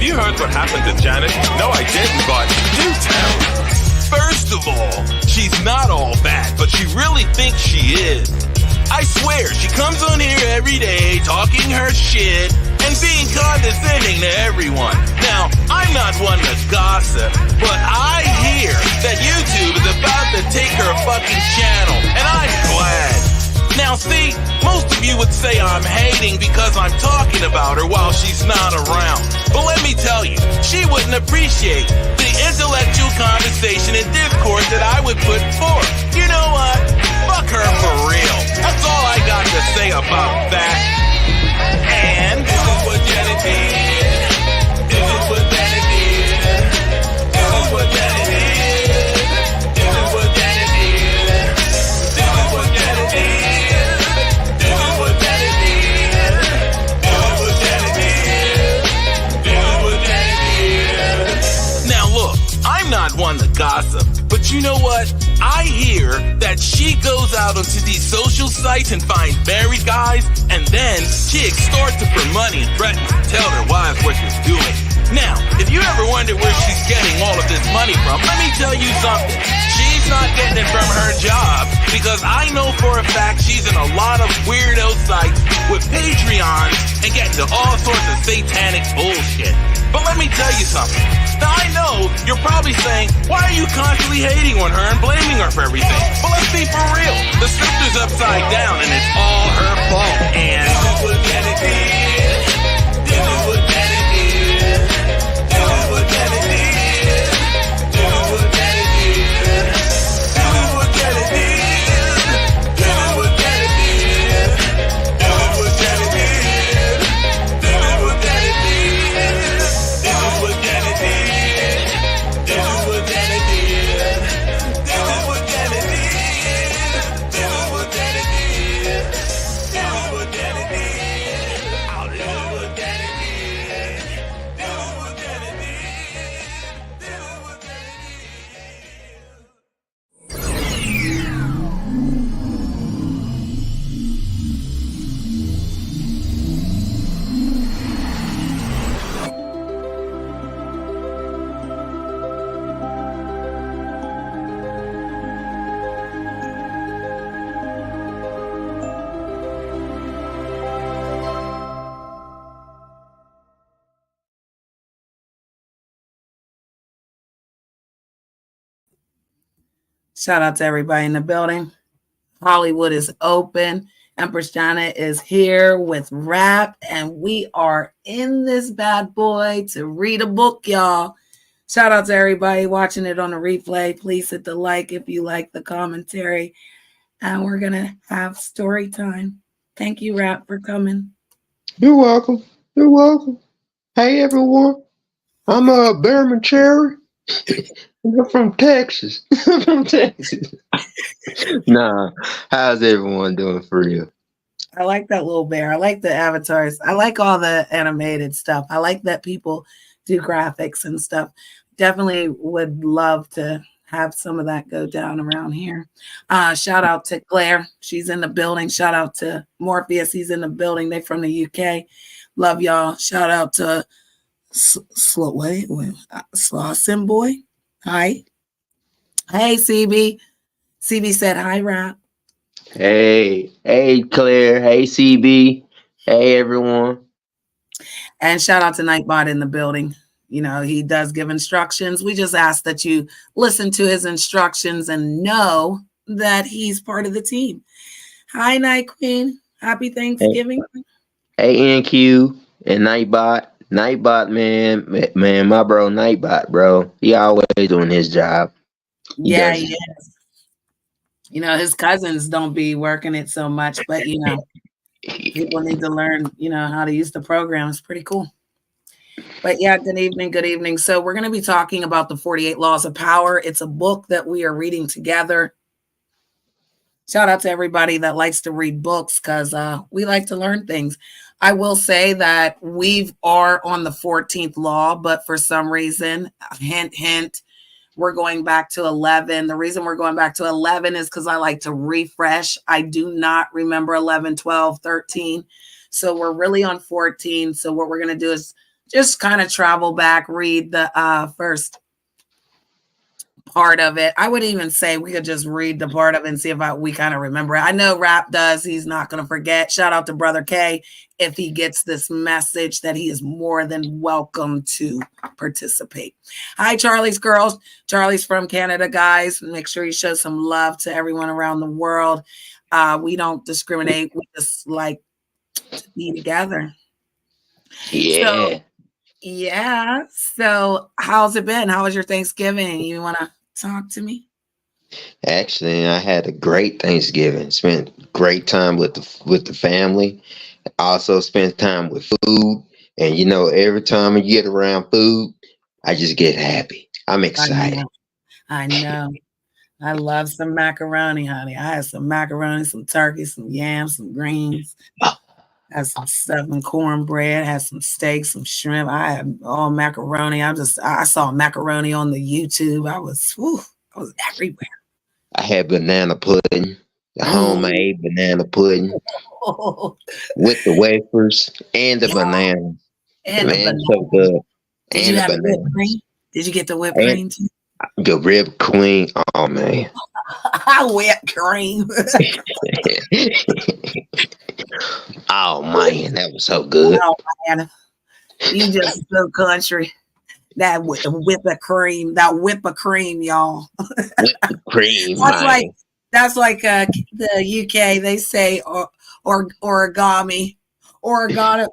Have you heard what happened to Janet? No, I didn't, but do tell. First of all, she's not all bad, but she really thinks she is. I swear, she comes on here every day talking her shit and being condescending to everyone. Now, I'm not one to gossip, but I hear that YouTube is about to take her fucking channel, and I'm glad. Now see, most of you would say I'm hating because I'm talking about her while she's not around. But let me tell you, she wouldn't appreciate the intellectual conversation and discourse that I would put forth. You know what? Fuck her for real. That's all I got to say about that. And this is what Janet did. This is what Janet did. This is what Janet did. This is what Janet did. This is what Janet did. Not one to gossip, but you know what? I hear that she goes out onto these social sites and finds married guys, and then she extorts them for money and threatens to tell their wives what she's doing. Now, if you ever wonder where she's getting all of this money from, let me tell you something. She's not getting it from her job, because I know for a fact she's in a lot of weirdo sites with Patreons and getting to all sorts of satanic bullshit. But let me tell you something. Now, I know you're probably saying, why are you constantly hating on her and blaming her for everything? Well, let's be for real. The scepter's upside down, and it's all her fault. And this is what Janet did. This is what Janet did. This is what Janet did. This is what Janet did. This is what Janet did. This is what Janet did. This is what Janet did. This is what Janet did. This is what Janet did. Shout out to everybody in the building. Hollywood is open. Empress Janet is here with rap, and we are in this bad boy to read a book, y'all. Shout out to everybody watching it on the replay. Please hit the like if you like the commentary. And we're going to have story time. Thank you, Rap, for coming. You're welcome. You're welcome. Hey, everyone. I'm Bearman Cherry. I'm from Texas. I'm from Texas. Nah, how's everyone doing for real? I like that little bear. I like the avatars. I like all the animated stuff. I like that people do graphics and stuff. Definitely would love to have some of that go down around here. Shout out to Claire. She's in the building. Shout out to Morpheus. He's in the building. They from the UK. Love y'all. Shout out to Slawson Boy. Hi. Hey, CB. CB said hi, Rap. Hey Claire. Hey CB. Hey everyone. And shout out to Nightbot in the building. You know, he does give instructions. We just ask that you listen to his instructions and know that he's part of the team. Hi, Night Queen. Happy Thanksgiving. Hey NQ and Nightbot. Nightbot, man, my bro, Nightbot, bro. He always doing his job. He is. You know, his cousins don't be working it so much, but, you know, people need to learn, you know, how to use the program. It's pretty cool. But yeah, good evening, good evening. So we're going to be talking about the 48 Laws of Power. It's a book that we are reading together. Shout out to everybody that likes to read books because we like to learn things. I will say that we are on the 14th law, but for some reason, hint, hint, we're going back to 11. The reason we're going back to 11 is because I like to refresh. I do not remember 11, 12, 13. So we're really on 14. So what we're going to do is just kind of travel back, read the first part of it. I would even say we could just read the part of it and see if we kind of remember it. I know Rap does. He's not going to forget. Shout out to Brother K if he gets this message that he is more than welcome to participate. Hi, Charlie's girls. Charlie's from Canada, guys. Make sure you show some love to everyone around the world. We don't discriminate. We just like to be together. Yeah. Yeah. So how's it been? How was your Thanksgiving? You want to talk to me? Actually, I had a great Thanksgiving. Spent great time with the family. Also spent time with food. And you know, every time I get around food, I just get happy. I'm excited. I know. I love some macaroni, honey. I had some macaroni, some turkey, some yams, some greens. Had some stuffing cornbread, had some steak, some shrimp. I had all macaroni. I saw macaroni on the YouTube. I was everywhere. I had banana pudding, the homemade banana pudding with the wafers and the banana. And man, so good. Did you have whipped cream? Did you get the whipped cream too? The whipped cream. Oh man. Whipped cream. Oh man, that was so good. Oh man, you just so country. That whip of cream, y'all. Whipped cream. That's like the UK. They say origami, oregano.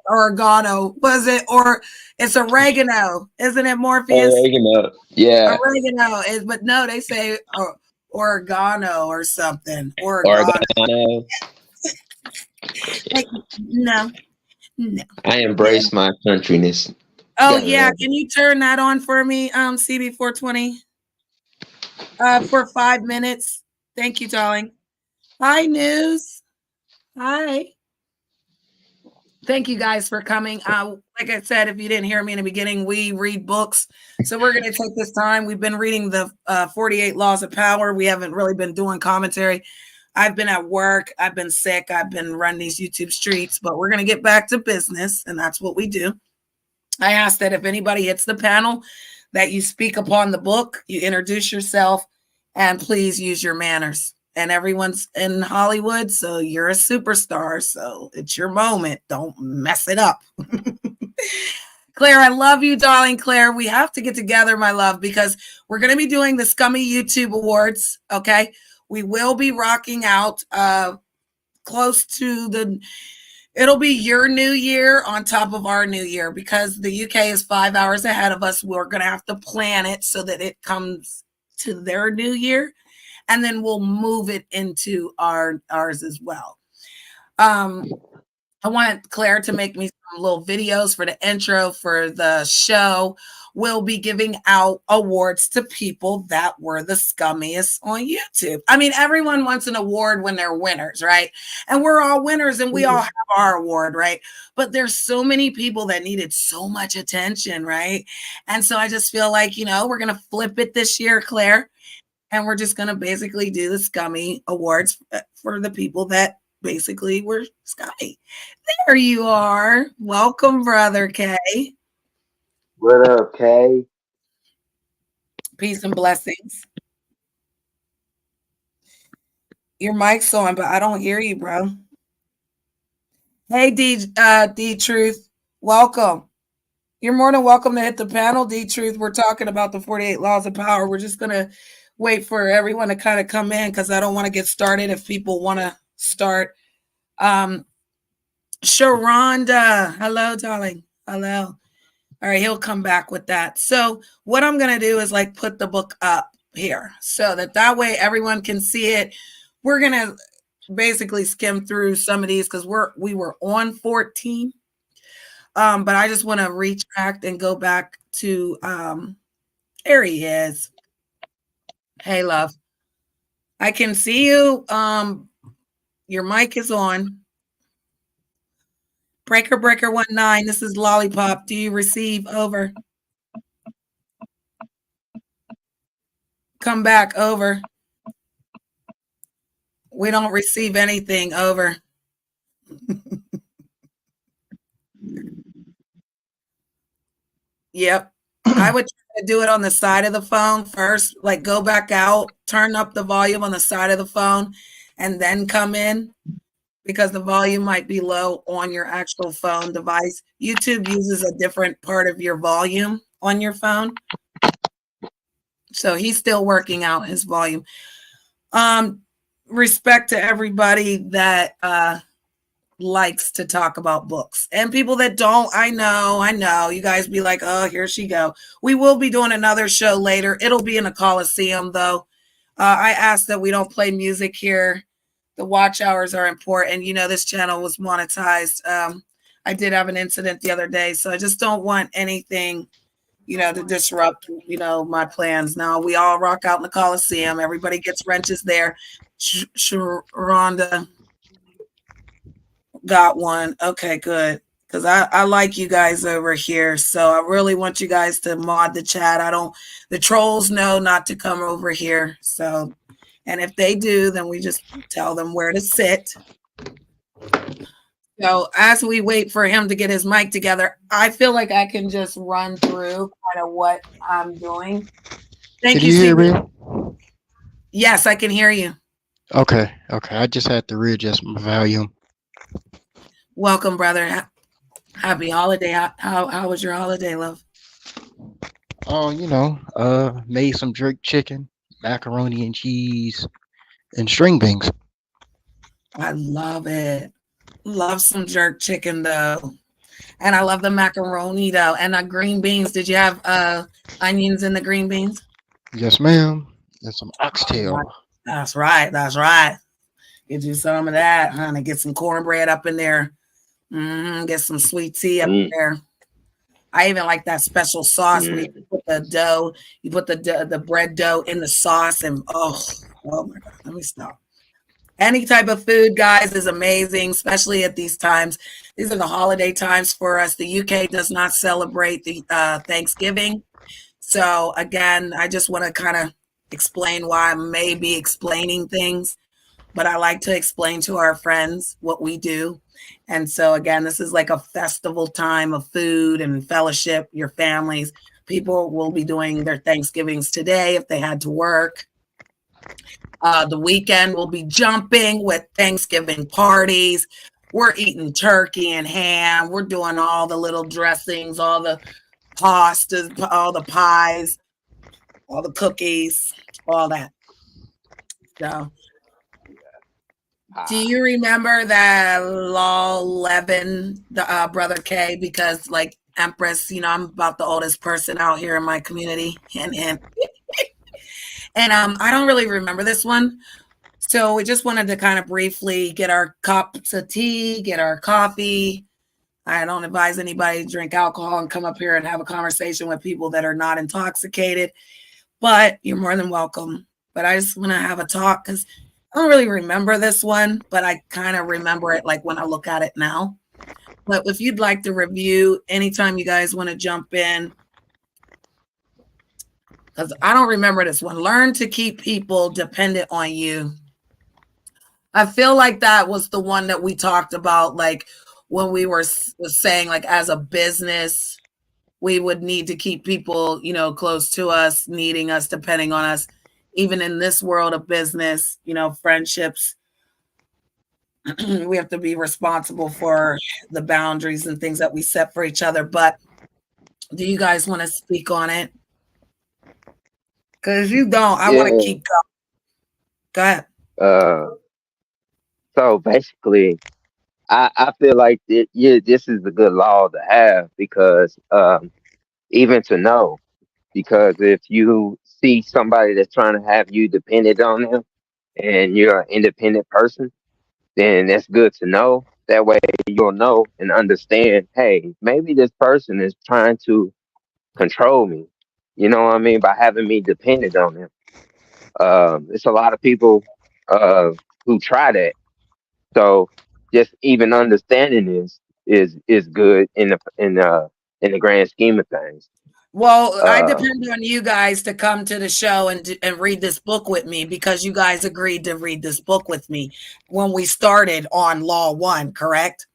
Was it or it's oregano? Isn't it, Morpheus? Oregano. Yeah. Oregano is, but no, they say oregano or something. Oregano. Like, no. I embrace my countryness. Oh yeah, can you turn that on for me, CB420? For 5 minutes. Thank you, darling. Hi, News. Hi. Thank you guys for coming. Like I said, if you didn't hear me in the beginning, we read books. So we're going to take this time. We've been reading the 48 Laws of Power. We haven't really been doing commentary. I've been at work. I've been sick. I've been running these YouTube streets, but we're going to get back to business, and that's what we do. I ask that if anybody hits the panel, that you speak upon the book, you introduce yourself, and please use your manners. And everyone's in Hollywood, so you're a superstar, so it's your moment. Don't mess it up. Claire, I love you, darling. Claire, we have to get together, my love, because we're going to be doing the Scummy YouTube Awards, okay? We will be rocking out close to it'll be your new year on top of our new year, because the UK is 5 hours ahead of us. We're going to have to plan it so that it comes to their new year, and then we'll move it into ours as well. I want Claire to make me some little videos for the intro for the show. We'll be giving out awards to people that were the scummiest on YouTube. I mean, everyone wants an award when they're winners, right? And we're all winners and we all have our award, right? But there's so many people that needed so much attention, right? And so I just feel like, we're going to flip it this year, Claire. And we're just going to basically do the Scummy Awards for the people that basically were scummy. There you are. Welcome, Brother K. What up, Kay? Peace and blessings. Your mic's on, but I don't hear you, bro. Hey, D Truth. Welcome. You're more than welcome to hit the panel, D Truth. We're talking about the 48 Laws of Power. We're just going to wait for everyone to kind of come in because I don't want to get started if people want to start. Sharonda. Hello, darling. Hello. All right, he'll come back with that. So what I'm going to do is put the book up here so that way everyone can see it. We're going to basically skim through some of these because we were on 14. But I just want to retract and go back to there he is. Hey, love. I can see you. Your mic is on. Breaker 19, this is Lollipop. Do you receive? Over. Come back. Over. We don't receive anything. Over. Yep. I would try to do it on the side of the phone first, like go back out, turn up the volume on the side of the phone, and then come in because the volume might be low on your actual phone device. YouTube uses a different part of your volume on your phone. So he's still working out his volume. Respect to everybody that likes to talk about books, and people that don't. I know you guys be like, oh, here she go. We will be doing another show later. It'll be in a Coliseum though. I asked that we don't play music here. The watch hours are important. You know, this channel was monetized. I did have an incident the other day, so I just don't want anything, to disrupt, my plans. Now we all rock out in the Coliseum. Everybody gets wrenches there. Sharonda got one. Okay, good. Because I like you guys over here. So I really want you guys to mod the chat. The trolls know not to come over here. So, and if they do, then we just tell them where to sit. So as we wait for him to get his mic together, I feel like I can just run through kind of what I'm doing. Thank you. Can you hear me? Yes, I can hear you. Okay. I just had to readjust my volume. Welcome, brother. Happy holiday. How was your holiday, love? Oh, made some jerk chicken, macaroni and cheese, and string beans. I love it. Love some jerk chicken though. And I love the macaroni though. And the green beans. Did you have onions in the green beans? Yes, ma'am. And some oxtail. That's right. Get you some of that, honey. Get some cornbread up in there. Get some sweet tea up there. I even like that special sauce when you put the dough, you put the bread dough in the sauce, and oh my God, let me stop. Any type of food, guys, is amazing, especially at these times. These are the holiday times for us. The UK does not celebrate the Thanksgiving. So again, I just want to kind of explain why I may be explaining things, but I like to explain to our friends what we do. And so again, this is like a festival time of food and fellowship, your families. People will be doing their Thanksgivings today if they had to work. The weekend will be jumping with Thanksgiving parties. We're eating turkey and ham. We're doing all the little dressings, all the pastas, all the pies, all the cookies, all that. So, do you remember that Law 11, the Brother K? Because like Empress, I'm about the oldest person out here in my community, and I don't really remember this one. So we just wanted to kind of briefly get our cups of tea, get our coffee. I don't advise anybody to drink alcohol and come up here and have a conversation with people that are not intoxicated, but you're more than welcome. But I just want to have a talk because I don't really remember this one, but I kind of remember it like when I look at it now. But if you'd like to review, anytime you guys want to jump in, because I don't remember this one. Learn to keep people dependent on you. I feel like that was the one that we talked about, like when we were saying, like as a business, we would need to keep people, close to us, needing us, depending on us. Even in this world of business, friendships, we have to be responsible for the boundaries and things that we set for each other. But do you guys want to speak on it? Because you don't. I want to keep going. Go ahead. So basically, I feel like this is a good law to have because even to know, because if you see somebody that's trying to have you dependent on them and you're an independent person, then that's good to know. That way you'll know and understand, hey, maybe this person is trying to control me. You know what I mean? By having me dependent on them. It's a lot of people who try that. So just even understanding this is good in the grand scheme of things. Well, I depend on you guys to come to the show and read this book with me because you guys agreed to read this book with me when we started on Law 1, correct?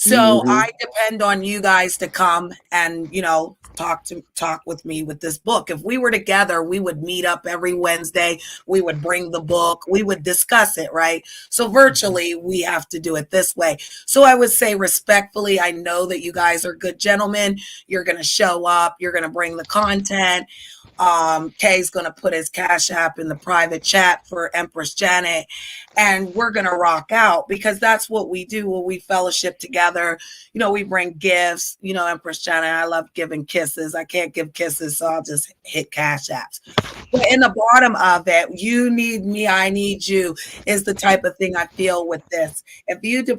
So Mm-hmm. I depend on you guys to come and, talk with me with this book. If we were together, we would meet up every Wednesday. We would bring the book. We would discuss it, right? So virtually, we have to do it this way. So I would say respectfully, I know that you guys are good gentlemen. You're going to show up. You're going to bring the content. Kay's going to put his Cash App in the private chat for Empress Janet, and we're going to rock out because that's what we do when we fellowship together. We bring gifts. Empress Janet, I love giving kisses. I can't give kisses, so I'll just hit Cash Apps. But in the bottom of it, you need me, I need you is the type of thing I feel with this. If people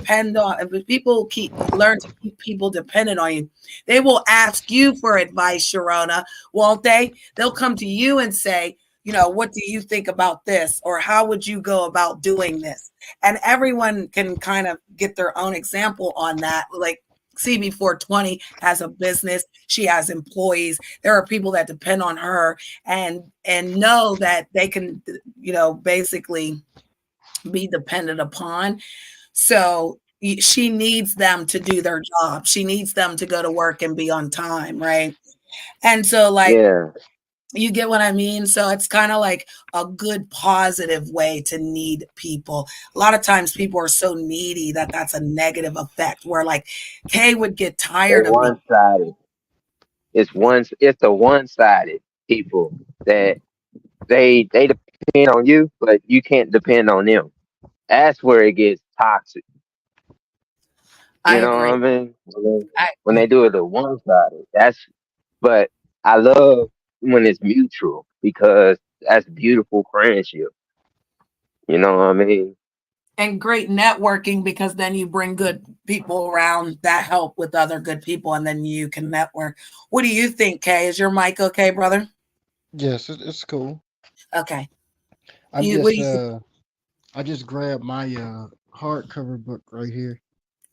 learn to keep people dependent on you, they will ask you for advice, Sharona, won't they? They'll come to you and say, what do you think about this? Or how would you go about doing this? And everyone can kind of get their own example on that. Like CB420 has a business. She has employees. There are people that depend on her and know that they can, basically be dependent upon. So she needs them to do their job. She needs them to go to work and be on time, right? And so, like, Yeah. you get what I mean? So it's kind of like a good positive way to need people. A lot of times people are so needy that that's a negative effect where like Kay would get tired of me. One-sided. It's the one-sided people that they depend on you, but you can't depend on them. That's where it gets toxic. I You know what I agree. mean? I, When they do it the one-sided, but I love when it's mutual because that's beautiful friendship. You know what I mean? and great networking because then you bring good people around that help with other good people and then you can network. What do you think, Kay? Is your mic okay, brother? Yes, it's cool. Okay. I'm What do just you I just grabbed my hardcover book right here.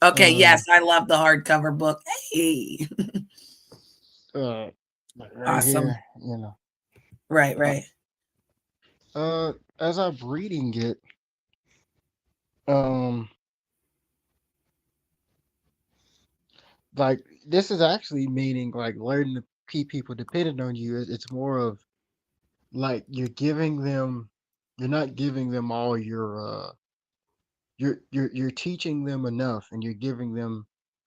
Okay, Uh yes, I love the hardcover book. Hey. like right Awesome. here, you know. Right. As I'm reading it, um like this is actually meaning like learning to keep people dependent on you. It's more of like you're not giving them all your you're teaching them enough and you're giving them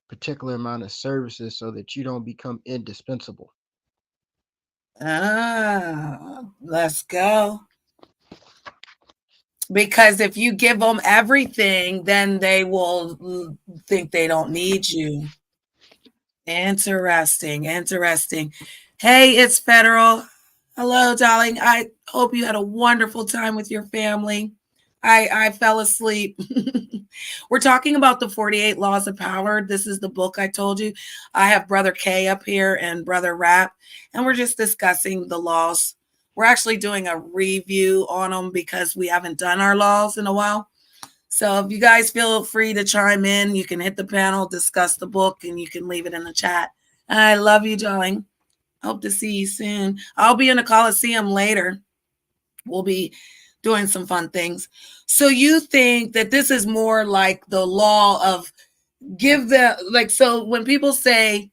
particular amount of services so that you don't become indispensable. Let's go. Because if you give them everything, then they will think they don't need you. Interesting. Hey, it's Federal. Hello, darling. I hope you had a wonderful time with your family. I fell asleep. We're talking about the 48 Laws of Power. This is the book I told you. I have Brother K up here and Brother Rap, and we're just discussing the laws. We're actually doing a review on them because we haven't done our laws in a while. So if you guys feel free to chime in, you can hit the panel, discuss the book, and you can leave it in the chat. I love you, darling. Hope to see you soon. I'll be in the Coliseum later. We'll be doing some fun things. So you think that this is more like the law of give them, like, so when people say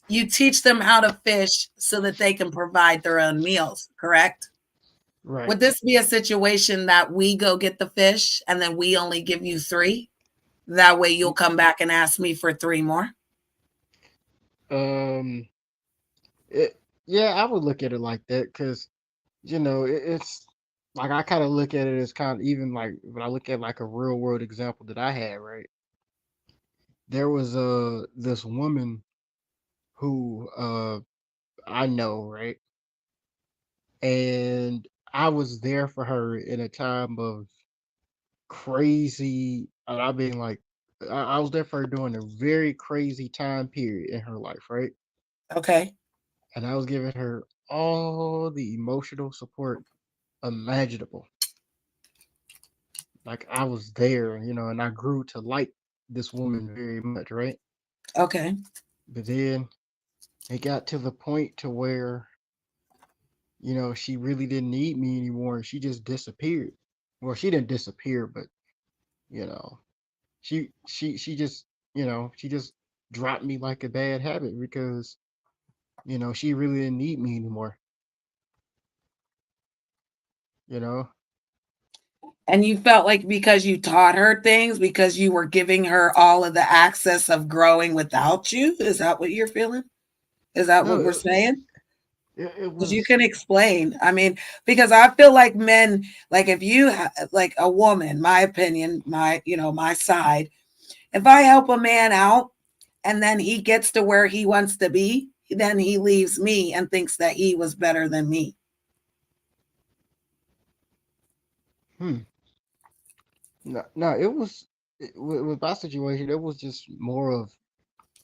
you teach them how to fish so that they can provide their own meals, correct? Right. Would this be a situation that we go get the fish and then we only give you 3? That way you'll come back and ask me for 3 more? Um yeah, I would look at it like that because it's like I kind of look at it as kind of even like when I look at like a real world example that I had, right? There was this woman who I know, right? And I was there for her in a time of crazy. I mean, like, I was there for her during a very crazy time period in her life, right? Okay. And I was giving her all the emotional support imaginable. Like, I was there, and I grew to like this woman very much, right? Okay. But then it got to the point to where she really didn't need me anymore. She just disappeared. Well, she didn't disappear, but you know, she just she just dropped me like a bad habit because, she really didn't need me anymore, you know? And you felt like because you taught her things, because you were giving her all of the access of growing without you? Is that what you're feeling? Is that No, what we're saying? it Because you was, can explain. I mean, because I feel like men, like if you like a woman, my opinion, my side, if I help a man out and then he gets to where he wants to be, then he leaves me and thinks that he was better than me. hmm. No, with my situation, it was just more of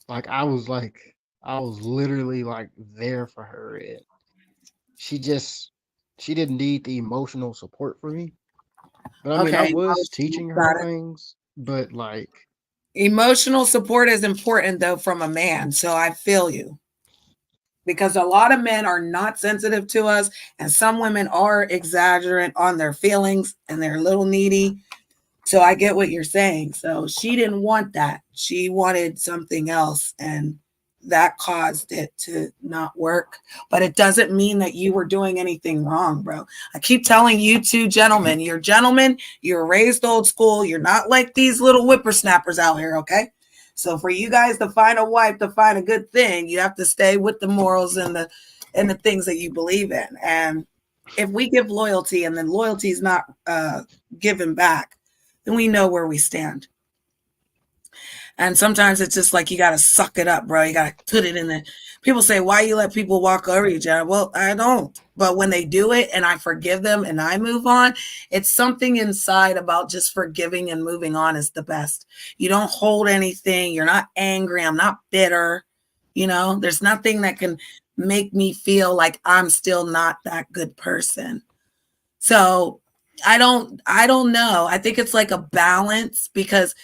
like I was literally like there for her, and she just she didn't need the emotional support from me. But I mean, I Okay, was teaching her got it. things, but like, Emotional support is important though from a man. So I feel you because a lot of men are not sensitive to us, and some women are exaggerant on their feelings and they're a little needy. So I get what you're saying. So she didn't want that. She wanted something else, and that caused it to not work. But it doesn't mean that you were doing anything wrong, bro. I keep telling you two gentlemen, you're gentlemen, you're raised old school, you're not like these little whippersnappers out here, okay? So for you guys to find a wife, to find a good thing, you have to stay with the morals and the things that you believe in. And if we give loyalty and then loyalty is not given back, then we know where we stand. And sometimes it's just like you got to suck it up, bro. You got to put it in the. People say, why you let people walk over you, Jared? Well, I don't. But when they do it and I forgive them and I move on, it's something inside about just forgiving and moving on is the best. You don't hold anything. You're not angry. I'm not bitter. There's nothing that can make me feel like I'm still not that good person. So I don't know. I think it's like a balance because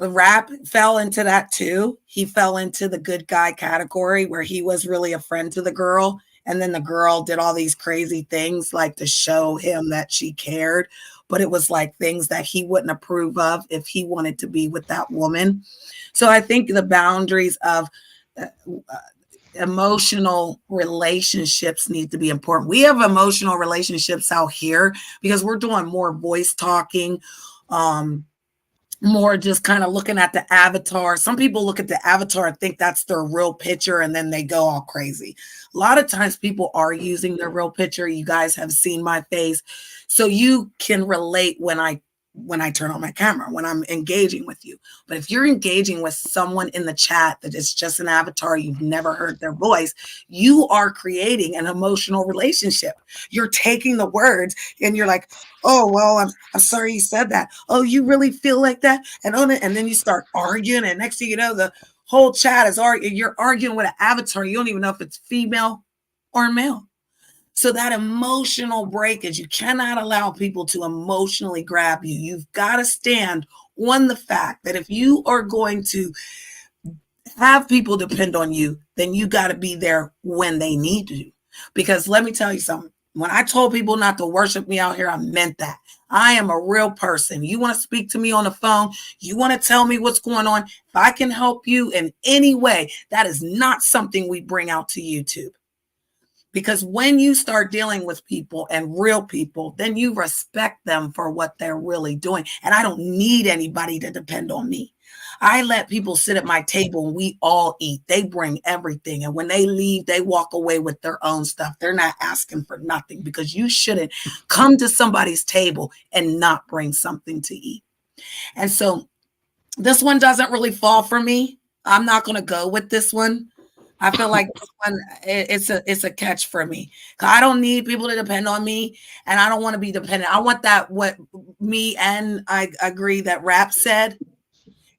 the Rap fell into that too. He fell into the good guy category where he was really a friend to the girl. And then the girl did all these crazy things like to show him that she cared. But it was like things that he wouldn't approve of if he wanted to be with that woman. So I think the boundaries of emotional relationships need to be important. We have emotional relationships out here because we're doing more voice talking, more just kind of looking at the avatar. Some people look at the avatar and think that's their real picture and then they go all crazy. A lot of times people are using their real picture. You guys have seen my face. So you can relate when I turn on my camera, when I'm engaging with you. But if you're engaging with someone in the chat that is just an avatar, you've never heard their voice, you are creating an emotional relationship. You're taking the words and you're like, oh, well, I'm sorry you said that. Oh, you really feel like that? And then you start arguing. And next thing you know, the whole chat is arguing. You're arguing with an avatar. You don't even know if it's female or male. So that emotional breakage, you cannot allow people to emotionally grab you. You've got to stand on the fact that if you are going to have people depend on you, then you got to be there when they need you. Because let me tell you something. When I told people not to worship me out here, I meant that. I am a real person. You want to speak to me on the phone? You want to tell me what's going on? If I can help you in any way, that is not something we bring out to YouTube. Because when you start dealing with people and real people, then you respect them for what they're really doing. And I don't need anybody to depend on me. I let people sit at my table and we all eat. They bring everything. And when they leave, they walk away with their own stuff. They're not asking for nothing because you shouldn't come to somebody's table and not bring something to eat. And so this one doesn't really fall for me. I'm not going to go with this one. I feel like this one, it's a catch for me. I don't need people to depend on me, and I don't want to be dependent. I want that what me and I agree that Rap said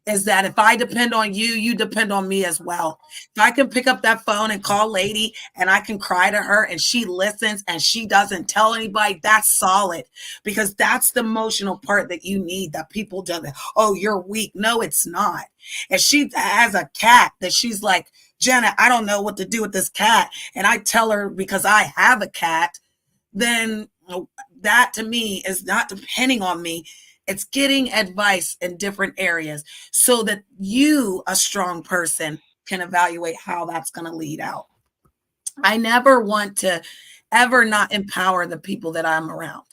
is that if I depend on you, you depend on me as well. If I can pick up that phone and call Lady and I can cry to her and she listens and she doesn't tell anybody, that's solid because that's the emotional part that you need that people do that. Oh, you're weak. No, it's not. And she has a cat that she's like, Jenna, I don't know what to do with this cat. And I tell her because I have a cat, then that to me is not depending on me. It's getting advice in different areas so that you, a strong person, can evaluate how that's going to lead out. I never want to ever not empower the people that I'm around.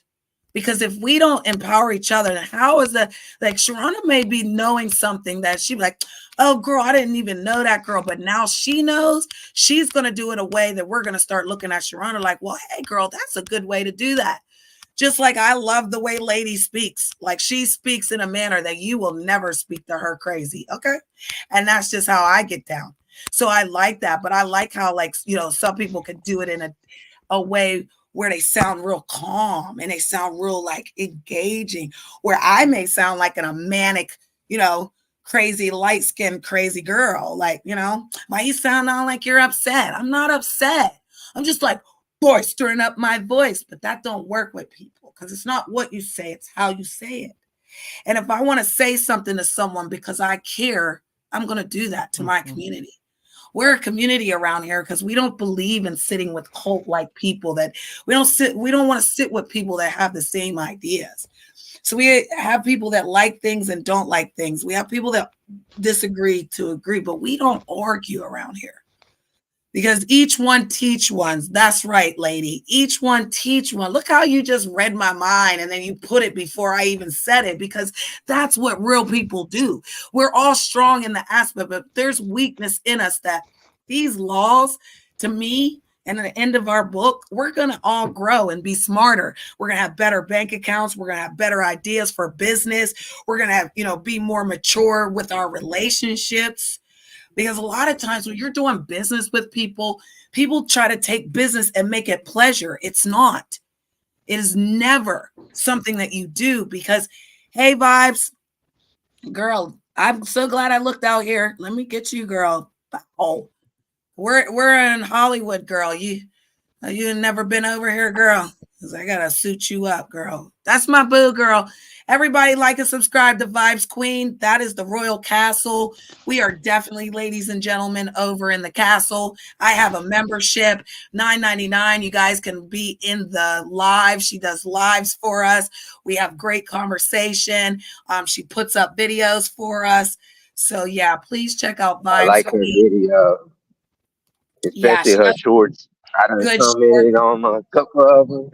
Because if we don't empower each other, then how is that? Like Sharona may be knowing something that she'd be like, oh, girl, I didn't even know that girl. But now she knows. She's going to do it a way that we're going to start looking at Sharona like, well, hey, girl, that's a good way to do that. Just like I love the way Lady speaks. Like she speaks in a manner that you will never speak to her crazy. Okay. And that's just how I get down. So I like that. But I like how, like, you know, some people could do it in a way where they sound real calm and they sound real like engaging, where I may sound like a manic, you know, crazy, light-skinned, crazy girl. Like, you know, why you sound all like you're upset? I'm not upset. I'm just like boistering up my voice, but that don't work with people because it's not what you say, it's how you say it. And if I want to say something to someone because I care, I'm going to do that to my community. We're a community around here because we don't believe in sitting with cult-like people that we don't want to sit with people that have the same ideas. So we have people that like things and don't like things. We have people that disagree to agree, but we don't argue around here. Because each one teach ones. That's right, lady. Each one teach one. Look how you just read my mind and then you put it before I even said it, because that's what real people do. We're all strong in the aspect, but there's weakness in us that these laws, to me, and at the end of our book, we're going to all grow and be smarter. We're going to have better bank accounts. We're going to have better ideas for business. We're going to have, you know, be more mature with our relationships. Because a lot of times when you're doing business with people, people try to take business and make it pleasure. It's not. It is never something that you do because, hey, Vibes, girl, I'm so glad I looked out here. Let me get you, girl. Oh, we're in Hollywood, girl. You never been over here, girl, because I got to suit you up, girl. That's my boo, girl. Everybody like and subscribe to Vibes Queen. That is the Royal Castle. We are definitely, ladies and gentlemen, over in the castle. I have a membership, $9.99. You guys can be in the live. She does lives for us. We have great conversation. She puts up videos for us. So yeah, please check out Vibes I like her Queen. video, especially her shorts. I done commented on a couple of them.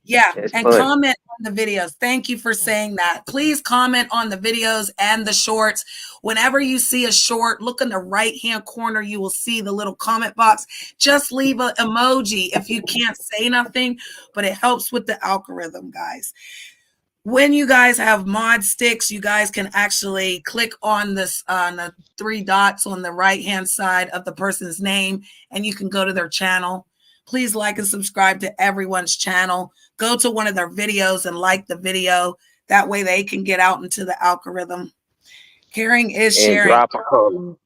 Yeah, it's and fun. comment on the videos. Thank you for saying that. Please comment on the videos and the shorts. Whenever you see a short, look in the right-hand corner. You will see the little comment box. Just leave an emoji if you can't say nothing, but it helps with the algorithm, guys. When you guys have mod sticks, you guys can actually click on this on the 3 dots on the right-hand side of the person's name, and you can go to their channel. Please like and subscribe to everyone's channel. Go to one of their videos and like the video. That way they can get out into the algorithm. Caring is sharing. And drop a comment.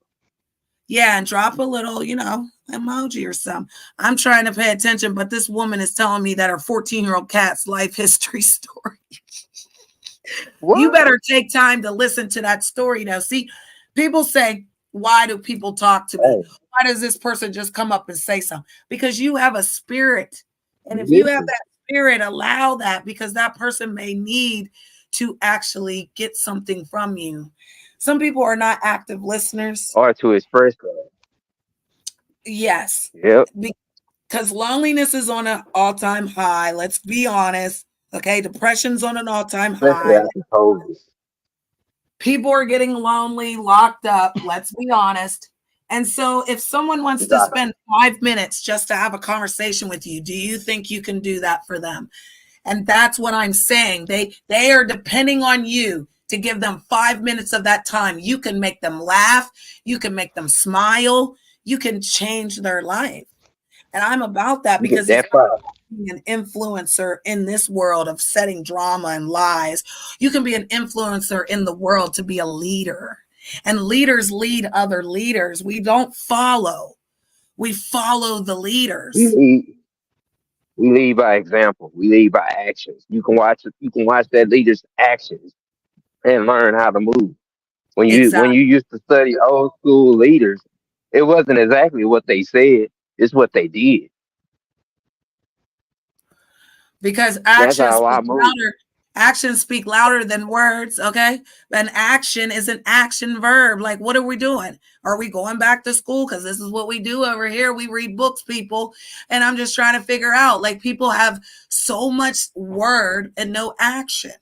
Yeah, and drop a little, you know, emoji or something. I'm trying to pay attention, but this woman is telling me that her 14-year-old cat's life history story. What? You better take time to listen to that story now. See, people say, why do people talk to me? Hey. Why does this person just come up and say something? Because you have a spirit. And if you have that spirit, allow that, because that person may need to actually get something from you. Some people are not active listeners. Or to express that. Yes. Yep. Because loneliness is on an all-time high. Let's be honest. Okay. Depression's on an all-time high. People are getting lonely, locked up. Let's be honest. And so if someone wants to spend 5 minutes just to have a conversation with you, do you think you can do that for them? And that's what I'm saying. They are depending on you to give them 5 minutes of that time. You can make them laugh. You can make them smile. You can change their life. And I'm about that, because it's being an influencer in this world of setting drama and lies. You can be an influencer in the world to be a leader. And leaders lead other leaders. We don't follow. We follow the leaders. We lead by example. We lead by actions. You can watch that leader's actions and learn how to move. When you used to study old school leaders, it wasn't exactly what they said, it's what they did. Because actions speak louder. Actions speak louder than words, okay? An action is an action verb. Like, what are we doing? Are we going back to school? Because this is what we do over here. We read books, people. And I'm just trying to figure out, like, people have so much word and no action.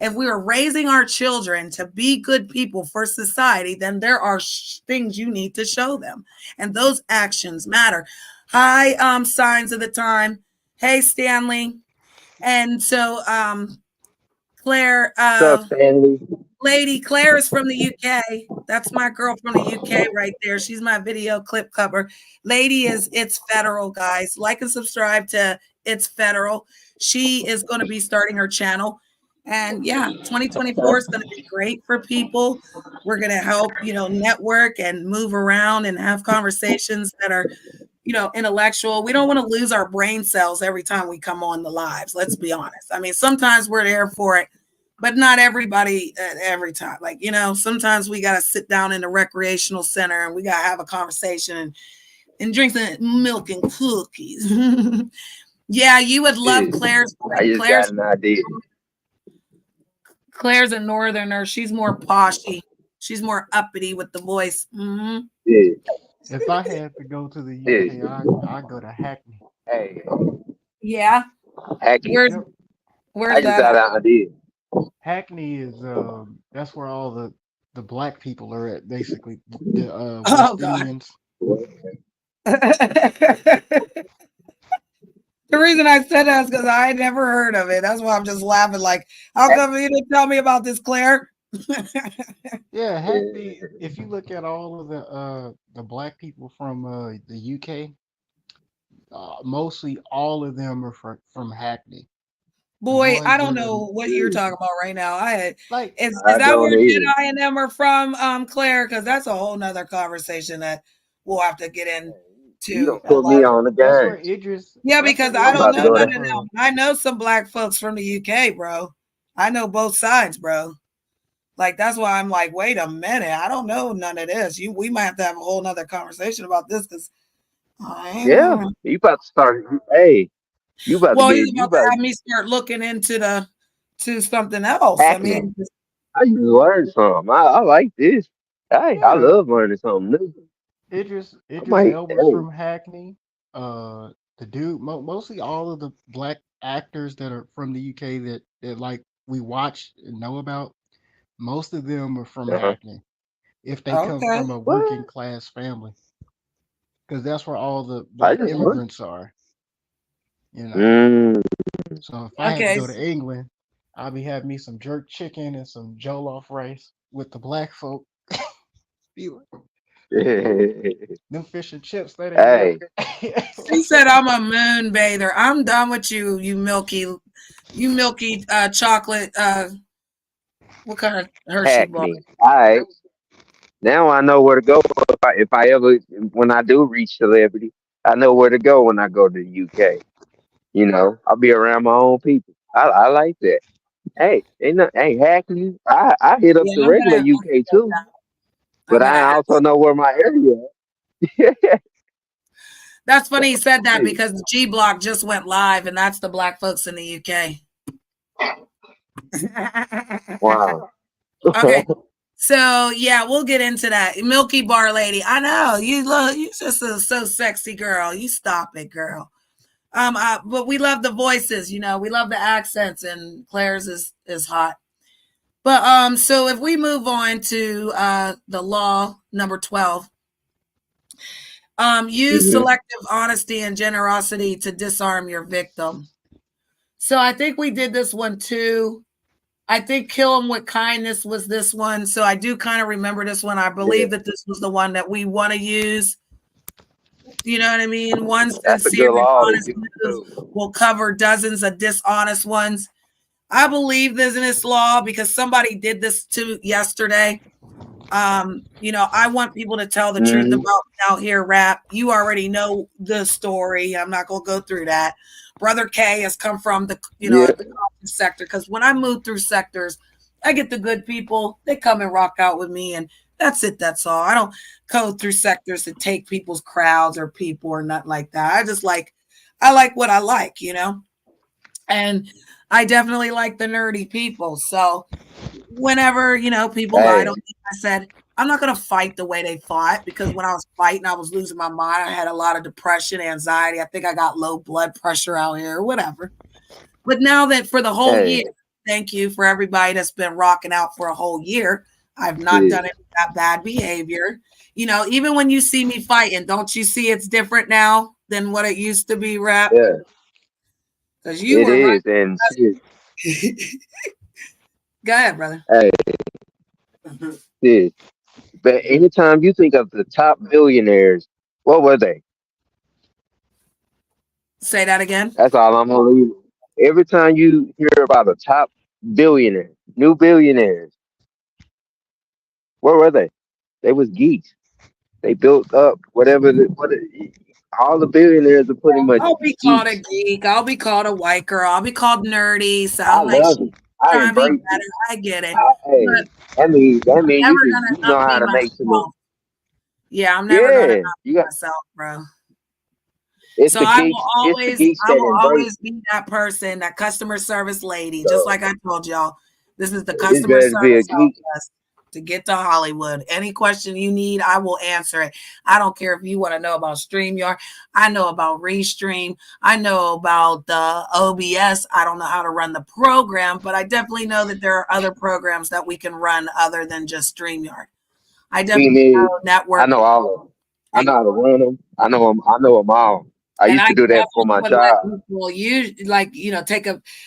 If we are raising our children to be good people for society, then there are things you need to show them. And those actions matter. Hi, Signs of the Time. Hey, Stanley. And so, Claire, What's up, Stanley? Lady Claire is from the UK. That's my girl from the UK right there. She's my video clip cover. Lady is It's Federal, guys. Like and subscribe to It's Federal. She is going to be starting her channel. And yeah, 2024 is going to be great for people. We're going to help, network and move around and have conversations that are, intellectual. We don't want to lose our brain cells every time we come on the lives. Let's be honest. I mean, sometimes we're there for it, but not everybody every time. Like, sometimes we got to sit down in the recreational center and we got to have a conversation and drink some milk and cookies. Yeah, you would love Claire's. I just got an idea. Claire's a northerner. She's more poshy. She's more uppity with the voice. Mm-hmm. Yeah. If I had to go to the UK, I'd go to Hackney. Hey. Yeah. Hackney. Where's I just got an idea. Hackney is that's where all the black people are at, basically. The West Indians. The reason I said that is because I had never heard of it. That's why I'm just laughing. Like, how come you didn't tell me about this, Claire? Yeah, Hackney. If you look at all of the black people from the UK, mostly all of them are from Hackney. Boy, I don't know what you're talking about right now. Is I that where don't Jedi and them are from, Claire? Because that's a whole nother conversation that we'll have to get into. You don't put me on the game. Idris. Yeah, because I don't know none of them. I know some black folks from the UK, bro. I know both sides, bro. Like, that's why I'm like, wait a minute. I don't know none of this. We might have to have a whole nother conversation about this because you about to start. Hey, you about to have me start looking into something else. Hackney. I mean, I used to learn something. I like this. Hey, I love learning something new. Idris Elba's from Hackney. The dude, mostly all of the black actors that are from the UK that like we watch and know about, most of them are from Hackney. If they come from a working class family, because that's where all the immigrants are. So if I had to go to England, I'll be having me some jerk chicken and some jollof rice with the black folk. Them fish and chips. Hey. He said I'm a moon bather. I'm done with you, you milky chocolate. What kind of Hershey bar? All right. Now I know where to go if I ever, when I do reach celebrity, I know where to go when I go to the UK. I'll be around my own people. I like that. Hey, Hackney. I hit up the regular UK too. But I also know where my area is. That's funny he said that because the G Block just went live, and that's the black folks in the UK. Wow. Okay. So yeah, we'll get into that. Milky Bar lady. I know you just so sexy, girl. You stop it, girl. But we love the voices, we love the accents, and Claire's is hot. But so if we move on to the law number 12, use selective honesty and generosity to disarm your victim. So I think we did this one too. I think kill them with kindness was this one. So I do kind of remember this one. I believe that this was the one that we want to use. You know what I mean? One sincere and honest move will cover dozens of dishonest ones. I believe this in this law because somebody did this too yesterday. I want people to tell the truth about Out Here Rap. You already know the story. I'm not going to go through that. Brother K has come from the sector because when I move through sectors, I get the good people. They come and rock out with me, and that's it. That's all. I don't go through sectors to take people's crowds or people or nothing like that. I like what I like, And I definitely like the nerdy people. So whenever, people lied on me, I said, I'm not going to fight the way they fought, because when I was fighting, I was losing my mind. I had a lot of depression, anxiety. I think I got low blood pressure out here or whatever. But now that for the whole year, thank you for everybody that's been rocking out for a whole year. I've not done any of that bad behavior. Even when you see me fighting, don't you see it's different now than what it used to be, Rap? Yeah. Because you were right. And Go ahead, brother. Hey, but anytime you think of the top billionaires, what were they? Say that again. That's all I'm gonna leave. Every time you hear about a top billionaire, new billionaires, where were they? They was geeks. They built up all the billionaires are pretty much. I'll be called a geek. I'll be called a white girl. I'll be called nerdy. So I love it. I embrace it. I get it. That means you know how to make some. Yeah, I'm never gonna be myself, bro. So I will always be that person, that customer service lady, just like I told y'all. This is the customer service help desk to get to Hollywood. Any question you need, I will answer it. I don't care if you want to know about StreamYard. I know about Restream. I know about the OBS. I don't know how to run the program, but I definitely know that there are other programs that we can run other than just StreamYard. I definitely know network. I know all of them. I know how to run them. I know them all. I used to do that for my job. Well, you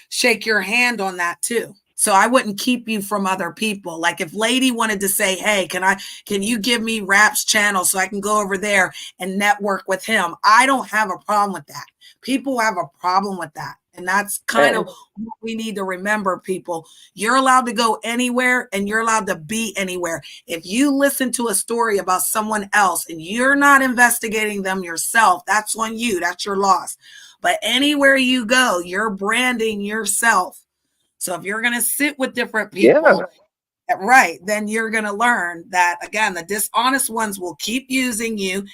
shake your hand on that too. So I wouldn't keep you from other people. Like if Lady wanted to say, hey, can you give me Rap's channel so I can go over there and network with him? I don't have a problem with that. People have a problem with that. And that's kind of what we need to remember, people. You're allowed to go anywhere and you're allowed to be anywhere. If you listen to a story about someone else and you're not investigating them yourself, that's on you. That's your loss. But anywhere you go, you're branding yourself. So if you're going to sit with different people, right, then you're going to learn that, again, the dishonest ones will keep using you.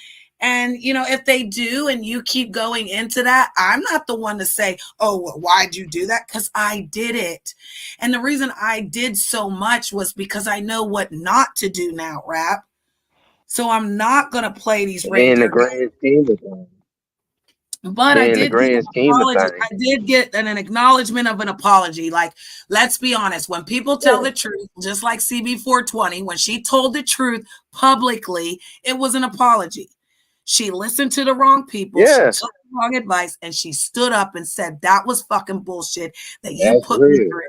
And, if they do and you keep going into that, I'm not the one to say, oh, why'd you do that? Because I did it. And the reason I did so much was because I know what not to do now, Rap. So I'm not going to play these in the grand scheme of things. But I did get an acknowledgement of an apology. Like, let's be honest, when people tell the truth, just like CB420, when she told the truth publicly, it was an apology. She listened to the wrong people. She took the wrong advice, and she stood up and said, that was fucking bullshit that you put me through.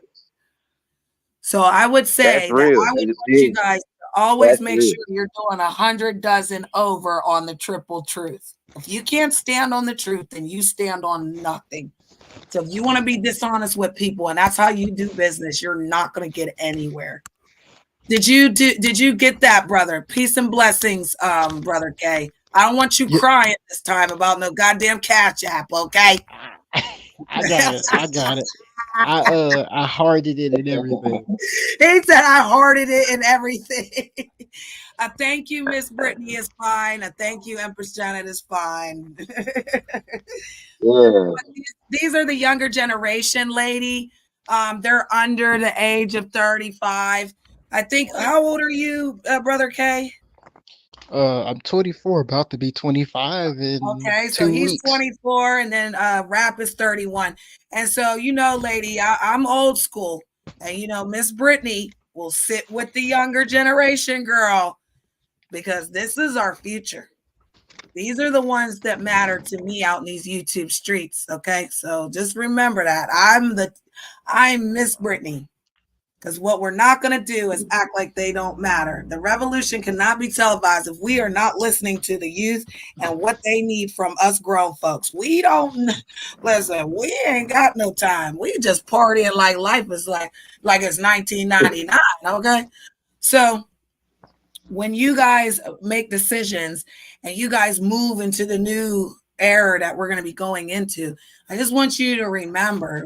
So I would say I would want you guys to always make sure you're doing 100 dozen over on the triple truth. If you can't stand on the truth, then you stand on nothing. So if you want to be dishonest with people, and that's how you do business, you're not going to get anywhere. Did you get that, brother? Peace and blessings, brother K. I don't want you crying this time about no goddamn Cash App, okay? I got it. I hearted it and everything. He said I hearted it and everything. I thank you, Miss Brittany is fine. I thank you, Empress Janet is fine. These are the younger generation, lady. They're under the age of 35. I think. How old are you, Brother K? I'm 24, about to be 25 in so he's weeks. 24, and then Rap is 31. And so, lady, I'm old school. And, Miss Brittany will sit with the younger generation, girl, because this is our future. These are the ones that matter to me out in these YouTube streets, okay? So just remember that. I'm Miss Brittany. Because what we're not going to do is act like they don't matter. The revolution cannot be televised if we are not listening to the youth and what they need from us grown folks. We don't listen. We ain't got no time. We just partying like life is like it's 1999. Okay, so when you guys make decisions and you guys move into the new era that we're going to be going into, I just want you to remember,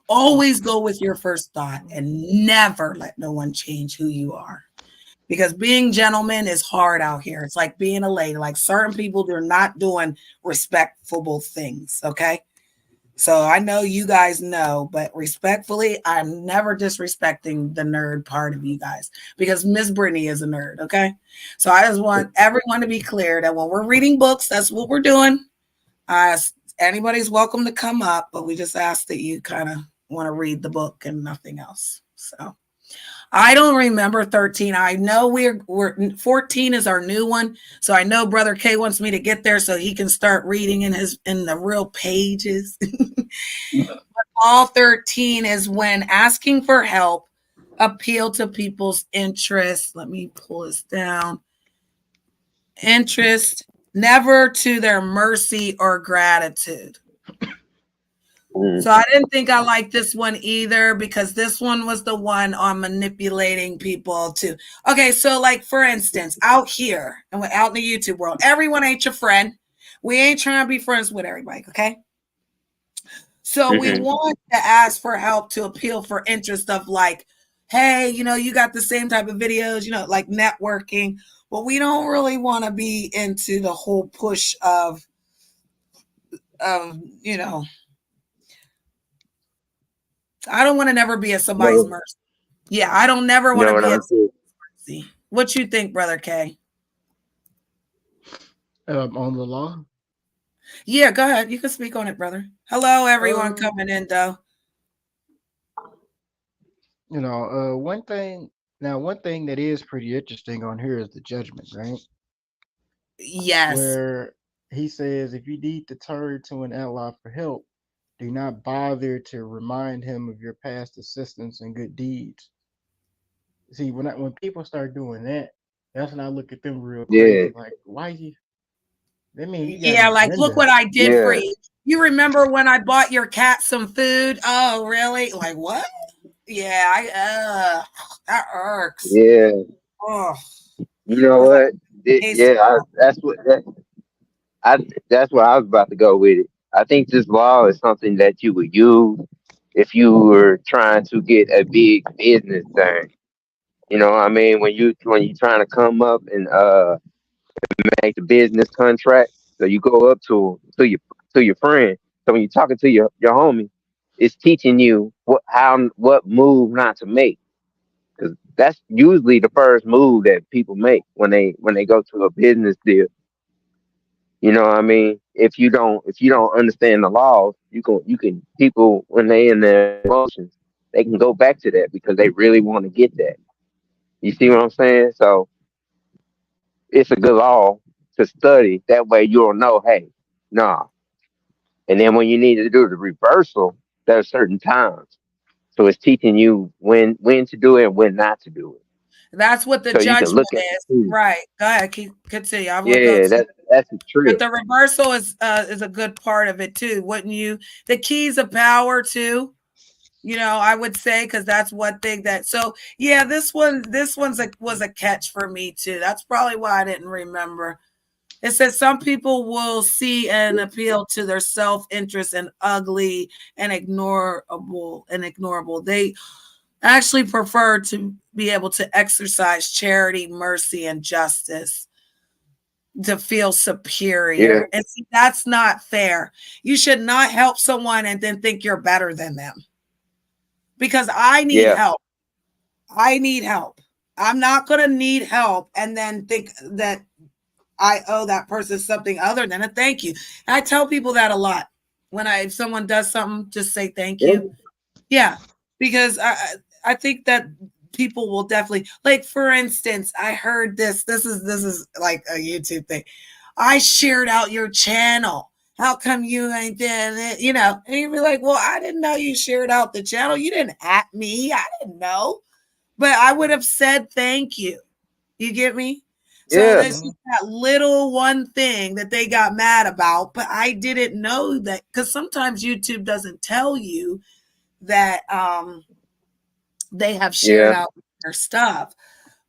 always go with your first thought and never let no one change who you are. Because being gentleman is hard out here. It's like being a lady. Like certain people, they're not doing respectful things, okay? So I know you guys know, but respectfully, I'm never disrespecting the nerd part of you guys because Miss Brittany is a nerd. Okay. So I just want everyone to be clear that when we're reading books, that's what we're doing. Anybody's welcome to come up, but we just ask that you kind of want to read the book and nothing else. So I don't remember 13. I know we're 14 is our new one. So I know Brother K wants me to get there so he can start reading in the real pages. But all 13 is when asking for help, appeal to people's interests. Let me pull this down. Interest, never to their mercy or gratitude. So I didn't think I liked this one either because this one was the one on manipulating people too. Okay, so like for instance, out here and out in the YouTube world, everyone ain't your friend. We ain't trying to be friends with everybody, okay? So we want to ask for help to appeal for interest of like, hey, you got the same type of videos, like networking, but we don't really want to be into the whole push of I don't want to never be at somebody's mercy. Yeah, I don't never want to be at somebody's mercy. What you think, Brother K? On the law? Yeah, go ahead. You can speak on it, brother. Hello, everyone coming in, though. One thing that is pretty interesting on here is the judgment, right? Yes. Where he says, if you need to turn to an ally for help, do not bother to remind him of your past assistance and good deeds. See, when people start doing that, that's when I look at them real crazy. Like, why you? I mean, look what I did for you. You remember when I bought your cat some food? Oh, really? Like what? Yeah, that irks. Yeah. Oh. You know what? That's where I was about to go with it. I think this law is something that you would use if you were trying to get a big business done. You know what I mean? When you're trying to come up and make the business contract, so you go up to your friend. So when you're talking to your homie, it's teaching you what move not to make. Because that's usually the first move that people make when they go to a business deal. You know what I mean? If you don't understand the laws, you can people when they in their emotions, they can go back to that because they really want to get that. You see what I'm saying? So it's a good law to study. That way you'll know, hey, nah. And then when you need to do the reversal, there's certain times. So it's teaching you when to do it and when not to do it. That's what the judgment is. Right. Go ahead. Continue. That's the truth. But the reversal is a good part of it too. Wouldn't you? The keys of power too. I would say because that's one thing that. So yeah, this was a catch for me too. That's probably why I didn't remember. It says some people will see and appeal to their self-interest and ugly and ignorable. They actually prefer to be able to exercise charity, mercy, and justice to feel superior. Yeah. And see, that's not fair. You should not help someone and then think you're better than them. Because I need help. I need help. I'm not going to need help and then think that I owe that person something other than a thank you. And I tell people that a lot. If someone does something, just say thank you. Yeah, because I think that people will definitely, like, for instance, I heard this is like a YouTube thing. I shared out your channel. How come you ain't doing it? And you'd be like, well, I didn't know you shared out the channel. You didn't at me. I didn't know. But I would have said thank you. You get me? So there's that little one thing that they got mad about, but I didn't know that because sometimes YouTube doesn't tell you that they have shared out their stuff.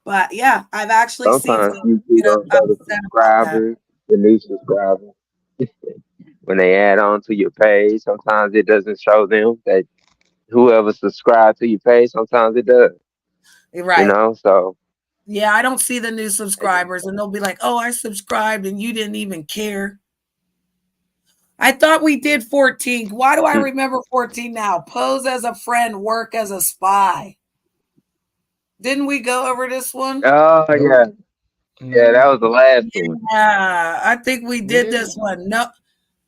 But yeah, I've actually sometimes seen YouTube don't show the new subscribers. When they add on to your page, sometimes it doesn't show them that whoever subscribed to your page, sometimes it does. Right. So yeah, I don't see the new subscribers and they'll be like, oh, I subscribed and you didn't even care. I thought we did 14. Why do I remember 14 now? Pose as a friend, work as a spy. Didn't we go over this one? Oh yeah, yeah, that No. was the last one. Yeah, I think we did Yeah. this one. No,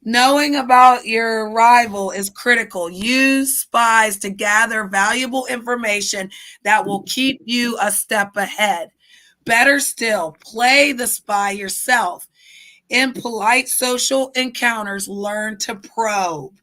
knowing about your rival is critical. Use spies to gather valuable information that will keep you a step ahead. Better still, play the spy yourself. In polite social encounters, learn to probe.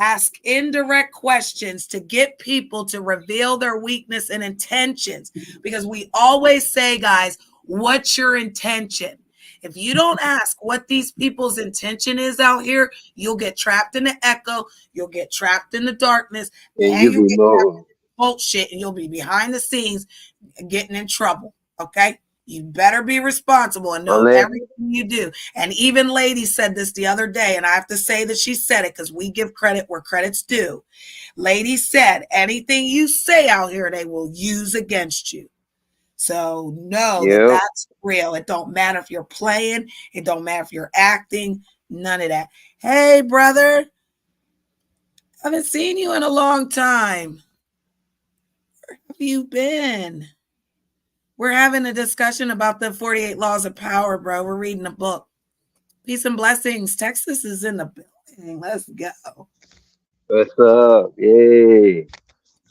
Ask indirect questions to get people to reveal their weakness and intentions. Because we always say, guys, what's your intention? If you don't ask what these people's intention is out here, you'll get trapped in the echo, you'll get trapped in the darkness, And and you you'll be get trapped more. in bullshit, and you'll be behind the scenes getting in trouble. Okay? You better be responsible and know Unless everything you do. And even Lady said this the other day, and I have to say that she said it because we give credit where credit's due. Lady said, anything you say out here, they will use against you. So know that yep. that's real. It don't matter if you're playing. It don't matter if you're acting. None of that. Hey, brother. Haven't seen you in a long time. Where have you been? We're having a discussion about the 48 laws of power, bro. We're reading a book. Peace and blessings. Texas is in the building. Let's go. What's up? Yay.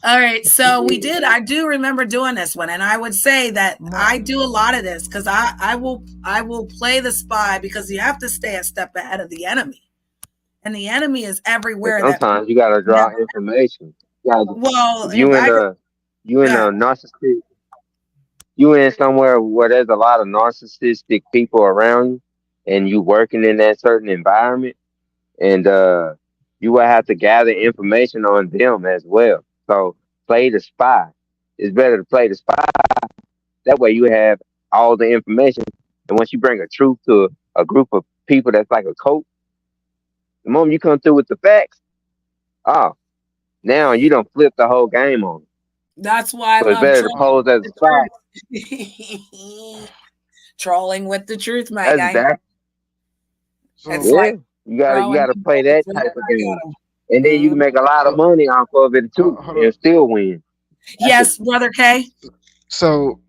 All right. So we Yeah. did. I do remember doing this one. And I would say that I do a lot of this because I will play the spy because you have to stay a step ahead of the enemy. And the enemy is And everywhere that sometimes you gotta draw information. You gotta, well, if if you in I could a you in yeah. a narcissistic you in somewhere where there's a lot of narcissistic people around you and you working in that certain environment and you will have to gather information on them as well. So play the spy. It's better to play the spy. That way you have all the information. And once you bring a truth to a group of people that's like a coach, the moment you come through with the facts, oh, now you don't flip the whole game on 'em. That's why I So it's love better to trolling pose as a with spy. the truth. Trolling with the truth, my That's guy. that. It's So Yeah, like you throwing gotta them play bullets that whenever type of I game, got them. and then you can make a lot of so money off of it too, hold on. and still win. That's Yes, brother K. So,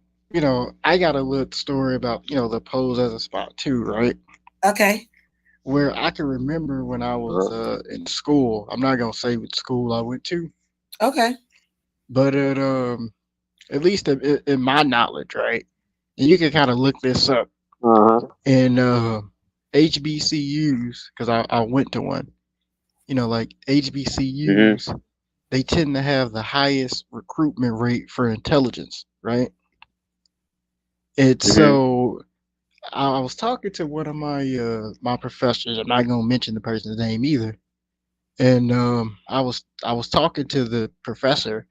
I got a little story about, the pose as a spot too, right? Okay. Where I can remember when I was in school. I'm not gonna say what school I went to, Okay. but at least in my knowledge, right? And you can kind of look this up Uh-huh. in HBCUs because I went to one. Like hmm HBCUs, they tend to have the highest recruitment rate for intelligence, right? It's hmm so I was talking to one of my professors. I'm not gonna mention the person's name either. And I was talking to the professor,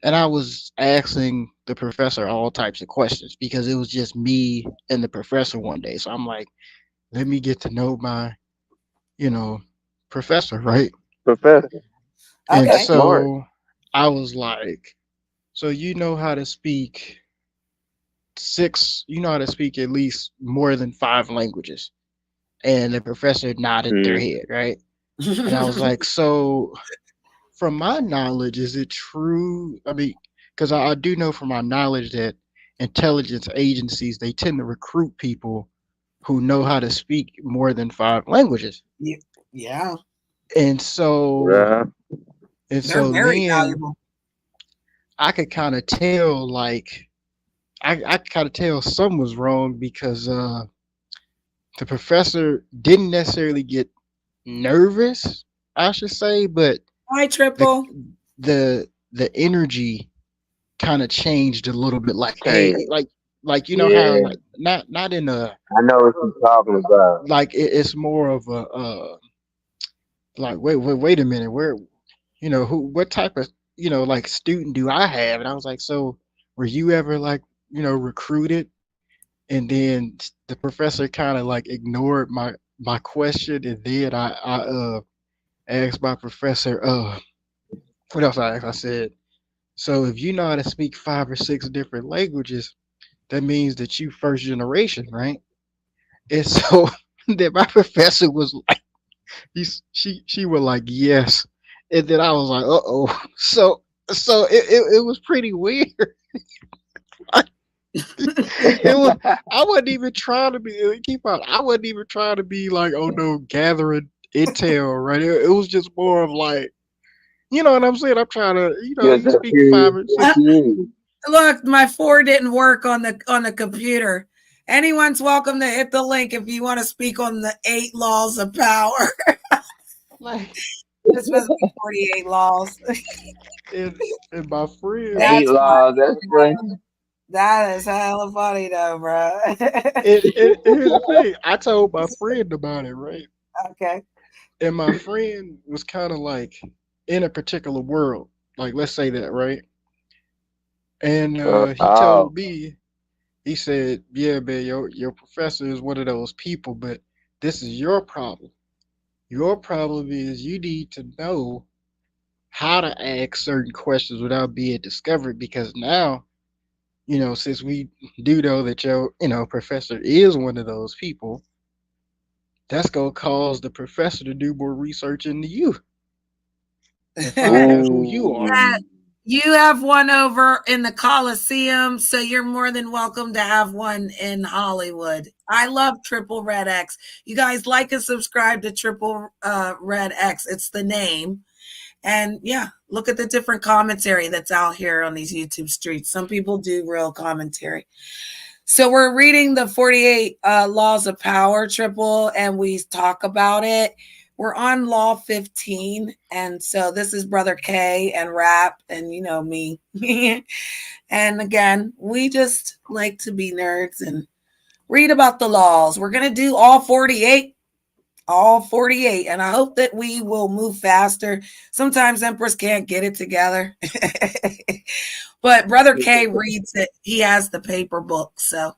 and I was asking the professor all types of questions because it was just me and the professor one day. So I'm like, let me get to know my you know professor, right? Professor, And that's Okay. smart. so I was like, so you know how to speak at least more than five languages. And the professor nodded their Mm. head, right? And I was like, so from my knowledge, is it true? I mean, because I do know from my knowledge that intelligence agencies, they tend to recruit people who know how to speak more than five languages. Yeah. And so Yeah. and They're so very then valuable. I could kind of tell like I could kind of tell something was wrong because the professor didn't necessarily get nervous, I should say, but Hi, the Triple. the energy kind of changed a little bit. Like, hey, Change. like how Yeah, like not in a I know what you're talking about. like it's more of a like wait a minute, where who what type of like student do I have? And I was like, so were you ever like recruited? And then the professor kind of like ignored my question, and then I asked my professor what else I asked? I said, so if you know how to speak five or six different languages, that means that you first generation, right? And so then my professor was like She was like, yes. And then I was like, uh-oh. So it was pretty weird. It was I wasn't even trying to be keep out. I wasn't even trying to be like, oh no, gathering intel, right? It was just more of like, you know what I'm saying? I'm trying to, Yes, you sir. speak 5 minutes. Look, my 4 didn't work on the computer. Anyone's welcome to hit the link if you want to speak on the 8 laws of power. Like, This must be 48 laws. and, and my friend, That's That's funny. that is hella funny though, bro. and here's the thing, I told my friend about it, right? Okay. And my friend was kind of like in a particular world, like let's say that, right? And he told me, he said, "Yeah, man, your professor is one of those people, but this is your problem. Your problem is you need to know how to ask certain questions without being discovered because now, since we do know that your, professor is one of those people, that's gonna cause the professor to do more research into you and find out who you are." Yeah, you have one over in the Coliseum, so you're more than welcome to have one in Hollywood. I love Triple Red X. You guys like and subscribe to Triple Red X. It's the name. And yeah, look at the different commentary that's out here on these YouTube streets. Some people do real commentary. So we're reading the 48 laws of power, Triple, and we talk about it. We're on law 15. And so this is Brother K and Rap and me. And again, we just like to be nerds and read about the laws. We're going to do all 48. And I hope that we will move faster. Sometimes Empress can't get it together. But Brother K reads it. He has the paper book. So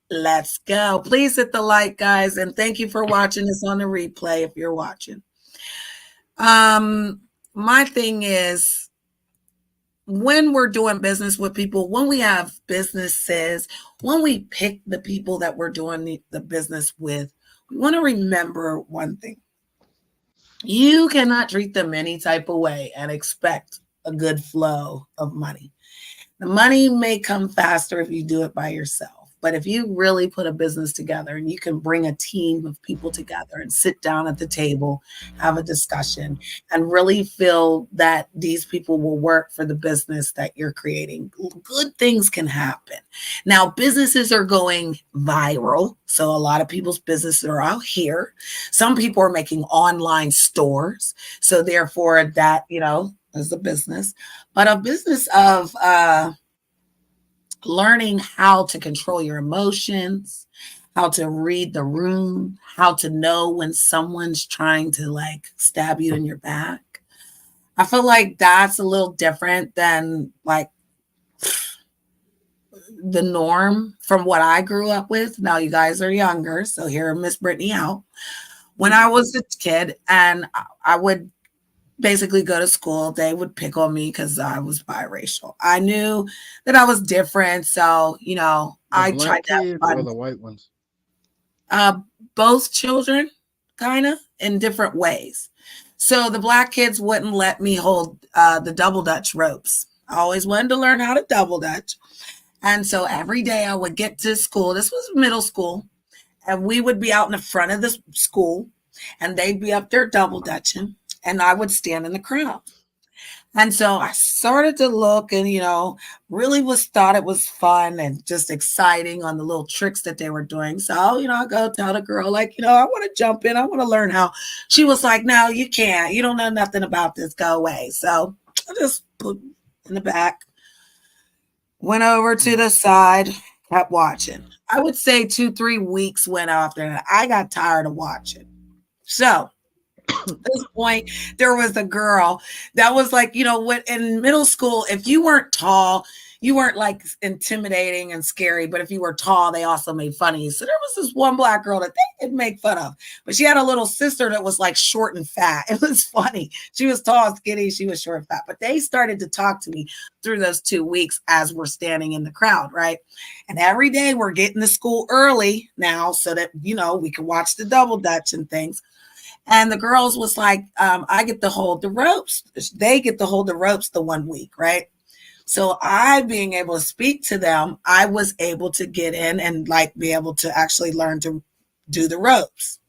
let's go. Please hit the like, guys. And thank you for watching this on the replay if you're watching. My thing is, when we're doing business with people, when we have businesses, when we pick the people that we're doing the business with, we want to remember one thing. You cannot treat them any type of way and expect a good flow of money. The money may come faster if you do it by yourself. But if you really put a business together and you can bring a team of people together and sit down at the table, have a discussion, and really feel that these people will work for the business that you're creating, good things can happen. Now, businesses are going viral. So a lot of people's businesses are out here. Some people are making online stores. So therefore that, is a business. But a business of learning how to control your emotions, how to read the room, how to know when someone's trying to stab you in your back. I feel like that's a little different than the norm from what I grew up with. Now you guys are younger, so hear Miss Brittany out. When I was a kid and I would basically go to school, they would pick on me because I was biracial. I knew that I was different. So, I tried to have fun. Or the white ones? Both children, kind of, in different ways. So the black kids wouldn't let me hold the double Dutch ropes. I always wanted to learn how to double Dutch. And so every day I would get to school. This was middle school. And we would be out in the front of the school. And they'd be up there double Dutching. And I would stand in the crowd. And so I started to look and, really thought it was fun and just exciting on the little tricks that they were doing. So, I go tell the girl, I want to jump in. I want to learn how. She was like, no, you can't. You don't know nothing about this. Go away. So I just put in the back, went over to the side, kept watching. I would say 2-3 weeks went after that. I got tired of watching. So at this point, there was a girl that was in middle school, if you weren't tall, you weren't intimidating and scary. But if you were tall, they also made fun of you. So there was this one black girl that they didn't make fun of, but she had a little sister that was short and fat. It was funny. She was tall and skinny. She was short and fat, but they started to talk to me through those 2 weeks as we're standing in the crowd. Right. And every day we're getting to school early now so that, we can watch the double Dutch and things. And the girls was like, I get to hold the ropes. They get to hold the ropes the 1 week, right? So I being able to speak to them, I was able to get in and like be able to actually learn to do the ropes.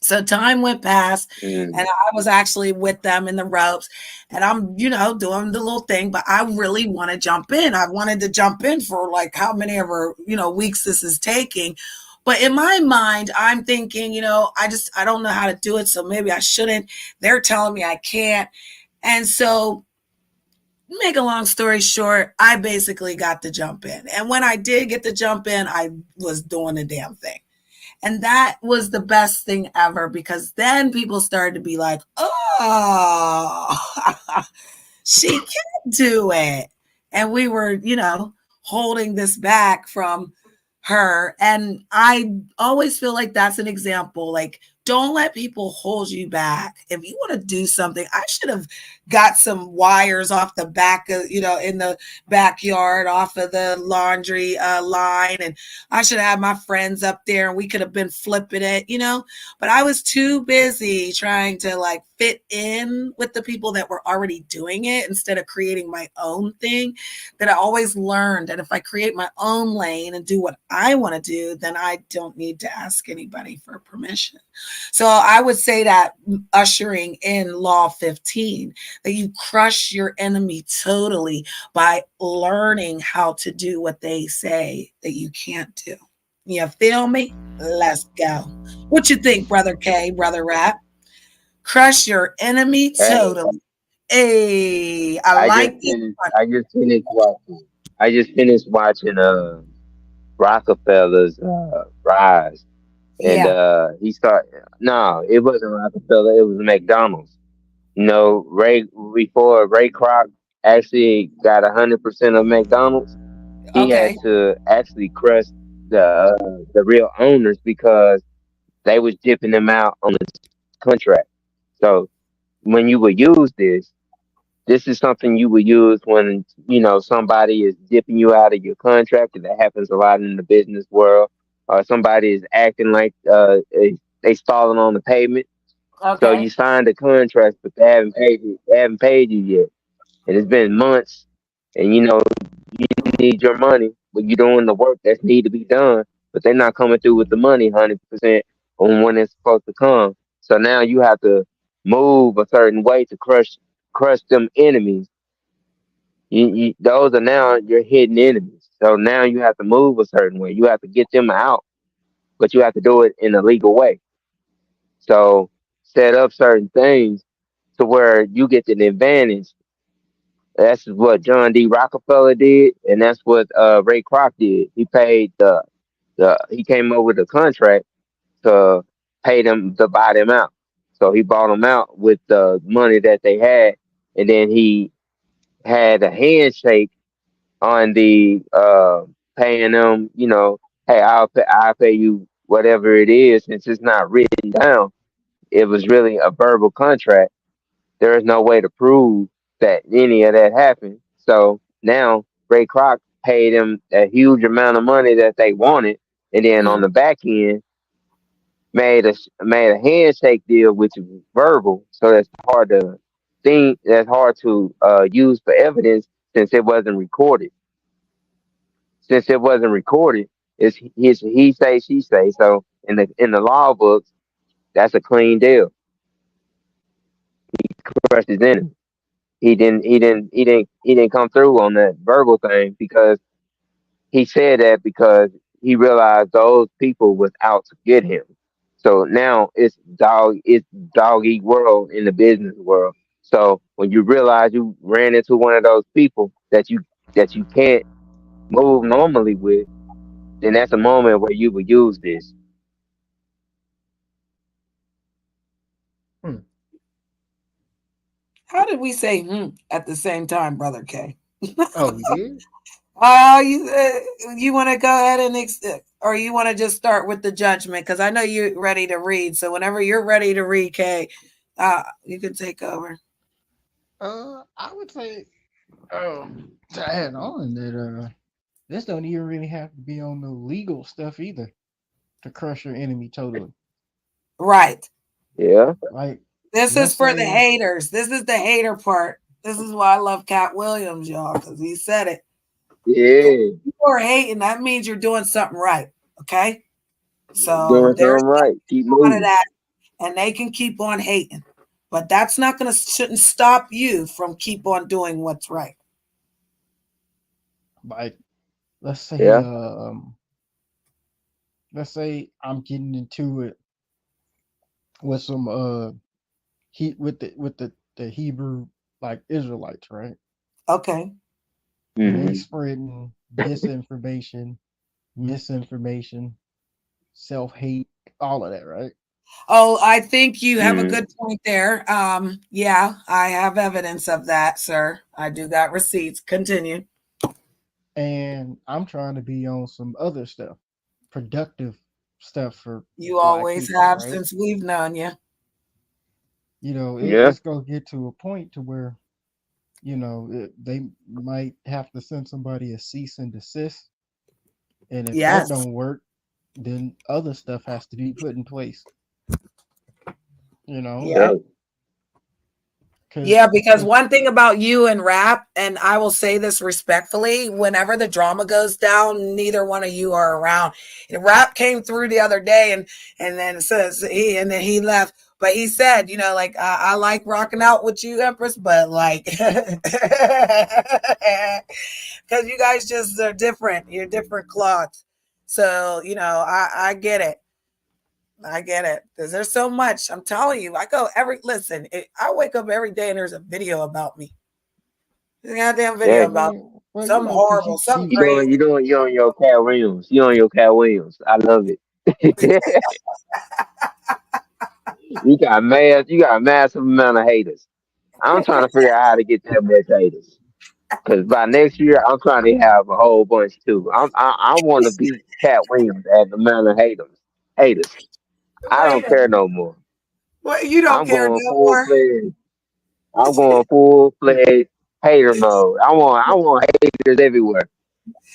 So time went past and I was actually with them in the ropes and I'm, doing the little thing, but I really want to jump in. I wanted to jump in for like how many ever, weeks this is taking. But in my mind, I'm thinking, I don't know how to do it. So maybe I shouldn't. They're telling me I can't. And so make a long story short, I basically got to jump in. And when I did get to jump in, I was doing the damn thing. And that was the best thing ever because then people started to be like, oh, she can do it. And we were, holding this back from her. And I always feel like that's an example. Like, don't let people hold you back. If you want to do something, I should have got some wires off the back of, in the backyard off of the laundry line. And I should have had my friends up there and we could have been flipping it, but I was too busy trying to like fit in with the people that were already doing it instead of creating my own thing that I always learned. And if I create my own lane and do what I want to do, then I don't need to ask anybody for permission. So I would say that ushering in Law 15, that you crush your enemy totally by learning how to do what they say that you can't do. You feel me? Let's go. What you think, Brother K, Brother Rap? Crush your enemy totally. Hey, I just finished watching Rockefeller's Rise. And he started. No, it wasn't Rockefeller. It was McDonald's. Before Ray Kroc actually got 100% of McDonald's, he had to actually crush the real owners because they was dipping them out on the contract. So when you would use this is something you would use when somebody is dipping you out of your contract. And that happens a lot in the business world. Or somebody is acting like they stalling on the pavement. So you signed a contract, but they haven't paid you yet, and it's been months. And you need your money, but you're doing the work that need to be done, but they're not coming through with the money 100% on when it's supposed to come. So now you have to move a certain way to crush them enemies. Those are now your hidden enemies. So now you have to move a certain way. You have to get them out, but you have to do it in a legal way. So set up certain things to where you get an advantage. That's what John D. Rockefeller did, and that's what Ray Kroc did. He paid he came up with a contract to pay them to buy them out. So he bought them out with the money that they had, and then he had a handshake on the paying them. Hey, I'll pay you whatever it is, since it's not written down. It was really a verbal contract. There is no way to prove that any of that happened. So now Ray Kroc paid him a huge amount of money that they wanted, and then on the back end made a handshake deal, which is verbal. So that's hard to think. That's hard to use for evidence since it wasn't recorded. Since it wasn't recorded, it's he say she say. So in the law books, that's a clean deal. Crushed his enemy. He didn't come through on that verbal thing because he said that because he realized those people was out to get him. So now it's dog eat world in the business world. So when you realize you ran into one of those people that you can't move normally with, then that's a moment where you would use this. How did we say at the same time, Brother K? Oh, we did? Oh, you want to go ahead and or you want to just start with the judgment? Because I know you're ready to read. So whenever you're ready to read, K, you can take over. I would say to add on that this don't even really have to be on the legal stuff either to crush your enemy totally. Right. Yeah. Like, This is let's for the say, haters. This is the hater part. This is why I love Cat Williams, y'all, because he said it. Yeah. People are hating. That means you're doing something right. Okay. So Doing there's something right. Keep none of moving. that, and they can keep on hating, but that's not gonna shouldn't stop you from keep on doing what's right. like, let's say, Yeah. let's say I'm getting into it with some the Hebrew like Israelites, right? Okay. And they Mhm. spreading disinformation, misinformation, self-hate, all of that, right? Oh, I think you have a Mhm. good point there. Yeah, I have evidence of that, sir. I do got receipts. Continue. And I'm trying to be on some other stuff, productive stuff for You black always people, have right? since we've known you. You know, Yeah. it's gonna get to a point to where, you know, they might have to send somebody a cease and desist, and if that Yes. don't work, then other stuff has to be put in place. You know, Yeah. because Yeah, because one thing about you and rap, and I will say this respectfully, whenever the drama goes down, neither one of you are around. And rap came through the other day and then says he left. But he said, like I like rocking out with you, Empress, but like because you guys just are different. You're different cloths. So, I get it. I get it. Because there's so much. I'm telling you. I wake up every day and there's a video about me. There's a goddamn video Yeah. about well, you something know, because horrible, something You crazy. on your Cat Williams. You on your Cat Williams. I love it. You got a massive amount of haters. I'm trying to figure out how to get that much haters. Cause by next year, I'm trying to have a whole bunch too. I want to beat Cat Williams at the amount of haters. Haters. I Wait don't a care minute. no more. What, you don't I'm care going no full more? fledged. I'm going full fledged hater mode. I want haters everywhere.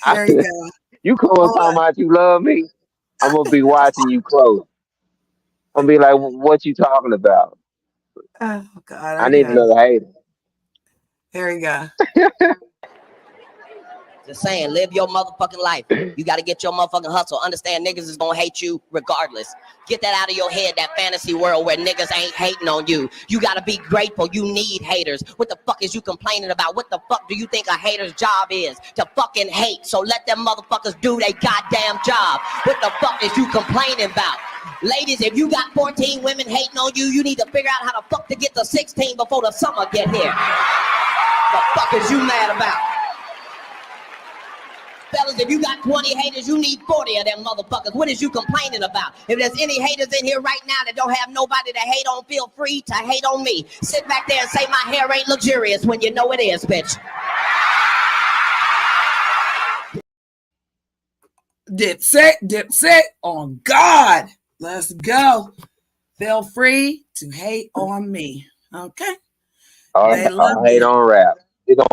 I, There you go. you come and Hold talk on. about you love me. I'm gonna be watching you close. I'm gonna be like, what you talking about? Oh God, I need okay. another hater. Here you go. Just saying, live your motherfucking life. You got to get your motherfucking hustle. Understand niggas is gonna hate you regardless. Get that out of your head, that fantasy world where niggas ain't hating on you. You got to be grateful. You need haters. What the fuck is you complaining about? What the fuck do you think a hater's job is? To fucking hate. So let them motherfuckers do their goddamn job. What the fuck is you complaining about? Ladies, if you got 14 women hating on you, you need to figure out how the fuck to get to 16 before the summer get here. The fuck is you mad about? Fellas, if you got 20 haters, you need 40 of them motherfuckers. What is you complaining about? If there's any haters in here right now that don't have nobody to hate on, feel free to hate on me. Sit back there and say my hair ain't luxurious when you know it is, bitch. Dipset on God. Let's go. Feel free to hate on me. Okay. They love I'll hate you. on rap. It don't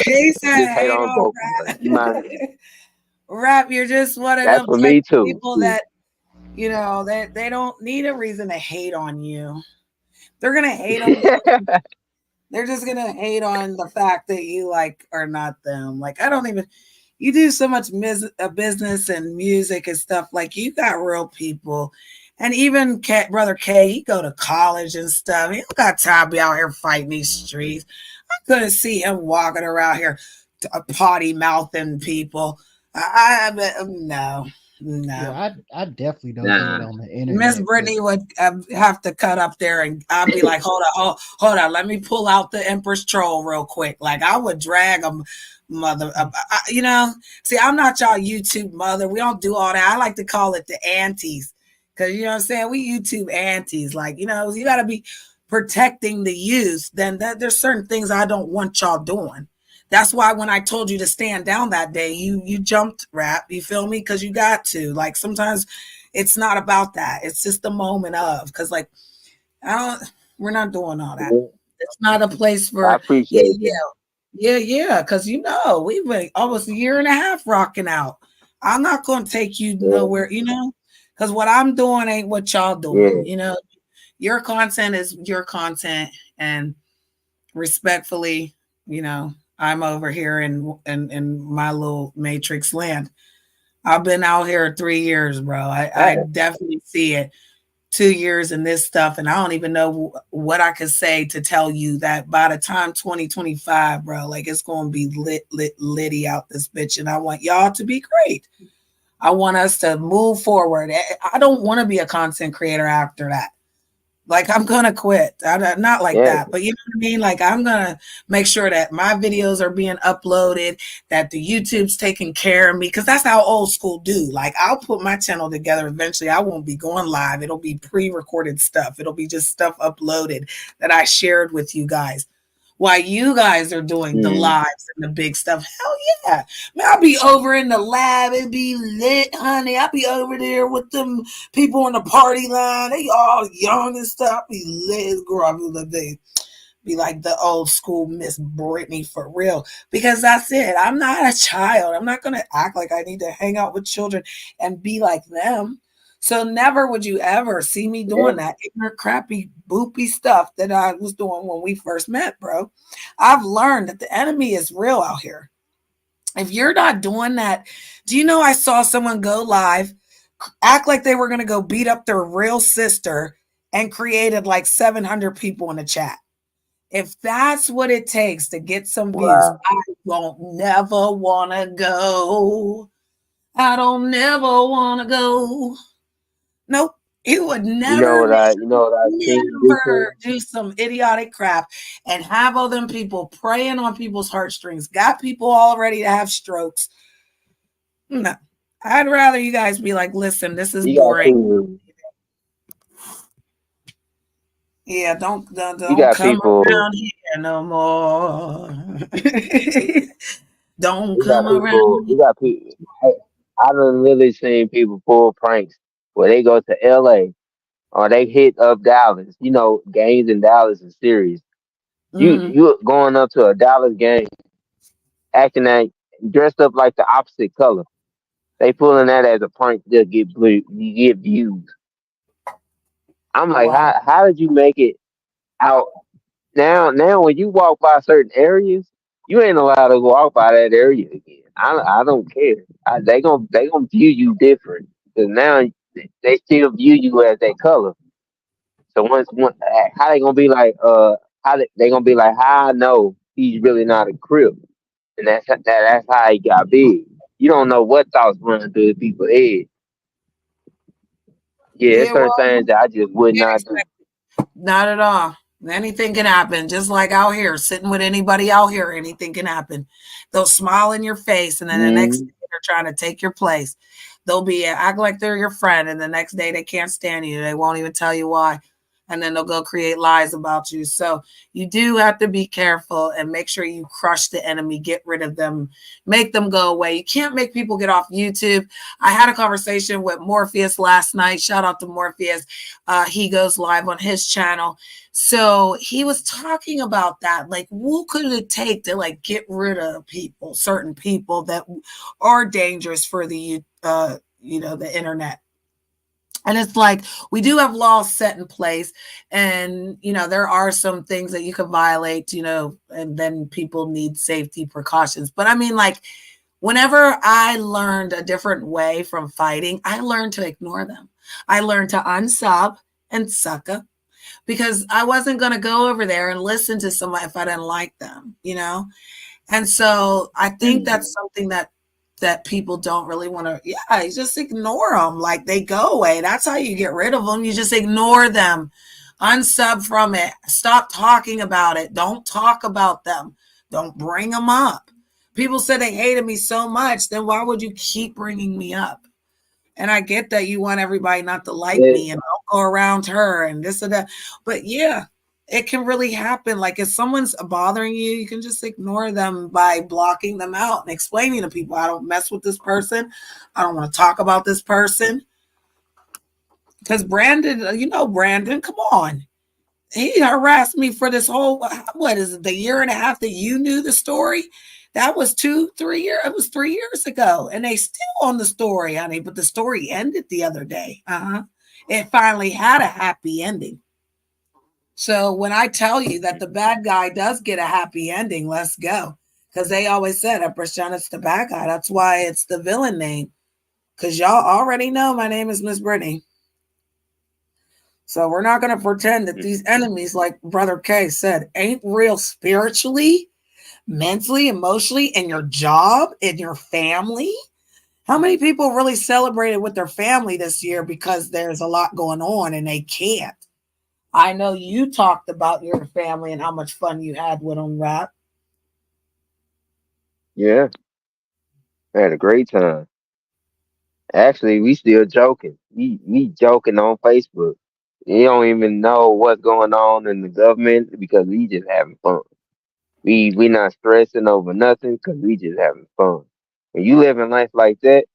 He said just hate hate on on both of us. You mind? rap. Rap, you're just one of That's them for type me of too. people that, they don't need a reason to hate on you. They're gonna hate on you. They're just gonna hate on the fact that you are not them. Like I don't even. You do so much business and music and stuff. Like you got real people, and even brother K, he go to college and stuff. He don't got time to be out here fighting these streets. I couldn't see him walking around here, potty mouthing people. No. yeah, I definitely don't do it Nah. on the Miss internet. Brittany would have to cut up there, and I'd be like, hold on, let me pull out the Empress Troll real quick. Like I would drag them, mother. See, I'm not y'all YouTube mother. We don't do all that. I like to call it the aunties, because you know what I'm saying. We YouTube aunties, like you got to be protecting the youth. Then there's certain things I don't want y'all doing. That's why when I told you to stand down that day, you jumped, rap. You feel me? Because you got to. Like sometimes it's not about that. It's just the moment of. Because we're not doing all that. It's not a place I for appreciate that. yeah. Because we've been almost a year and a half rocking out. I'm not going to take you nowhere. Because what I'm doing ain't what y'all doing. Yeah. your content is your content, and respectfully, I'm over here in my little matrix land. I've been out here 3 years, bro. I definitely see it. 2 years in this stuff, and I don't even know what I could say to tell you that by the time 2025, bro, like it's going to be litty out this bitch, and I want y'all to be great. I want us to move forward. I don't want to be a content creator after that. Like, I'm going to quit. Not like that, but you know what I mean? Like, I'm going to make sure that my videos are being uploaded, that the YouTube's taking care of me, because that's how old school do. Like, I'll put my channel together eventually. I won't be going live. It'll be pre-recorded stuff. It'll be just stuff uploaded that I shared with you guys. While you guys are doing the lives and the big stuff, hell yeah. Man, I'll be over in the lab. It'd be lit, honey. I'll be over there with them people on the party line. They all young and stuff. Be lit, girl. Be like the old school Miss Brittany for real. Because that's it. I'm not a child. I'm not going to act like I need to hang out with children and be like them. So never would you ever see me doing that ignorant, crappy, boopy stuff that I was doing when we first met, bro. I've learned that the enemy is real out here. If you're not doing that, do you know I saw someone go live, act like they were going to go beat up their real sister, and created like 700 people in the chat? If that's what it takes to get some views, I don't never want to go. I don't never want to go. Nope. He would never, never do some idiotic crap and have all them people preying on people's heartstrings. Got people all ready to have strokes. No. I'd rather you guys be like, listen, this is boring. Yeah, don't come around here no more. Don't come around. You got people. I done really seen people pull pranks where they go to LA or they hit up Dallas. You know, games in Dallas is serious. You going up to a Dallas game, acting like dressed up like the opposite color. They pulling that as a prank to get views. I'm like, how did you make it out? Now when you walk by certain areas, you ain't allowed to walk by that area again. I don't care. They gonna view you different, because now they still view you as that color. So once how they gonna be like they gonna be like, how I know he's really not a Crip, and that's how he got big. You don't know what thoughts running through the people's head. Yeah, there's certain things that I just would not do. Not at all. Anything can happen. Just like out here, sitting with anybody out here, anything can happen. They'll smile in your face, and then the next day they're trying to take your place. They'll be act like they're your friend, and the next day they can't stand you. They won't even tell you why. And then they'll go create lies about you. So you do have to be careful and make sure you crush the enemy, get rid of them, make them go away. You can't make people get off YouTube. I had a conversation with Morpheus last night. Shout out to Morpheus. He goes live on his channel. So he was talking about that. Like, what could it take to like get rid of people, certain people that are dangerous for the, the internet? And it's like, we do have laws set in place, and, there are some things that you can violate, and then people need safety precautions. But I mean, like, whenever I learned a different way from fighting, I learned to ignore them. I learned to unsub and suck up, because I wasn't going to go over there and listen to somebody if I didn't like them, And so I think that's something that people don't really want to, you just ignore them. Like, they go away. That's how you get rid of them. You just ignore them, unsub from it, stop talking about it. Don't talk about them. Don't bring them up. People said they hated me so much, then why would you keep bringing me up? And I get that you want everybody not to like me and don't go around her and this and that. But yeah, it can really happen. Like, if someone's bothering you, you can just ignore them by blocking them out and explaining to people, I don't mess with this person. I don't want to talk about this person. Because Brandon, Brandon, come on. He harassed me for this whole, what is it, the year and a half that you knew the story? That was 2-3 years. It was 3 years ago. And they still on the story, honey. But the story ended the other day. It finally had a happy ending. So when I tell you that the bad guy does get a happy ending, let's go. Because they always said Empress Janet's the bad guy. That's why it's the villain name. Because y'all already know my name is Miss Brittany. So we're not going to pretend that these enemies, like Brother K said, ain't real spiritually, mentally, emotionally, in your job, in your family. How many people really celebrated with their family this year because there's a lot going on and they can't? I know you talked about your family and how much fun you had with them, Rap. Yeah, I had a great time. Actually, we still joking. We joking on Facebook. You don't even know what's going on in the government because we just having fun. We not stressing over nothing because we just having fun. When you live in life like that,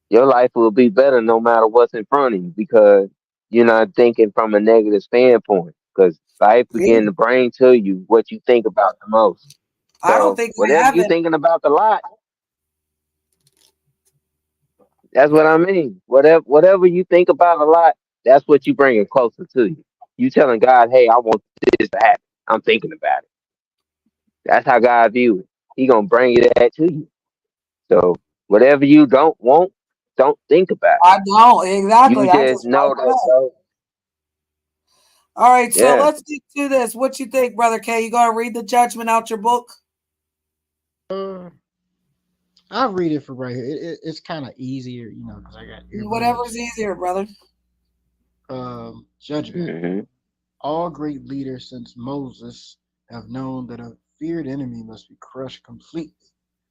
your life will be better no matter what's in front of you because you're not thinking from a negative standpoint. Because life Yeah. begin to bring to you what you think about the most. I don't So think I whatever you haven't. thinking about a lot, that's what I mean. Whatever you think about a lot, that's what you bringing closer to you. You telling God, hey, I want this to happen. I'm thinking about it. That's how God view it. He gonna bring it that to you. So whatever you don't want, don't think about it. I don't. You Exactly. I just just write know it that, up. bro. All right. So Yeah. let's get to this. What you think, Brother K? You going to read the judgment out your book? I'll read it for right here. It's kind of easier, because I got Whatever's earbuds. easier, brother. Judgment. Hmm. All great leaders since Moses have known that a feared enemy must be crushed completely.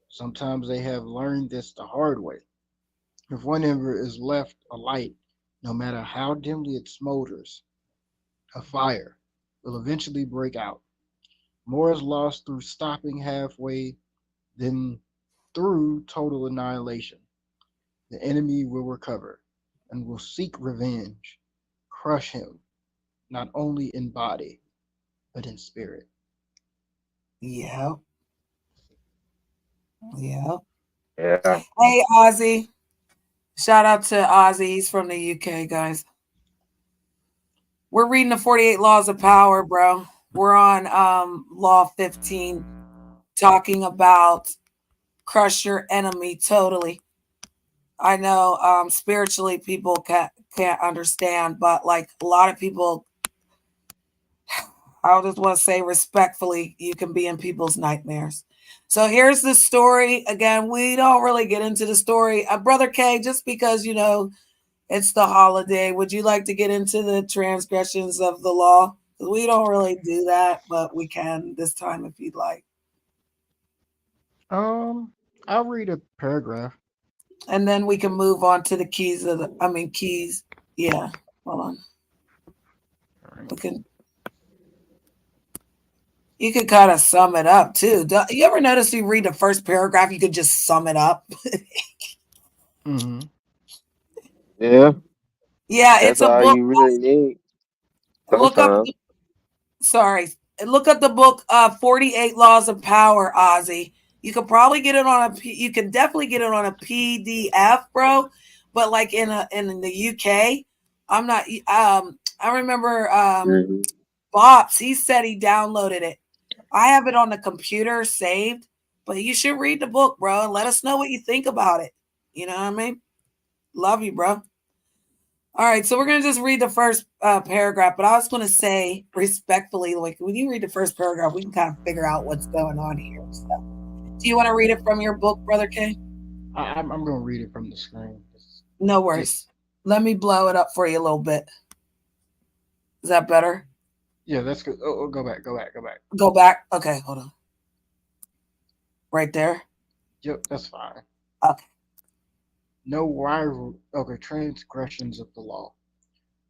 Sometimes they have learned this the hard way. If one ember is left alight, no matter how dimly it smolders, a fire will eventually break out. More is lost through stopping halfway than through total annihilation. The enemy will recover and will seek revenge, crush him, not only in body, but in spirit. Yeah. Yeah. Yeah. Hey, Ozzy. Shout out to Ozzy. He's from the UK, guys. We're reading the 48 Laws of Power, bro. We're on Law 15, talking about crush your enemy totally. I know spiritually people can't understand, but like a lot of people, I just want to say respectfully, you can be in people's nightmares. So here's the story. Again, we don't really get into the story. Brother K, just because, it's the holiday, would you like to get into the transgressions of the law? We don't really do that, but we can this time if you'd like. Um, I'll read a paragraph. And then we can move on to the keys. Yeah. Hold on. All right. We can You could kind of sum it up too. You ever notice you read the first paragraph, you could just sum it up? Mm-hmm. Yeah. Yeah, it's That's a all book. you really need. Look up Sometimes. sorry. Look up the book 48 Laws of Power, Ozzy. You could probably get it on you can definitely get it on a PDF, bro. But like in the UK, I'm not I remember Hmm. Bops, he said he downloaded it. I have it on the computer saved, but you should read the book, bro, and let us know what you think about it. You know what I mean? Love you, bro. All right, so we're gonna just read the first paragraph, but I was gonna say respectfully, like when you read the first paragraph, we can kind of figure out what's going on here. So, do you want to read it from your book, Brother K? I'm gonna read it from the screen. No Just worries. Let me blow it up for you a little bit. Is that better? yeah, that's good. Oh, go back. Go back. Okay, hold on. Right there. Yep, that's fine. Okay. No rival. Okay, transgressions of the law.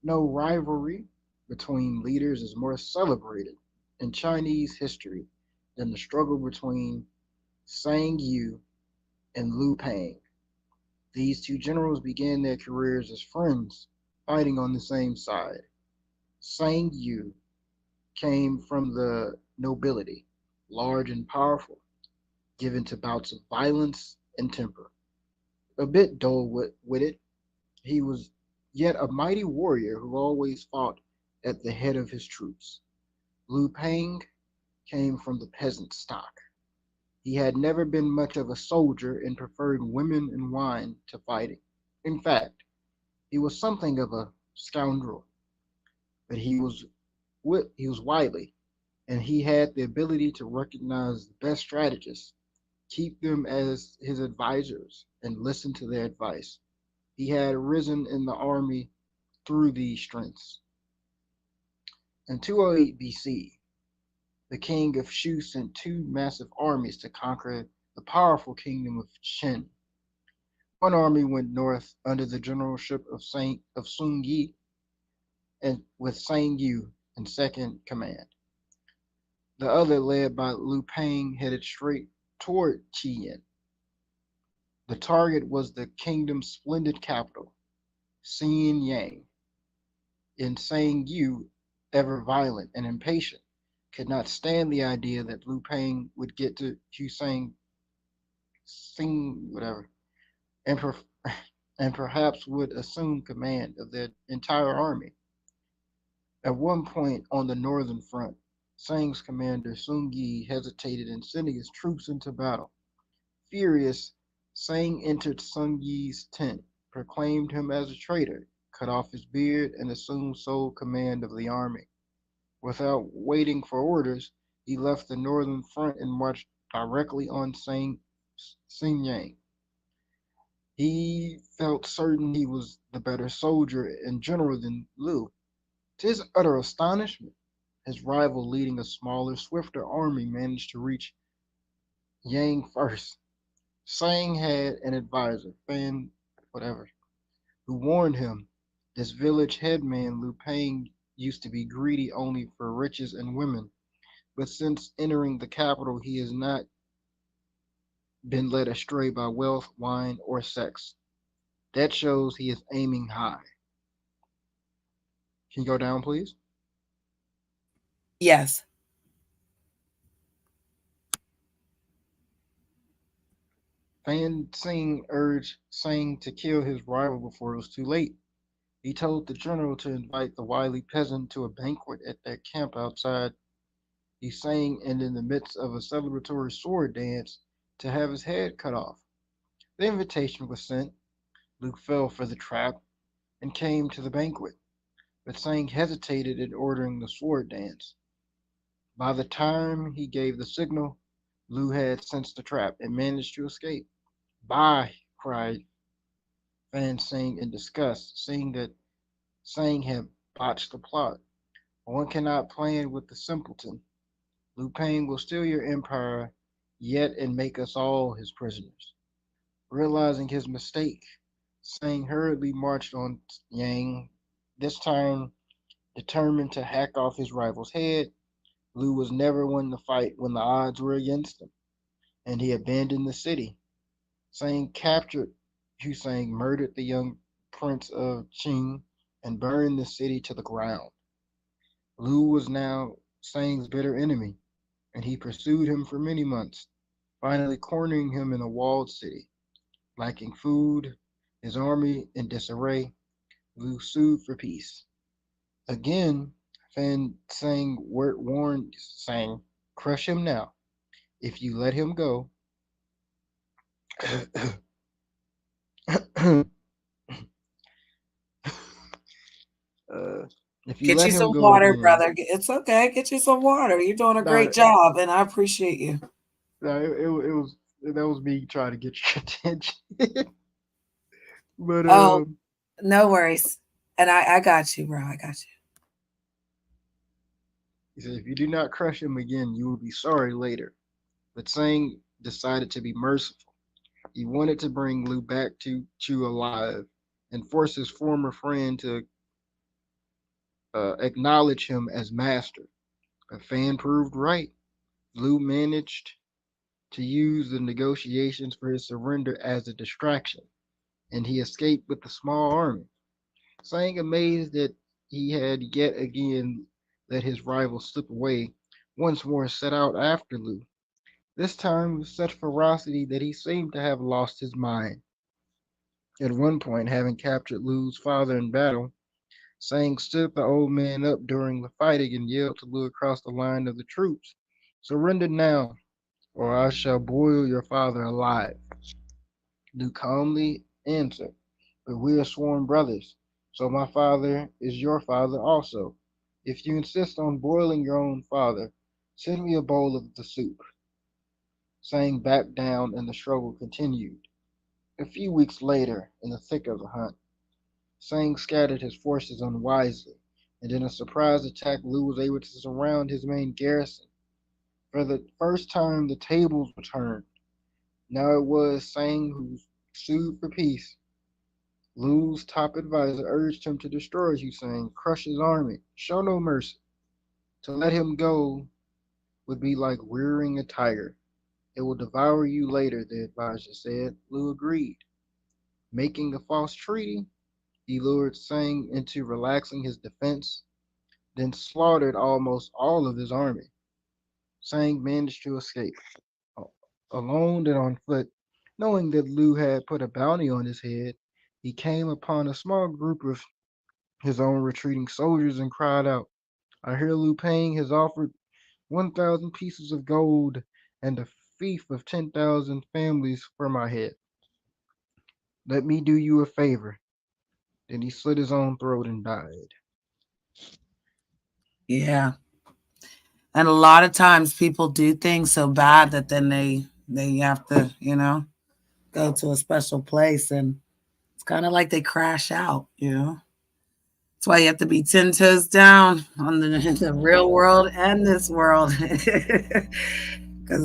No rivalry between leaders is more celebrated in Chinese history than the struggle between Sang Yu and Liu Pang. These two generals began their careers as friends, fighting on the same side. Sang Yu came from the nobility, large and powerful, given to bouts of violence and temper. A bit dull witted, he was yet a mighty warrior who always fought at the head of his troops. Liu Pang came from the peasant stock. He had never been much of a soldier and preferred women and wine to fighting. In fact, he was something of a scoundrel, but he was wily, and he had the ability to recognize the best strategists, keep them as his advisors, and listen to their advice. He had risen in the army through these strengths. In 208 BC, the king of Shu sent two massive armies to conquer the powerful kingdom of Qin. One army went north under the generalship of Sung Yi, and with Sang Yu in second command. The other, led by Liu Pang, headed straight toward Qian. The target was the kingdom's splendid capital, Xinyang. In Sang Yu, ever violent and impatient, could not stand the idea that Liu Pang would get to Hussein Sing whatever, and, and perhaps would assume command of the entire army. At one point on the northern front, Sang's commander Sung Yi hesitated in sending his troops into battle. Furious, Sang entered Sung Yi's tent, proclaimed him as a traitor, cut off his beard, and assumed sole command of the army. Without waiting for orders, he left the northern front and marched directly on Xinyang. He felt certain he was the better soldier and general than Liu. To his utter astonishment, his rival, leading a smaller, swifter army, managed to reach Yang first. Sang had an advisor, Fan whatever, who warned him this village headman Liu Pang used to be greedy only for riches and women, but since entering the capital he has not been led astray by wealth, wine, or sex. That shows he is aiming high. Can you go down, please? Yes. Fan Sing urged Sang to kill his rival before it was too late. He told the general to invite the wily peasant to a banquet at their camp outside. He sang, and in the midst of a celebratory sword dance, to have his head cut off. The invitation was sent. Luke fell for the trap and came to the banquet, but Sang hesitated in ordering the sword dance. By the time he gave the signal, Liu had sensed the trap and managed to escape. "Bye!" cried Fan Sing in disgust, seeing that Sang had botched the plot. One cannot plan with the simpleton. Liu Pang will steal your empire yet and make us all his prisoners. Realizing his mistake, Sang hurriedly marched on Yang, this time determined to hack off his rival's head. Liu was never one to fight when the odds were against him, and he abandoned the city. Sang captured Hussein, murdered the young prince of Qing, and burned the city to the ground. Liu was now Sang's bitter enemy, and he pursued him for many months, finally cornering him in a walled city. Lacking food, his army in disarray, Liu sued for peace. Again, Fan Sang warned Sang, "Crush him now. If you let him go, if you Get let you him some go water, again." brother. It's okay. Get you some water. You're doing a No, great job, and I appreciate you. no, it was that was me trying to get your attention. But Oh, no worries. And I got you, bro. I got you. he said, "If you do not crush him again, you will be sorry later." But Sang decided to be merciful. He wanted to bring Liu back to Chu alive and force his former friend to acknowledge him as master. But Fan proved right. Liu managed to use the negotiations for his surrender as a distraction, and he escaped with a small army. Sang, amazed that he had yet again let his rival slip away, once more set out after Liu, this time with such ferocity that he seemed to have lost his mind. At one point, having captured Liu's father in battle, Sang stood the old man up during the fighting and yelled to Lu across the line of the troops, "Surrender now, or I shall boil your father alive." Lu calmly answered, "But we are sworn brothers, so my father is your father also. If you insist on boiling your own father, send me a bowl of the soup." Sang backed down and the struggle continued. A few weeks later, in the thick of the hunt, Sang scattered his forces unwisely, and in a surprise attack Lu was able to surround his main garrison. For the first time the tables were turned. Now it was Sang who sued for peace. Lu's top advisor urged him to destroy Hussein, crush his army, show no mercy. To let him go would be like rearing a tiger. "It will devour you later," the advisor said. Lu agreed. Making a false treaty, he lured Sang into relaxing his defense, then slaughtered almost all of his army. Sang managed to escape. Alone and on foot, knowing that Lu had put a bounty on his head, he came upon a small group of his own retreating soldiers and cried out, "I hear Liu Pang has offered 1,000 pieces of gold and a fief of 10,000 families for my head. Let me do you a favor." Then he slit his own throat and died. Yeah. And a lot of times people do things so bad that then they have to, go to a special place, and it's kind of like they crash out. That's why you have to be 10 toes down on the real world and this world. Because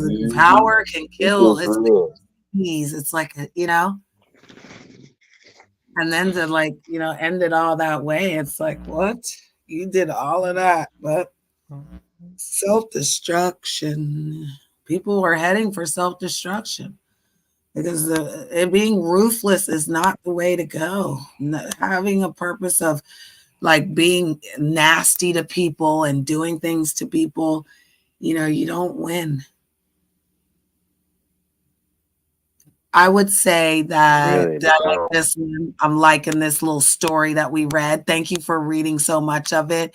Hmm. power can kill. For It's like real. disease. It's like, and then to end it all that way, it's like, what? You did all of that, but self-destruction. People are heading for self-destruction because being ruthless is not the way to go. Having a purpose of like being nasty to people and doing things to people, you don't win. I would say that Really, I like don't. this one. I'm liking this little story that we read. Thank you for reading so much of it.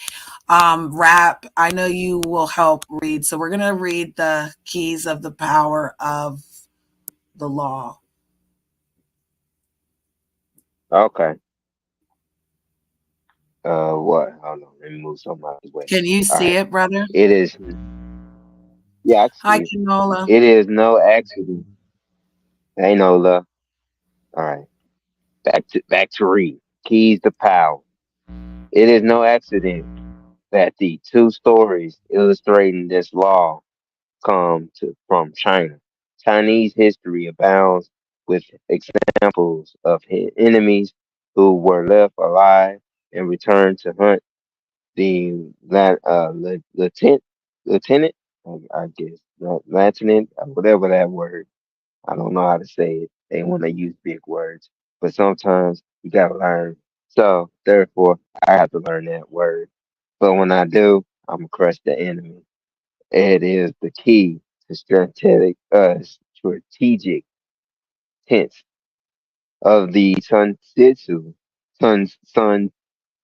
Rap, I know you will help read. So we're going to read the keys of the power of the law. Okay. What? Hold on. Let me move something out of the way. Can you All see right. it, brother? It is. Yeah, I can Hi, see it. Canola. It is no accident. Ain't no love. All right. Back to read. Keys to power. It is no accident that the two stories illustrating this law from China. Chinese history abounds with examples of enemies who were left alive and returned to hunt the lieutenant, I guess, lieutenant, whatever that word. I don't know how to say it. They want to use big words, but sometimes you gotta learn. So therefore, I have to learn that word. But when I do, I'm gonna crush the enemy. It is the key to strategic tense of the Sun Tzu. Sun.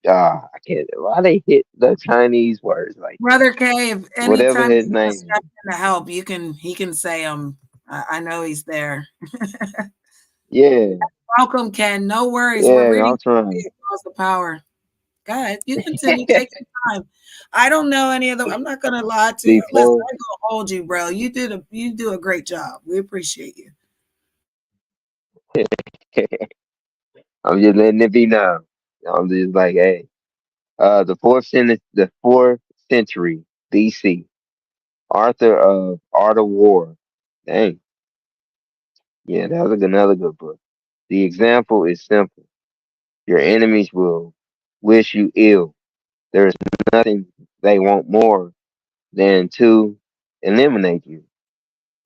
I can't. Why they hit the Chinese words like that? Brother K, if Whatever anytime his you want to name step is. in to help, he can say I know he's there. Yeah, Welcome, Ken. No worries. We're yeah. reading I'm trying. Across the Power. Go ahead. You continue. Take your time. I don't know any of them. I'm not gonna lie to you. Listen, Before I'm gonna hold you, bro. You do a great job. We appreciate you. I'm just letting it be known. I'm just like, hey, the fourth century BC, Arthur of Art of War. Dang, yeah, that was another good book. The example is simple. Your enemies will wish you ill. There is nothing they want more than to eliminate you.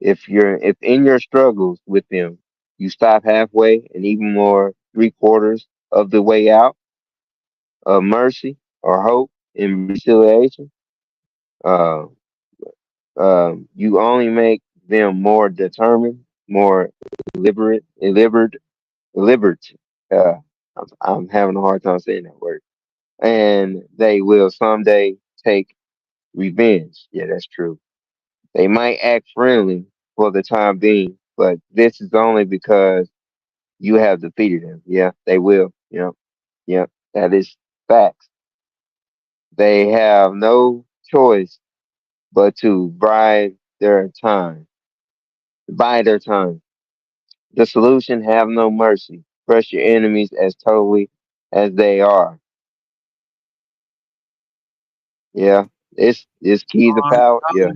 If in your struggles with them you stop halfway and even more three-quarters of the way out of mercy or hope and reconciliation, uh, you only make them more determined, more deliberate. Uh, I'm having a hard time saying that word. and they will someday take revenge. Yeah, that's true. They might act friendly for the time being, but this is only because you have defeated them. Yeah, they will. Yeah, that is facts. They have no choice but to buy their time. The solution: have no mercy. Crush your enemies as totally as they are. Yeah, it's keys of power. Yeah,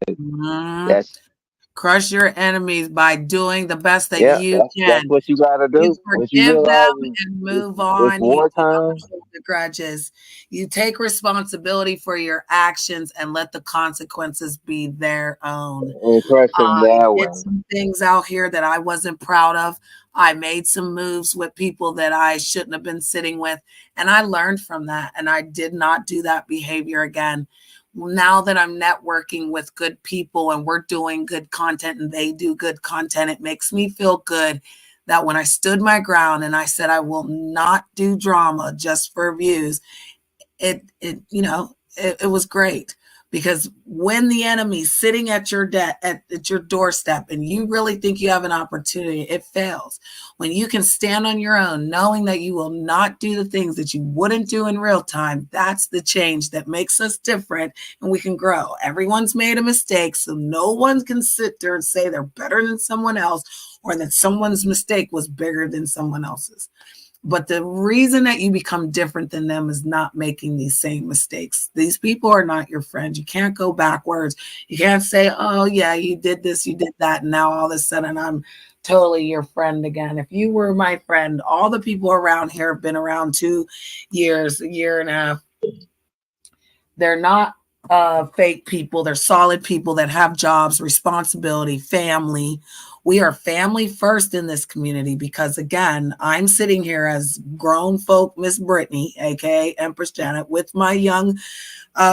Mhm. that's Crush your enemies by doing the best that yeah, you that's can. what you gotta You do. Once you forgive realize them and move it's on. You do not wartime, hold the grudges. You take responsibility for your actions and let the consequences be their own. and crush them I that did way. some things out here that I wasn't proud of. I made some moves with people that I shouldn't have been sitting with. And I learned from that. And I did not do that behavior again. Now that I'm networking with good people and we're doing good content and they do good content, it makes me feel good that when I stood my ground and I said I will not do drama just for views, it was great, because when the enemy's sitting at your at your doorstep and you really think you have an opportunity, it fails. When you can stand on your own knowing that you will not do the things that you wouldn't do in real time, that's the change that makes us different, and we can grow. Everyone's made a mistake, so no one can sit there and say they're better than someone else or that someone's mistake was bigger than someone else's. But the reason that you become different than them is not making these same mistakes. These people are not your friends. You can't go backwards. You can't say, oh, yeah, you did this, you did that. And now all of a sudden I'm totally your friend again. If you were my friend, all the people around here have been around 2 years, a year and a half. They're not fake people. They're solid people that have jobs, responsibility, family. We are family first in this community because, again, I'm sitting here as grown folk, Miss Brittany, aka Empress Janet, with my young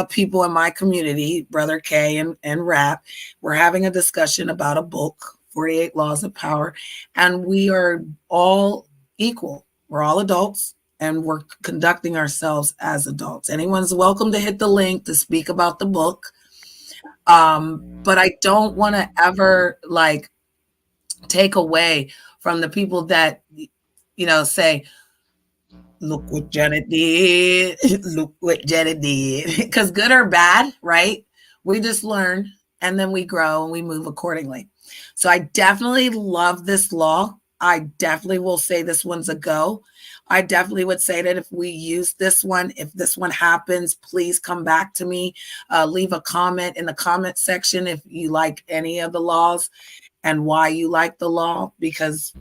people in my community, Brother K and Rap. We're having a discussion about a book, 48 Laws of Power, and we are all equal. We're all adults and we're conducting ourselves as adults. Anyone's welcome to hit the link to speak about the book. But I don't want to ever take away from the people that say, look what Janet did. Look what Janet did. Because good or bad, right? We just learn and then we grow and we move accordingly. So I definitely love this law. I definitely will say this one's a go. I definitely would say that if we use this one, if this one happens, please come back to me. Leave a comment in the comment section if you like any of the laws and why you like the law, because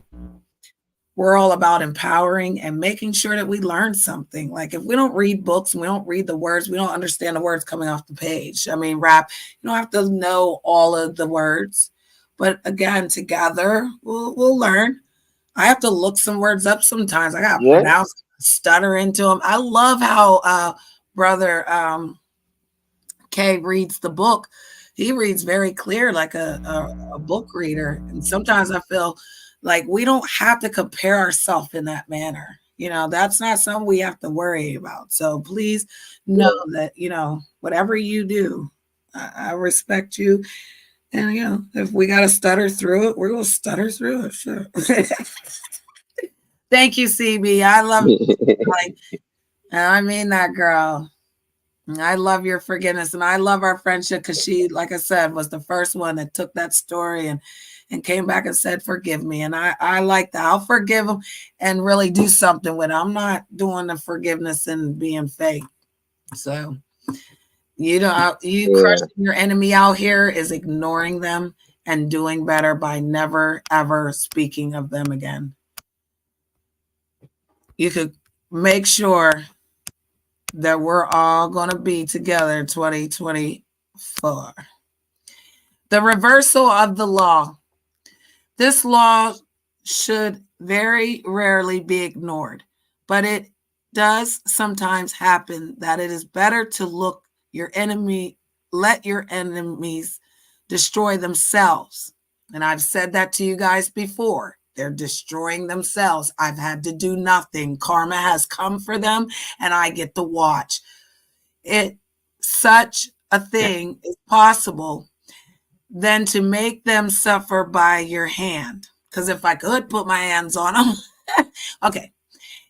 we're all about empowering and making sure that we learn something. Like if we don't read books and we don't read the words, we don't understand the words coming off the page. I mean, Rap, you don't have to know all of the words, but again, together we'll learn. I have to look some words up sometimes. I got to Yeah, pronounce, stutter into them. I love how Brother K reads the book. He reads very clear, like a book reader. And sometimes I feel like we don't have to compare ourselves in that manner. That's not something we have to worry about. So please know that, whatever you do, I respect you. And, if we got to stutter through it, we're going to stutter through it. Sure. Thank you, CB. I love like, I mean that, girl. I love your forgiveness and I love our friendship because she, like I said, was the first one that took that story and came back and said, forgive me. And I like that. I'll forgive them and really do something with it. I'm not doing the forgiveness and being fake. So, you yeah. crushing your enemy out here is ignoring them and doing better by never, ever speaking of them again. You could make sure that we're all going to be together 2024. The reversal of the law. This law should very rarely be ignored, but it does sometimes happen that it is better to let your enemies destroy themselves. And I've said that to you guys before. They're destroying themselves. I've had to do nothing. Karma has come for them, and I get to watch. Such a thing is possible than to make them suffer by your hand. Because if I could put my hands on them, okay.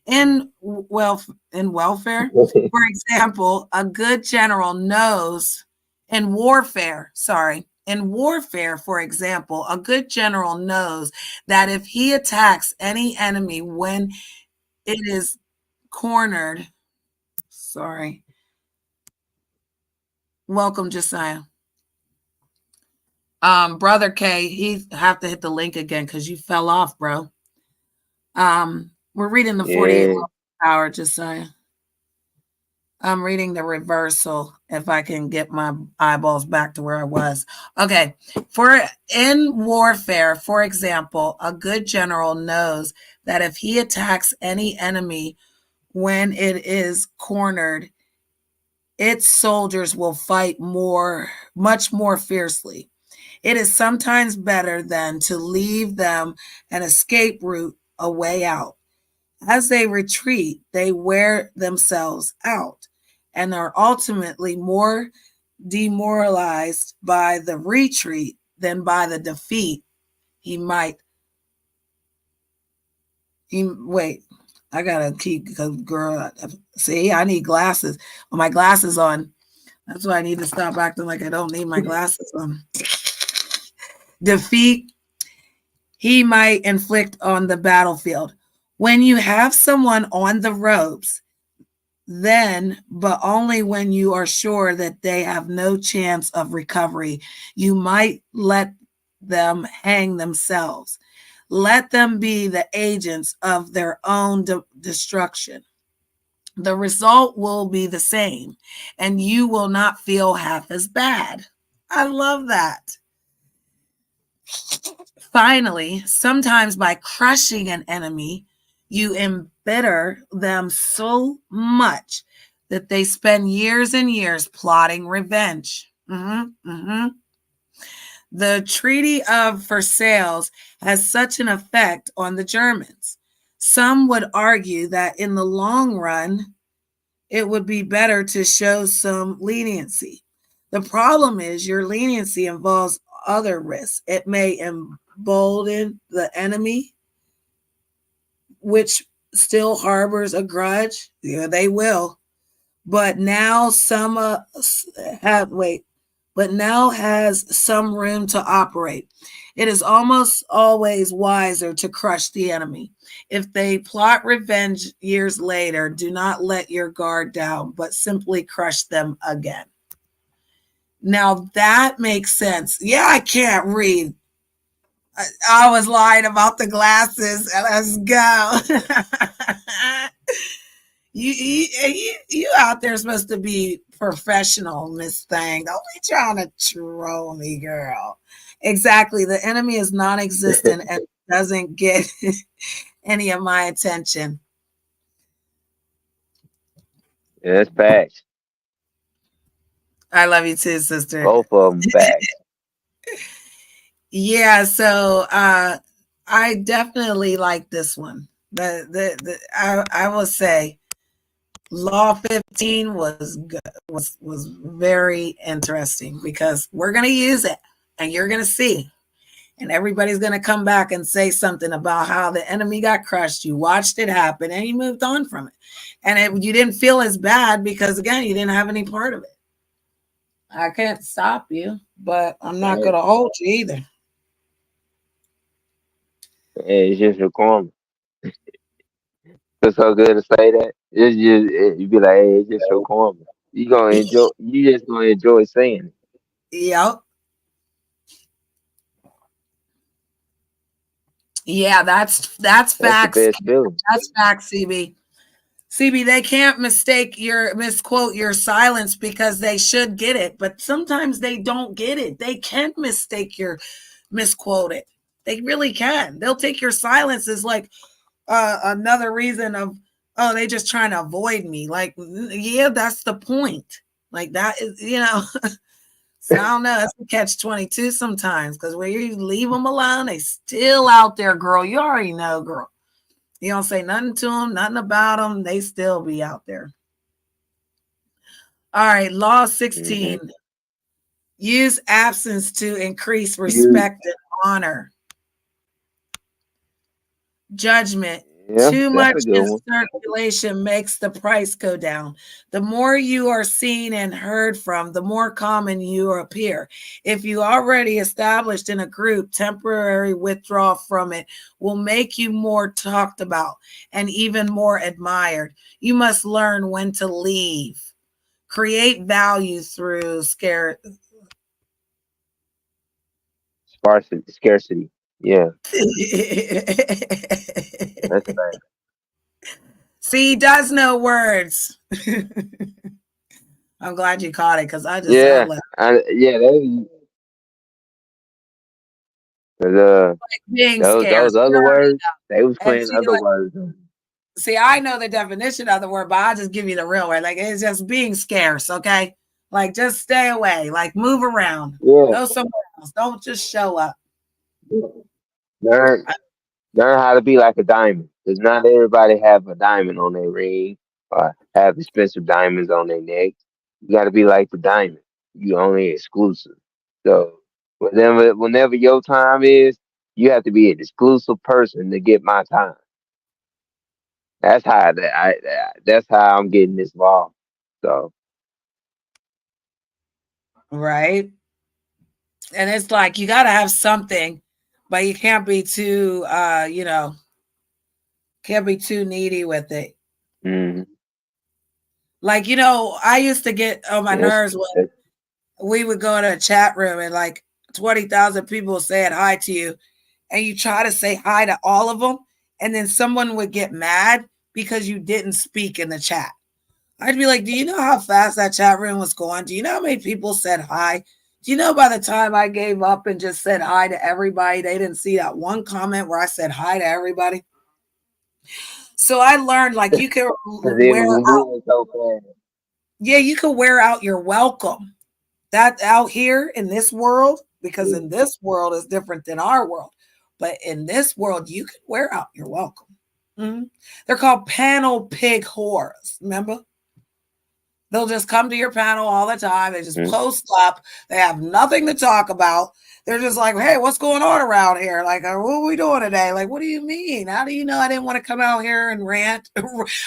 In welfare, for example, a good general knows in warfare, for example, a good general knows that if he attacks any enemy when it is cornered, welcome, Josiah. Brother K, he have to hit the link again because you fell off, bro. We're reading the 48 hour, Josiah. I'm reading the reversal if I can get my eyeballs back to where I was. Okay. In warfare, for example, a good general knows that if he attacks any enemy when it is cornered, its soldiers will fight much more fiercely. It is sometimes better than to leave them an escape route, a way out. As they retreat, they wear themselves out and are ultimately more demoralized by the retreat than by the defeat. I gotta keep, because girl, see, I need glasses. With my glasses on, that's why I need to stop acting like I don't need my glasses on. Defeat he might inflict on the battlefield. When you have someone on the ropes, then, but only when you are sure that they have no chance of recovery, you might let them hang themselves. Let them be the agents of their own destruction. The result will be the same, and you will not feel half as bad. I love that. Finally, sometimes by crushing an enemy, you embitter them so much that they spend years and years plotting revenge. The Treaty of Versailles has such an effect on the Germans. Some would argue that in the long run, it would be better to show some leniency. The problem is your leniency involves other risks. It may embolden the enemy, which still harbors a grudge. Yeah, they will. But now has some room to operate. It is almost always wiser to crush the enemy. If they plot revenge years later, do not let your guard down, but simply crush them again. Now that makes sense. Yeah, I can't read. I was lying about the glasses. Let's go. You out there supposed to be professional, Miss Thing. Don't be trying to troll me, girl. Exactly. The enemy is non-existent and doesn't get any of my attention. Yeah, that's facts. I love you too, sister. Both of them facts. Yeah, so I definitely like this one. I will say Law 15 was very interesting because we're going to use it and you're going to see. And everybody's going to come back and say something about how the enemy got crushed. You watched it happen and you moved on from it. And you didn't feel as bad because, again, you didn't have any part of it. I can't stop you, but I'm not going to hold you either. It's just your karma. It's so good to say that. You be like, hey, it's just your karma. You just gonna enjoy saying it. Yep. Yeah, that's facts. That's the best feeling. That's facts, CB. CB, they can't misquote your silence because they should get it, but sometimes they don't get it. They can misquote it. They really can. They'll take your silence as like another reason of, oh, they just trying to avoid me. Like, yeah, that's the point. Like that is, So I don't know. It's a catch-22 sometimes because where you leave them alone, they still out there, girl. You already know, girl. You don't say nothing to them, nothing about them. They still be out there. All right. Law 16. Mm-hmm. Use absence to increase You, respect and honor. Judgment. yeah, Too that's much a good in one. circulation makes the price go down. The more you are seen and heard from, the more common you appear. If you already established in a group, temporary withdrawal from it will make you more talked about and even more admired. You must learn when to leave. Create value through Scarcity. Yeah, that's right. See, he does know words. I'm glad you caught it because I Yeah, left. yeah. The Being those scarce. other words, they was And playing see, other words. see, I know the definition of the word, but I just give you the real word. Like it's just being scarce, okay? Like just stay away, like move around, Yeah, go somewhere else. Don't just show up. learn learn how to be like a diamond. Because not everybody have a diamond on their ring or have expensive diamonds on their neck. You got to be like the diamond. You only exclusive. So whenever your time is, you have to be an exclusive person to get my time. That's how I'm getting this law. So Right? And it's like you gotta have something, but you can't be too can't be too needy with it. mm, Like, I used to get on my yes, nerves when we would go to a chat room and like 20,000 people saying hi to you, and you try to say hi to all of them, and then someone would get mad because you didn't speak in the chat. I'd be like, do you know how fast that chat room was going? Do you know how many people said hi? Do you know by the time I gave up and just said hi to everybody, they didn't see that one comment where I said hi to everybody? So I learned like you can because it wear was out, moving so fast. yeah, you can wear out your welcome. That out here in this world, because in this world is different than our world. But in this world, you can wear out your welcome. Mhm. They're called panel pig whores. Remember? They'll just come to your panel all the time. They just Mm, post up. They have nothing to talk about. They're just like, hey, what's going on around here? Like, what are we doing today? Like, what do you mean? How do you know I didn't want to come out here and rant?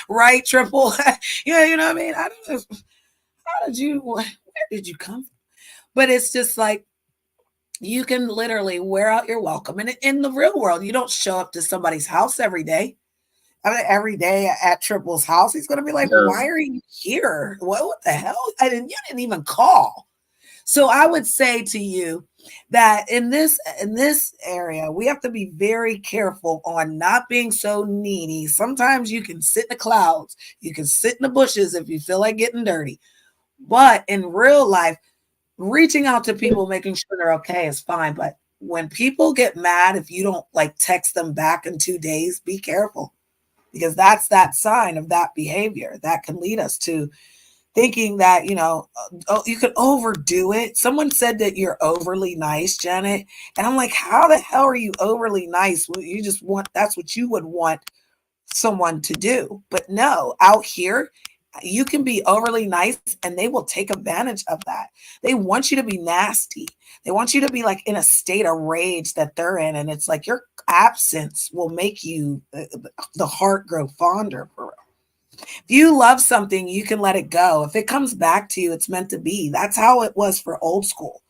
Right, Triple? Yeah, you know what I mean? I don't know. Where did you come from? But it's just like, you can literally wear out your welcome. And in the real world, you don't show up to somebody's house every day. I mean, every day at Triple's house, he's going to be like, no, why are you here? What the hell? You didn't even call. So I would say to you that in this area, we have to be very careful on not being so needy. Sometimes you can sit in the clouds, you can sit in the bushes if you feel like getting dirty. But in real life, reaching out to people, making sure they're okay is fine. But when people get mad, if you don't like text them back in 2 days, be careful, because that's that sign of that behavior that can lead us to thinking that, you could overdo it. Someone said that you're overly nice, Janet. And I'm like, how the hell are you overly nice? Well, you just want, that's what you would want someone to do. But no, out here, you can be overly nice and they will take advantage of that. They want you to be nasty. They want you to be like in a state of rage that they're in. And it's like your absence will make you the heart grow fonder for it. If you love something, you can let it go. If it comes back to you, it's meant to be. That's how it was for old school.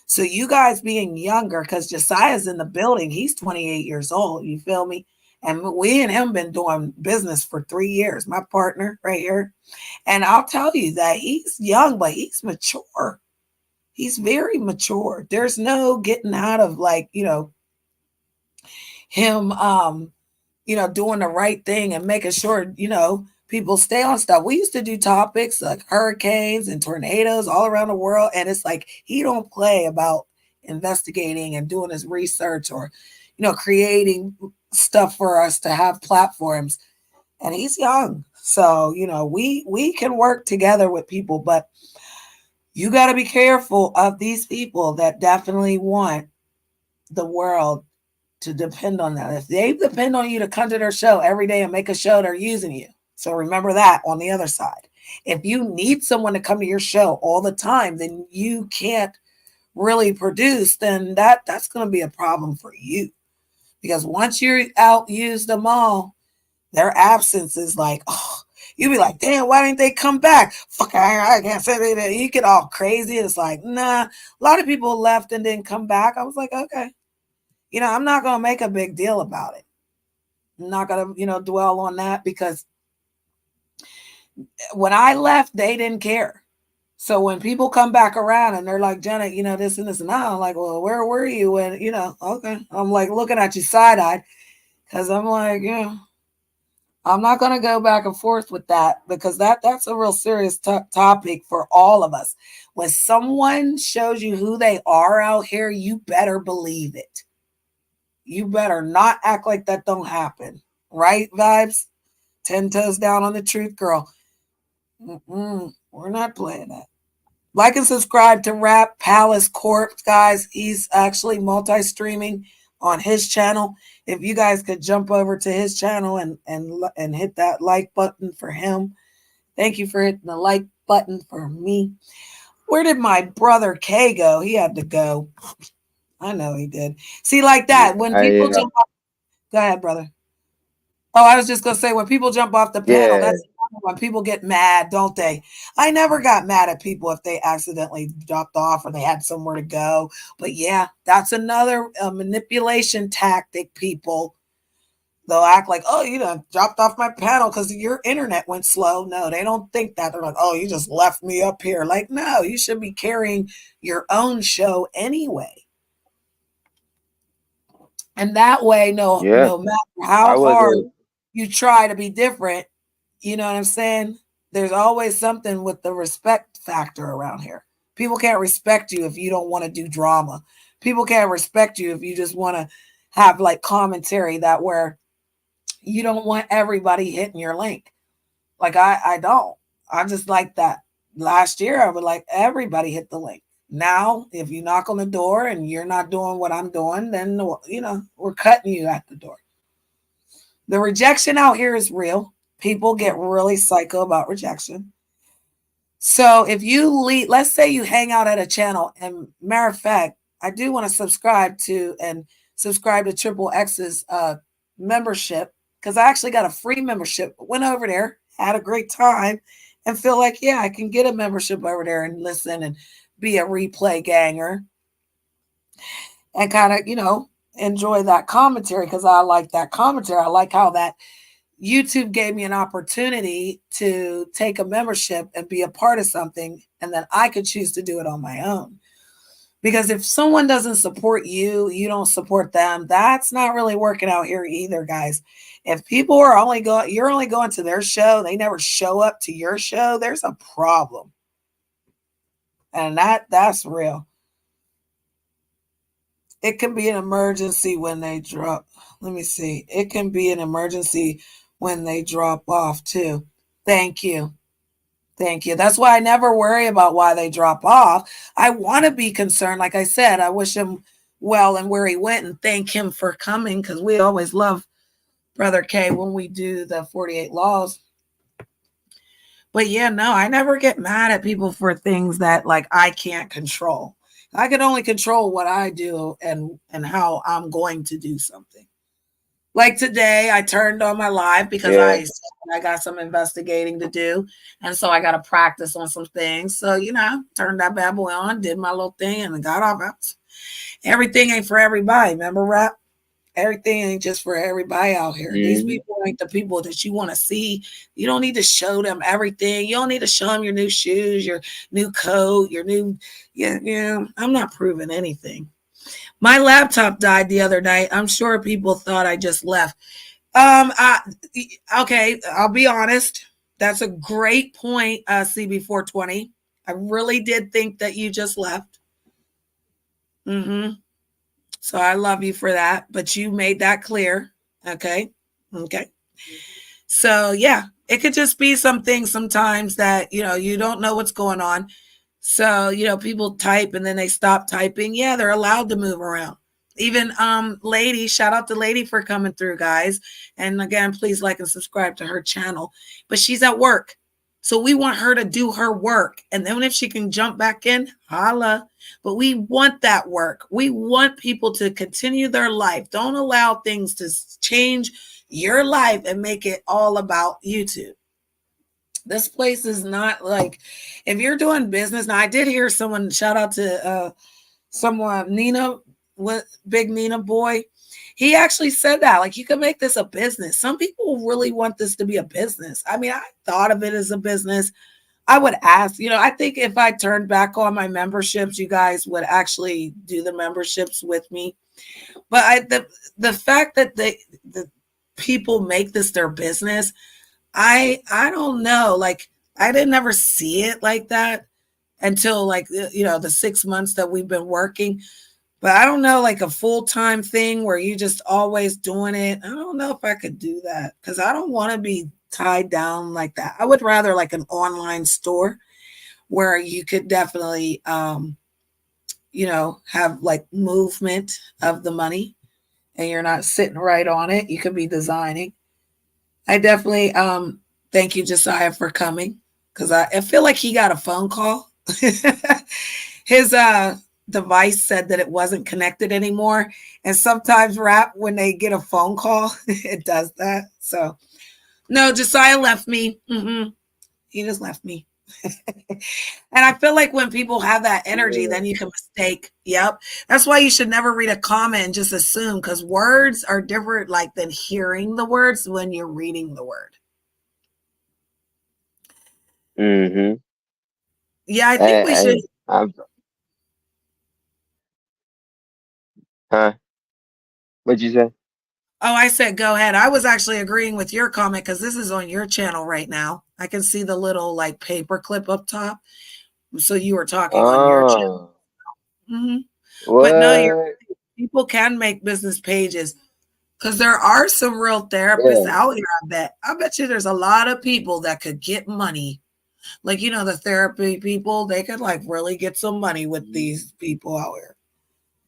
So you guys being younger, because Josiah's in the building, he's 28 years old. You feel me? And we and him been doing business for 3 years. My partner right here. And I'll tell you that he's young, but he's mature. He's very mature. There's no getting out of like, him doing the right thing and making sure, people stay on stuff. We used to do topics like hurricanes and tornadoes all around the world. And it's like he don't play about investigating and doing his research or, creating stuff for us to have platforms. And he's young. So, we can work together with people, but You got to be careful of these people that definitely want the world to depend on them. If they depend on you to come to their show every day and make a show, they're using you. So remember that on the other side. If you need someone to come to your show all the time, then you can't really produce, then that's going to be a problem for you. Because once you're out, use them all, their absence is like, oh, you be like, damn, why didn't they come back? Fuck, I can't say that. You get all crazy. It's like, nah, a lot of people left and didn't come back. I was like, okay. I'm not going to make a big deal about it. I'm not going to, dwell on that, because when I left, they didn't care. So when people come back around and they're like, Jenna, this and this and that, I'm like, well, where were you when, okay. I'm like looking at you side-eyed, because I'm like, I'm not going to go back and forth with that, because that's a real serious topic for all of us. When someone shows you who they are out here, you better believe it. You better not act like that don't happen. Right, Vibes? 10 toes down on the truth, girl. We're not playing that. Like and subscribe to Rap Palace Corp, guys. He's actually multi-streaming on his channel. If you guys could jump over to his channel and hit that like button for him. Thank you for hitting the like button for me. Where did my brother K go? He had to go. I know he did. See, like that, when people jump off. Go ahead, brother. Oh, I was just going to say, when people jump off the panel, that's when people get mad, don't they? I never got mad at people if they accidentally dropped off or they had somewhere to go. But yeah, that's another manipulation tactic, people. They'll act like, oh, you done dropped off my panel because your internet went slow. No, they don't think that. They're like, oh, you just left me up here. Like, no, you should be carrying your own show anyway. And that way, no matter how hard you try to be different, you know what I'm saying? There's always something with the respect factor around here. People can't respect you if you don't want to do drama. People can't respect you if you just want to have like commentary that where you don't want everybody hitting your link. Like I don't. I just like that. Last year, I would like everybody hit the link. Now, if you knock on the door and you're not doing what I'm doing, then, we're cutting you at the door. The rejection out here is real. People get really psycho about rejection. So if you leave, let's say you hang out at a channel, and matter of fact, I do want to subscribe to Triple X's membership, because I actually got a free membership. Went over there, had a great time, and feel like, yeah, I can get a membership over there and listen and be a replay ganger and kind of, enjoy that commentary, because I like that commentary. I like how that YouTube gave me an opportunity to take a membership and be a part of something, and then I could choose to do it on my own. Because if someone doesn't support you, you don't support them. That's not really working out here either, guys. If people are you're only going to their show, they never show up to your show, there's a problem. And that's real. It can be an emergency when they drop. Let me see. It can be an emergency when they drop off too. Thank you. Thank you. That's why I never worry about why they drop off. I want to be concerned. Like I said, I wish him well and where he went, and thank him for coming, because we always love Brother K when we do the 48 Laws. But yeah, no, I never get mad at people for things that like I can't control. I can only control what I do and how I'm going to do something. Like today, I turned on my live because I got some investigating to do. And so I got to practice on some things. So, turned that bad boy on, did my little thing, and got off. Everything ain't for everybody. Remember, Rap? Everything ain't just for everybody out here. Mm-hmm. These people ain't the people that you want to see. You don't need to show them everything. You don't need to show them your new shoes, your new coat, your new, I'm not proving anything. My laptop died the other night. I'm sure people thought I just left. Okay, I'll be honest. That's a great point, CB420. I really did think that you just left. So I love you for that, but you made that clear. Okay. So yeah, it could just be some things sometimes that, you don't know what's going on. So, people type and then they stop typing. Yeah, they're allowed to move around. Even Lady, shout out to Lady for coming through, guys. And again, please like and subscribe to her channel. But she's at work. So we want her to do her work. And then if she can jump back in, holla. But we want that work. We want people to continue their life. Don't allow things to change your life and make it all about YouTube. This place is not like, if you're doing business. Now, I did hear someone, shout out to someone, Nina, Big Nina boy. He actually said that, like, you can make this a business. Some people really want this to be a business. I mean, I thought of it as a business. I would ask, I think if I turned back on my memberships, you guys would actually do the memberships with me. But the fact that the people make this their business, I don't know. Like, I didn't ever see it like that until the 6 months that we've been working. But I don't know, like a full-time thing where you just always doing it. I don't know if I could do that because I don't want to be tied down like that. I would rather like an online store where you could definitely, have like movement of the money and you're not sitting right on it. You could be designing. I definitely thank you, Josiah, for coming because I feel like he got a phone call. His device said that it wasn't connected anymore. And sometimes Rap, when they get a phone call, it does that. So no, Josiah left me. He just left me. And I feel like when people have that energy, then you can mistake. Yep. That's why you should never read a comment and just assume, because words are different than hearing the words when you're reading the word. Mm-hmm. Yeah, I think we should. Huh? What'd you say? Oh, I said go ahead. I was actually agreeing with your comment because this is on your channel right now. I can see the little paper clip up top. So you were talking on your channel. But no, people can make business pages because there are some real therapists out here. I bet you there's a lot of people that could get money. Like, the therapy people, they could really get some money with these people out here.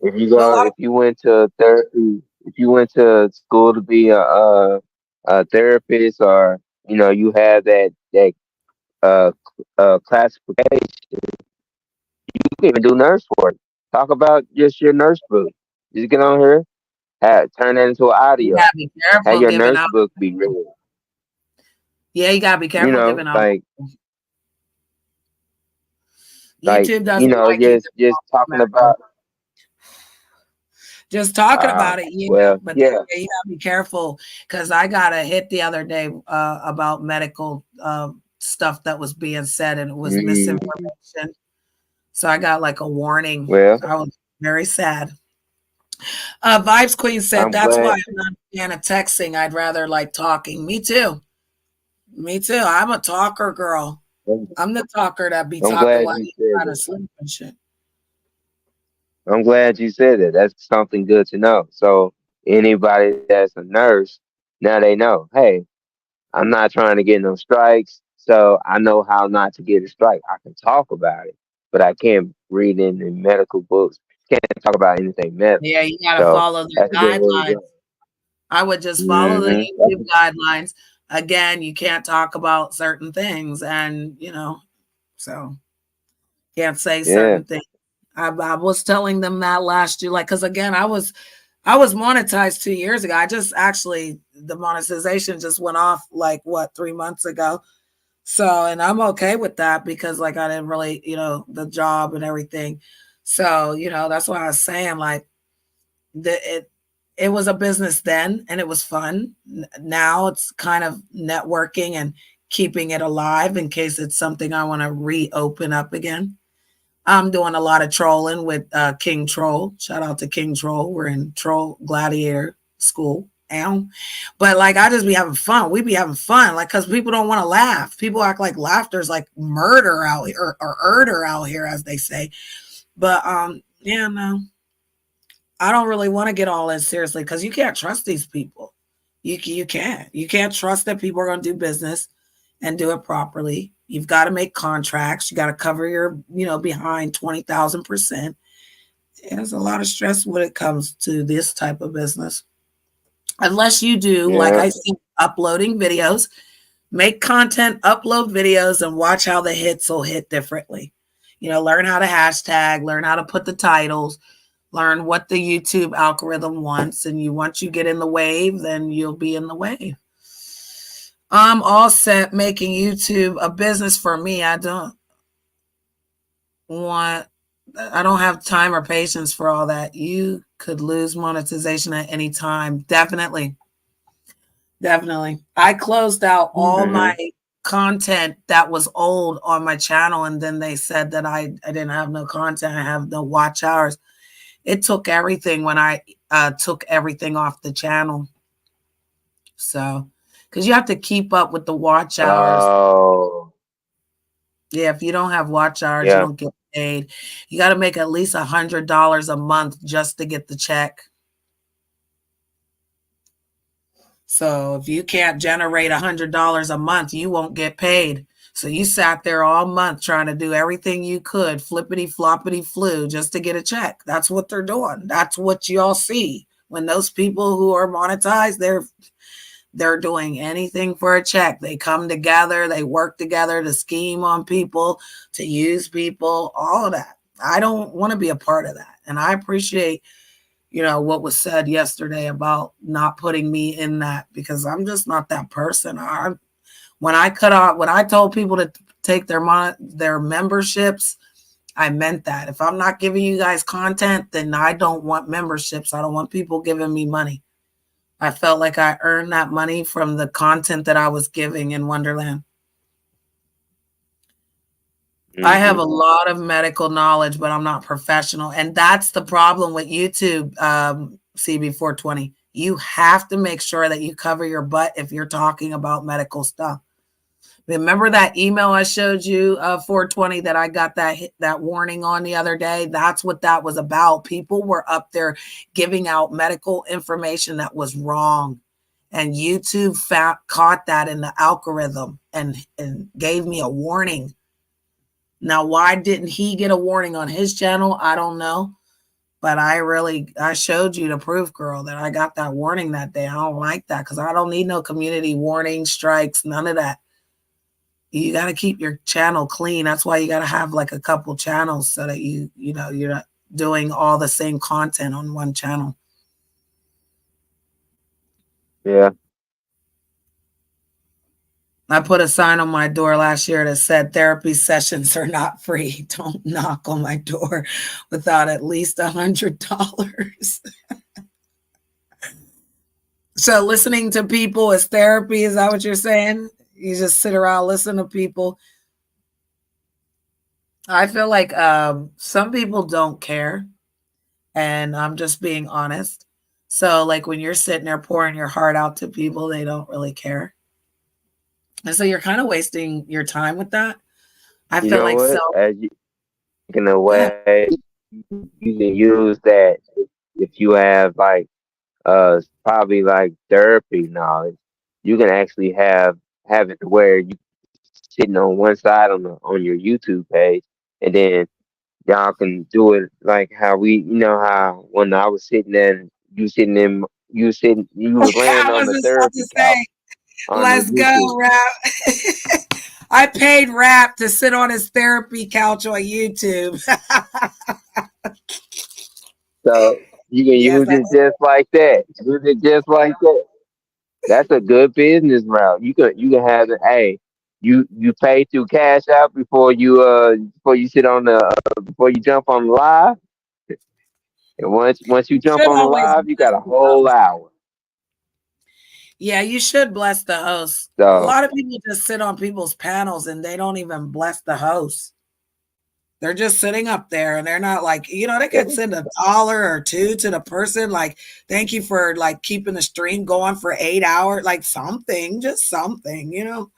If you went to therapy, if you went to school to be a therapist, or you have that classification, you can even do nurse work. Talk about just your nurse book. Just get on here, turn that into an audio. Be careful have your nurse book be read. Yeah, you gotta be careful giving out. YouTube doesn't just talking about. Just talking about it, but you gotta be careful because I got a hit the other day about medical stuff that was being said and it was misinformation. So I got a warning. I was very sad. Vibes Queen said that's why I'm not a fan of texting. I'd rather talking. Me too. I'm a talker girl. I'm the talker that be talking while you're trying to sleep and shit. I'm glad you said that. That's something good to know. So anybody that's a nurse, now they know, hey, I'm not trying to get no strikes, so I know how not to get a strike. I can talk about it, but I can't read in the medical books. Can't talk about anything medical. Yeah, you gotta follow the guidelines. I would just follow the YouTube guidelines. Again, you can't talk about certain things, and so can't say certain things. I was telling them that last year, because again, I was monetized 2 years ago. I just actually, the monetization just went off 3 months ago. So, and I'm okay with that because I didn't really, the job and everything. So, that's why I was saying it was a business then and it was fun. Now it's kind of networking and keeping it alive in case it's something I want to reopen up again. I'm doing a lot of trolling with King Troll. Shout out to King Troll. We're in Troll Gladiator School. But I just be having fun. We be having fun. Because people don't want to laugh. People act like laughter's murder out here or herder out here, as they say. But no. I don't really want to get all in seriously because you can't trust these people. You can't. You can't trust that people are going to do business and do it properly. You've got to make contracts. You got to cover your, behind 20,000%. There's a lot of stress when it comes to this type of business. Unless you do, like I said, uploading videos, make content, upload videos, and watch how the hits will hit differently. Learn how to hashtag, learn how to put the titles, learn what the YouTube algorithm wants. And once you get in the wave, then you'll be in the wave. I'm all set making YouTube a business for me. I don't have time or patience for all that. You could lose monetization at any time. Definitely. I closed out all my content that was old on my channel, and then they said that I didn't have no content. I have no watch hours. It took everything when I took everything off the channel. So, because you have to keep up with the watch hours. Oh. Yeah, if you don't have watch hours, you don't get paid. You got to make at least $100 a month just to get the check. So if you can't generate $100 a month, you won't get paid. So you sat there all month trying to do everything you could, flippity floppity flew, just to get a check. That's what they're doing. That's what y'all see. When those people who are monetized, they're doing anything for a check. They come together, they work together to scheme on people, to use people, all of that. I don't want to be a part of that. And I appreciate, what was said yesterday about not putting me in that, because I'm just not that person. When I told people to take their memberships, I meant that. If I'm not giving you guys content, then I don't want memberships. I don't want people giving me money. I felt like I earned that money from the content that I was giving in Wonderland. I have a lot of medical knowledge, but I'm not professional. And that's the problem with YouTube, CB420. You have to make sure that you cover your butt if you're talking about medical stuff. Remember that email I showed you, 420, that I got that warning on the other day? That's what that was about. People were up there giving out medical information that was wrong. And YouTube caught that in the algorithm and gave me a warning. Now, why didn't he get a warning on his channel? I don't know. But I showed you the proof, girl, that I got that warning that day. I don't like that because I don't need no community warning, strikes, none of that. You got to keep your channel clean. That's why you got to have like a couple channels so that you're not doing all the same content on one channel. Yeah. I put a sign on my door last year that said therapy sessions are not free. Don't knock on my door without at least $100. So listening to people is therapy. Is that what you're saying? You just sit around, listen to people. I feel like some people don't care. And I'm just being honest. So like when you're sitting there pouring your heart out to people, they don't really care. And so you're kind of wasting your time with that. I feel like in a way, you can use that if you have like probably like therapy knowledge. You can actually have it to where you sitting on one side on your YouTube page, and then y'all can do it like how how when I was sitting there, you was laying on the therapy couch. Let's go, Rap. I paid Rap to sit on his therapy couch on YouTube. So you can use it just like that. Use it just like that. That's a good business route. You can have it. Hey, you pay through Cash App before you sit on before you jump on live. And once you jump on the live, you got a whole hour. Yeah, you should bless the host. So, a lot of people just sit on people's panels and they don't even bless the host. They're just sitting up there and they're not like, they could send $1 or $2 to the person. Like, thank you for like keeping the stream going for 8 hours. Like something, just something,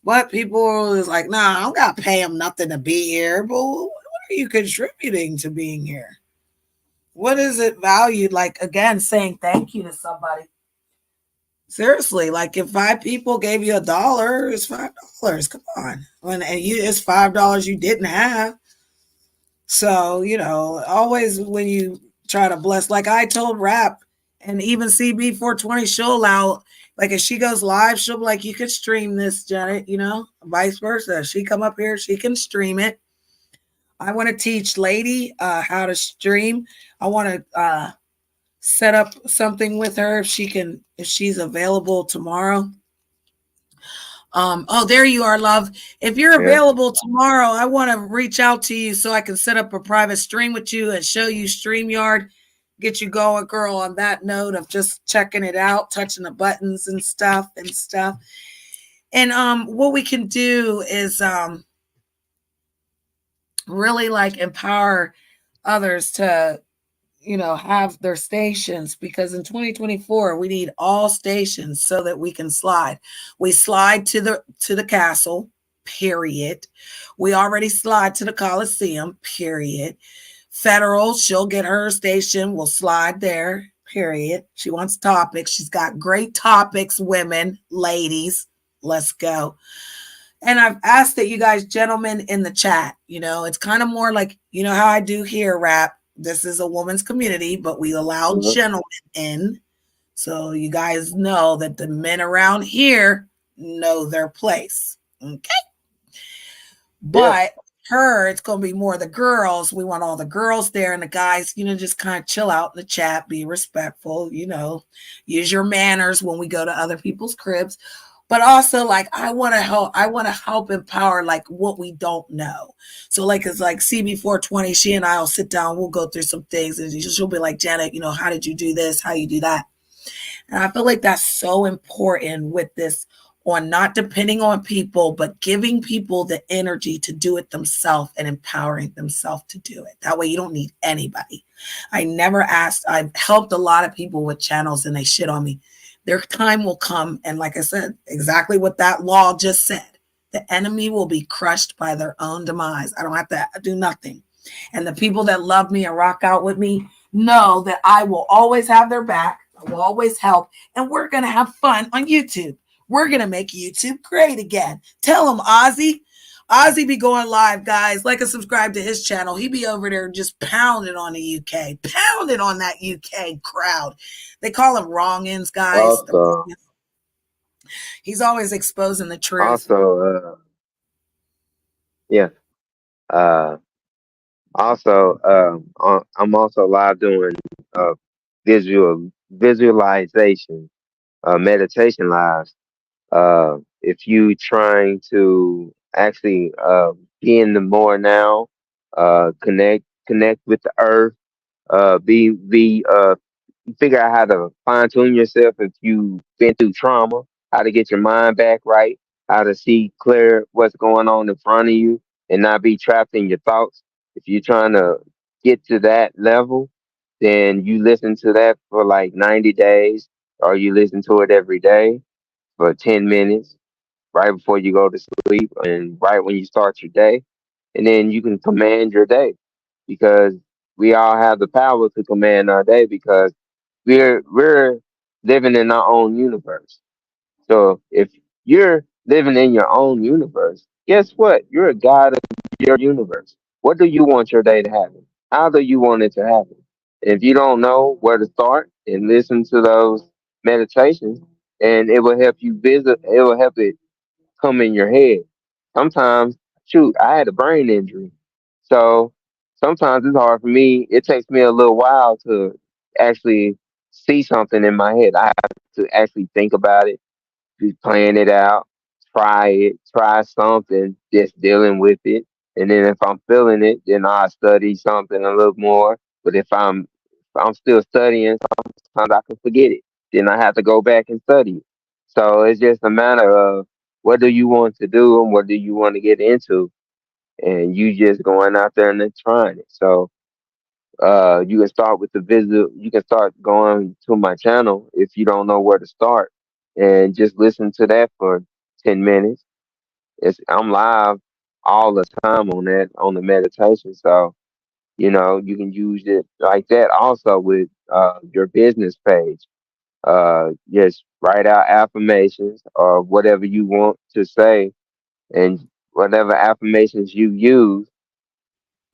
But people is like, nah, I don't got to pay them nothing to be here. But what are you contributing to being here? What is it valued? Like, again, saying thank you to somebody. Seriously, like if five people gave you $1, it's $5. Come on. And you it's $5 you didn't have. So, always when you try to bless, like I told Rap and even CB420, she'll allow, like if she goes live, she'll be like, you could stream this, Janet, vice versa. She come up here, she can stream it. I want to teach Lady how to stream. I want to set up something with her if she's available tomorrow. Oh, there you are, love. If you're Yeah. available tomorrow, I want to reach out to you so I can set up a private stream with you and show you StreamYard, get you going, girl, on that note of just checking it out, touching the buttons and stuff. And what we can do is really like empower others to have their stations, because in 2024 we need all stations so that we can slide. We slide to the castle, period. We already slide to the Coliseum, period. Federal, she'll get her station, we'll slide there, period. She wants topics. She's got great topics, women, ladies. Let's go. And I've asked that you guys, gentlemen, in the chat, it's kind of more like, how I do here, Rap. This is a woman's community, but we allow Mhm. gentlemen in. So you guys know that the men around here know their place. Okay. But her, it's going to be more the girls. We want all the girls there, and the guys, just kind of chill out in the chat, be respectful, use your manners when we go to other people's cribs. But also, like, I want to help empower like what we don't know. So like it's like CB420, she and I'll sit down, we'll go through some things, and she'll be like, Janet, how did you do this? How you do that? And I feel like that's so important with this, on not depending on people, but giving people the energy to do it themselves and empowering themselves to do it. That way you don't need anybody. I've helped a lot of people with channels and they shit on me. Their time will come. And like I said, exactly what that law just said, the enemy will be crushed by their own demise. I don't have to do nothing. And the people that love me and rock out with me know that I will always have their back. I will always help. And we're going to have fun on YouTube. We're going to make YouTube great again. Tell him, Ozzy. Ozzy be going live, guys. Like and subscribe to his channel. He be over there just pounding on the UK. Pounding on that UK crowd. They call him wrong-ins, guys. Also, He's always exposing the truth. also, yeah. Also, I'm also live doing uh, visualization, meditation lives. If you trying to actually be in the more now, connect with the earth, be figure out how to fine tune yourself if you've been through trauma, how to get your mind back right, how to see clear what's going on in front of you and not be trapped in your thoughts. If you're trying to get to that level, then you listen to that for like 90 days, or you listen to it every day for 10 minutes right before you go to sleep and right when you start your day. And then you can command your day, because we all have the power to command our day, because we're living in our own universe. So if you're living in your own universe, guess what? You're a god of your universe. What do you want your day to happen? How do you want it to happen? If you don't know where to start and listen to those meditations, and it will help you visit, it will help it come in your head. Sometimes, shoot, I had a brain injury. So sometimes it's hard for me. It takes me a little while to actually see something in my head. I have to actually think about it, be plan it out, try something, just dealing with it. And then if I'm feeling it, then I study something a little more. But if I'm still studying, sometimes I can forget it. Then I have to go back and study it. So it's just a matter of what do you want to do and what do you want to get into, and you just going out there and then trying it. So you can start with the visit. You can start going to my channel if you don't know where to start, and just listen to that for 10 minutes. I'm live all the time on that, on the meditation. So you can use it like that also with your business page. Just write out affirmations or whatever you want to say, and whatever affirmations you use,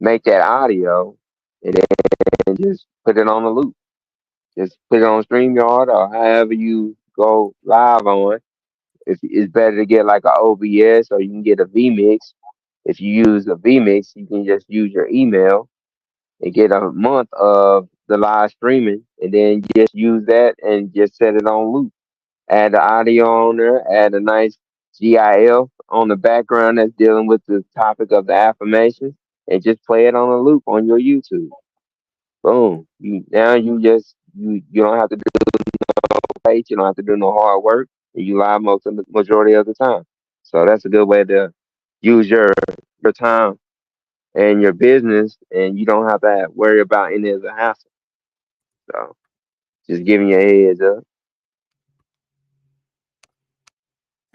make that audio, and then just put it on a loop. Just put it on StreamYard or however you go live on. If it's better to get like a OBS or you can get a vMix. If you use a vMix, you can just use your email and get a month of the live streaming, and then just use that and just set it on loop. Add the audio on there, add a nice GIF on the background that's dealing with the topic of the affirmations, and just play it on a loop on your YouTube. Boom. You don't have to do no page, you don't have to do no hard work, and you live most of the majority of the time. So that's a good way to use your time and your business, and you don't have to worry about any of the hassle. So just giving you a heads up.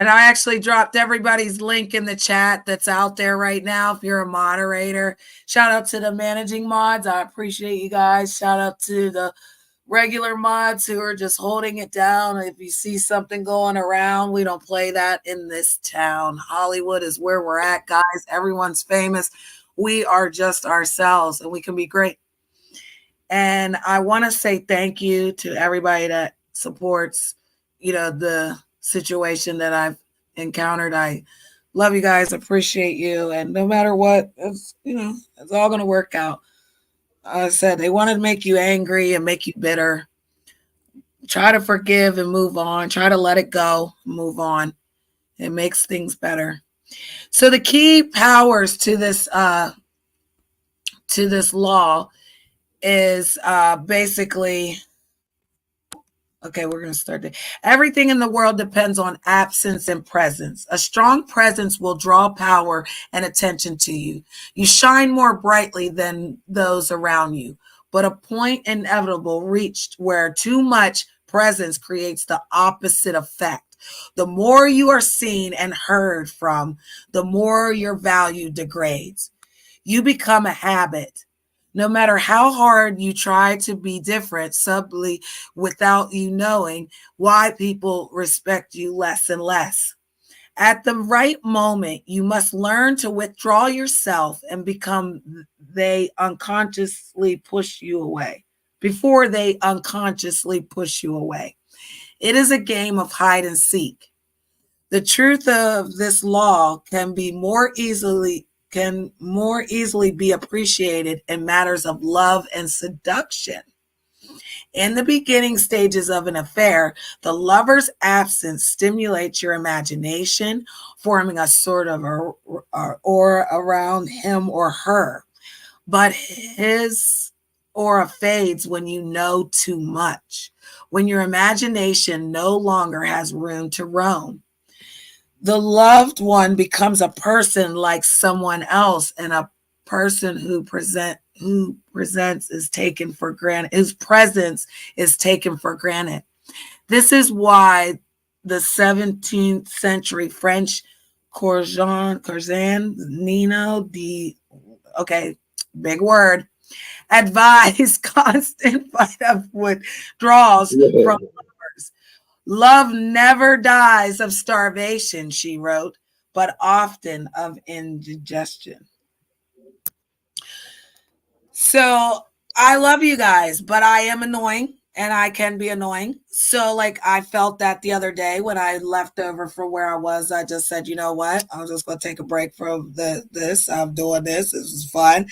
And I actually dropped everybody's link in the chat that's out there right now. If you're a moderator, shout out to the managing mods. I appreciate you guys. Shout out to the regular mods who are just holding it down. If you see something going around, we don't play that in this town. Hollywood is where we're at, guys. Everyone's famous. We are just ourselves, and we can be great. And I want to say thank you to everybody that supports, the situation that I've encountered. I love you guys, appreciate you, and no matter what, it's all going to work out. I said they want to make you angry and make you bitter. Try to forgive and move on. Try to let it go, move on. It makes things better. So the key powers to this law is basically, okay, we're going to start there. Everything in the world depends on absence and presence. A strong presence will draw power and attention to you. You shine more brightly than those around you, but a point inevitable reached where too much presence creates the opposite effect. The more you are seen and heard from, the more your value degrades. You become a habit. No matter how hard you try to be different subtly without you knowing why people respect you less and less. At the right moment, you must learn to withdraw yourself and become they unconsciously push you away. Before they unconsciously push you away. It is a game of hide and seek. The truth of this law can more easily be appreciated in matters of love and seduction. In the beginning stages of an affair, the lover's absence stimulates your imagination, forming a sort of aura around him or her. But his aura fades when you know too much, when your imagination no longer has room to roam. The loved one becomes a person like someone else, and a person who presents is taken for granted. Whose presence is taken for granted. This is why the 17th century French Courgin Nino big word, advised constant fight of withdrawals from lovers. Love never dies of starvation, she wrote, but often of indigestion. So I love you guys, but I am annoying and I can be annoying. So I felt that the other day when I left over from where I was, I just said, you know what? I'm just going to take a break from this. I'm doing this. This is fun.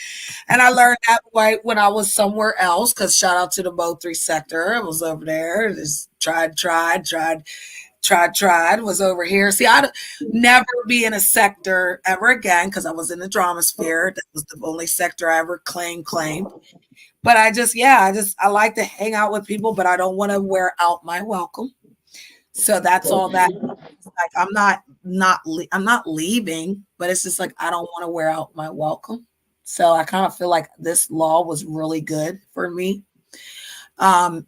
And I learned that right when I was somewhere else, because shout out to the Mo3 sector. I was over there. Just tried, was over here. See, I'd never be in a sector ever again because I was in the drama sphere. That was the only sector I ever claimed. But I like to hang out with people, but I don't want to wear out my welcome. So that's all that. I'm not leaving, but it's just I don't want to wear out my welcome. So I kind of feel like this law was really good for me.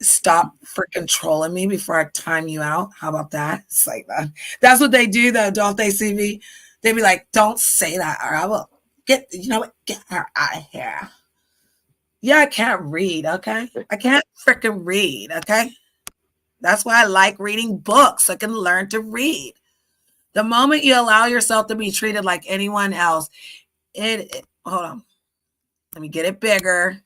Stop freaking trolling me before I time you out. How about that? It's that. That's what they do though, don't they, CV? They be like, don't say that or I will get her out of here. Yeah, I can't read, okay? I can't freaking read, okay? That's why I like reading books. I can learn to read. The moment you allow yourself to be treated like anyone else, hold on. Let me get it bigger.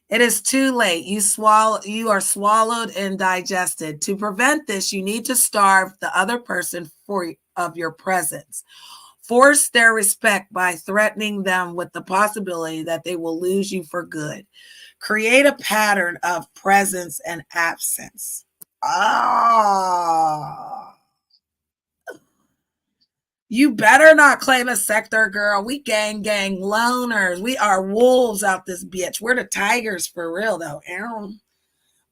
It is too late. You are swallowed and digested. To prevent this, you need to starve the other person of your presence. Force their respect by threatening them with the possibility that they will lose you for good. Create a pattern of presence and absence. Ah. You better not claim a sector, girl. We gang loners. We are wolves out this bitch. We're the tigers for real, though. Ow.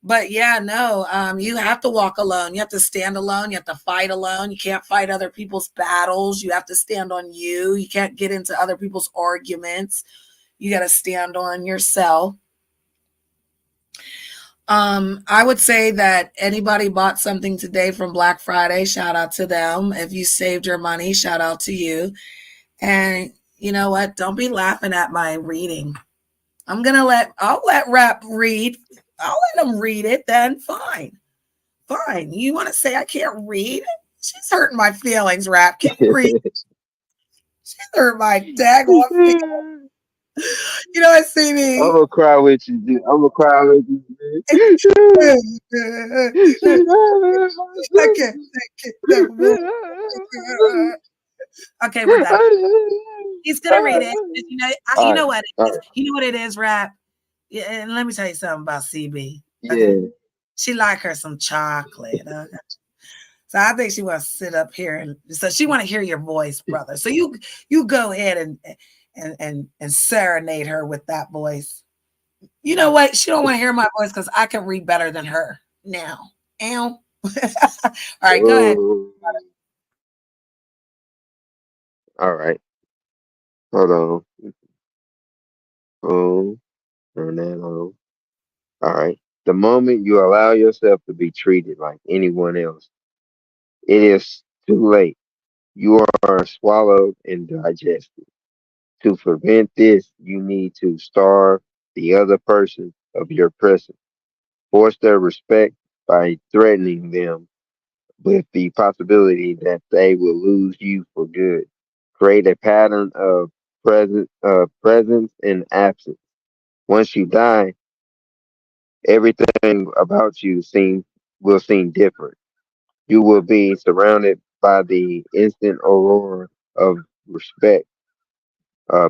But yeah, no, you have to walk alone. You have to stand alone. You have to fight alone. You can't fight other people's battles. You have to stand on you. You can't get into other people's arguments. You got to stand on yourself. I would say that anybody bought something today from Black Friday, shout out to them. If you saved your money, shout out to you. And you know what? Don't be laughing at my reading. I'll let Rap read. I'll let him read it then. Fine. You want to say I can't read? She's hurting my feelings, Rap. Can you read? She's hurt my daggone feelings. You know what, CB? I'm gonna cry with you, dude. I'm gonna cry with you, dude. I can't take it. Okay, we're done. He's gonna read it. You know what it is. You know what it is, Rap. Yeah, and let me tell you something about CB. Okay? Yeah. She like her some chocolate. Okay? So I think she wants to sit up here and so she want to hear your voice, brother. So you go ahead and serenade her with that voice. You know what? She don't want to hear my voice because I can read better than her now. Ow. All right, go ahead. All right. Hold on. Turn that on. All right. The moment you allow yourself to be treated like anyone else, it is too late. You are swallowed and digested. To prevent this, you need to starve the other person of your presence. Force their respect by threatening them with the possibility that they will lose you for good. Create a pattern of presence and absence. Once you die, everything about you will seem different. You will be surrounded by the instant aurora of respect.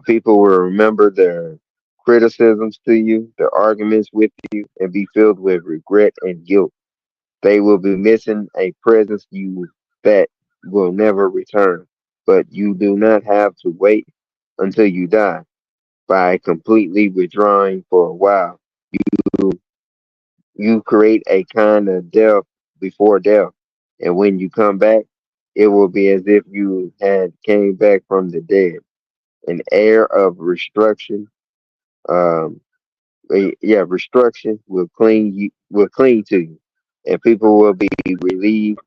People will remember their criticisms to you, their arguments with you, and be filled with regret and guilt. They will be missing a presence you that will never return. But you do not have to wait until you die. By completely withdrawing for a while, you create a kind of death before death. And when you come back, it will be as if you had came back from the dead. An air of restriction, um, restriction will cling to you, and people will be relieved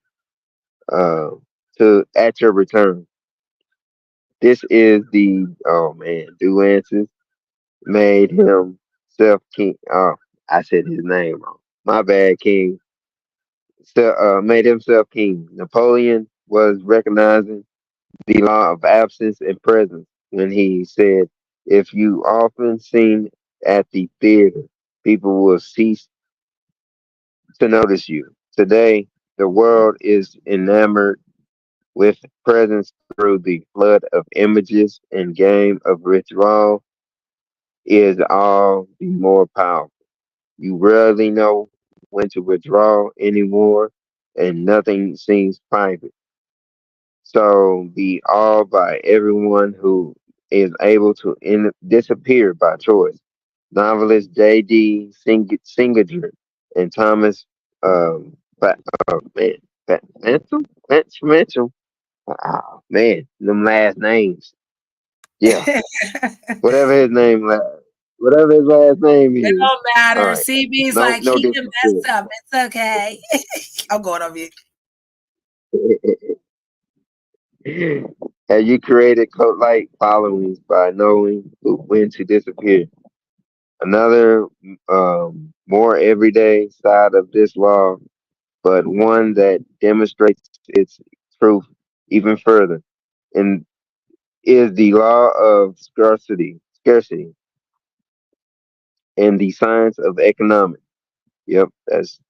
uh, to at your return. This is the oh man, Duancis made himself king. Oh, I said his name wrong. My bad, King. So, made himself king. Napoleon was recognizing the law of absence and presence when he said, "If you often seen at the theater, people will cease to notice you." Today, the world is enamored with presence through the flood of images and game of withdrawal is all the more powerful. You rarely know when to withdraw anymore, and nothing seems private. So be awed by everyone who is able to disappear by choice. Novelist J.D. Singinger and Thomas man, Mantle. Oh man, them last names. Yeah, whatever his name, whatever his last name It is. don't matter. All right, CB's no, like, no he can mess disrespect. up. It's okay. I'm going over you. Have you created cult-like followings by knowing when to disappear? Another more everyday side of this law, but one that demonstrates its truth even further, and is the law of scarcity, and the science of economics. Yep, that's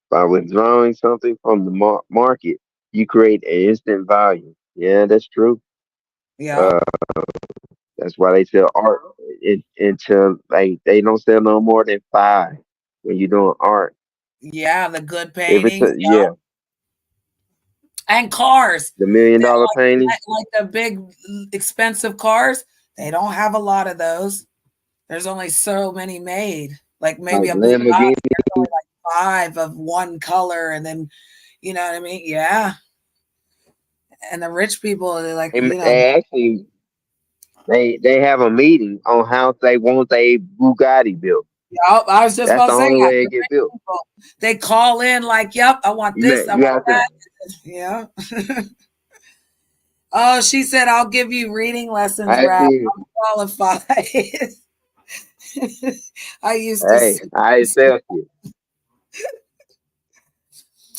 by withdrawing something from the market, you create an instant value. Yeah, that's true. Yeah. Uh, that's why they sell art until like they don't sell no more than five when you're doing art. Yeah, the good Every paintings. time, yeah, And cars. the million They're dollar painting, like the big expensive cars. They don't have a lot of those. There's only so many made. Like maybe like a Bugatti, Lamborghini. there's only like 5 of one color, and then you know what I mean? Yeah. And the rich people, they're like, They actually they have a meeting on how they want a Bugatti built. yep, I was just That's about the to say only that. way The it get rich built. people, they call in like, yep, I want this, I You want have to. that. Yeah. Oh, she said, I'll give you reading lessons, I Rap. see. I'm qualified. I used to Hey, see. I accept you.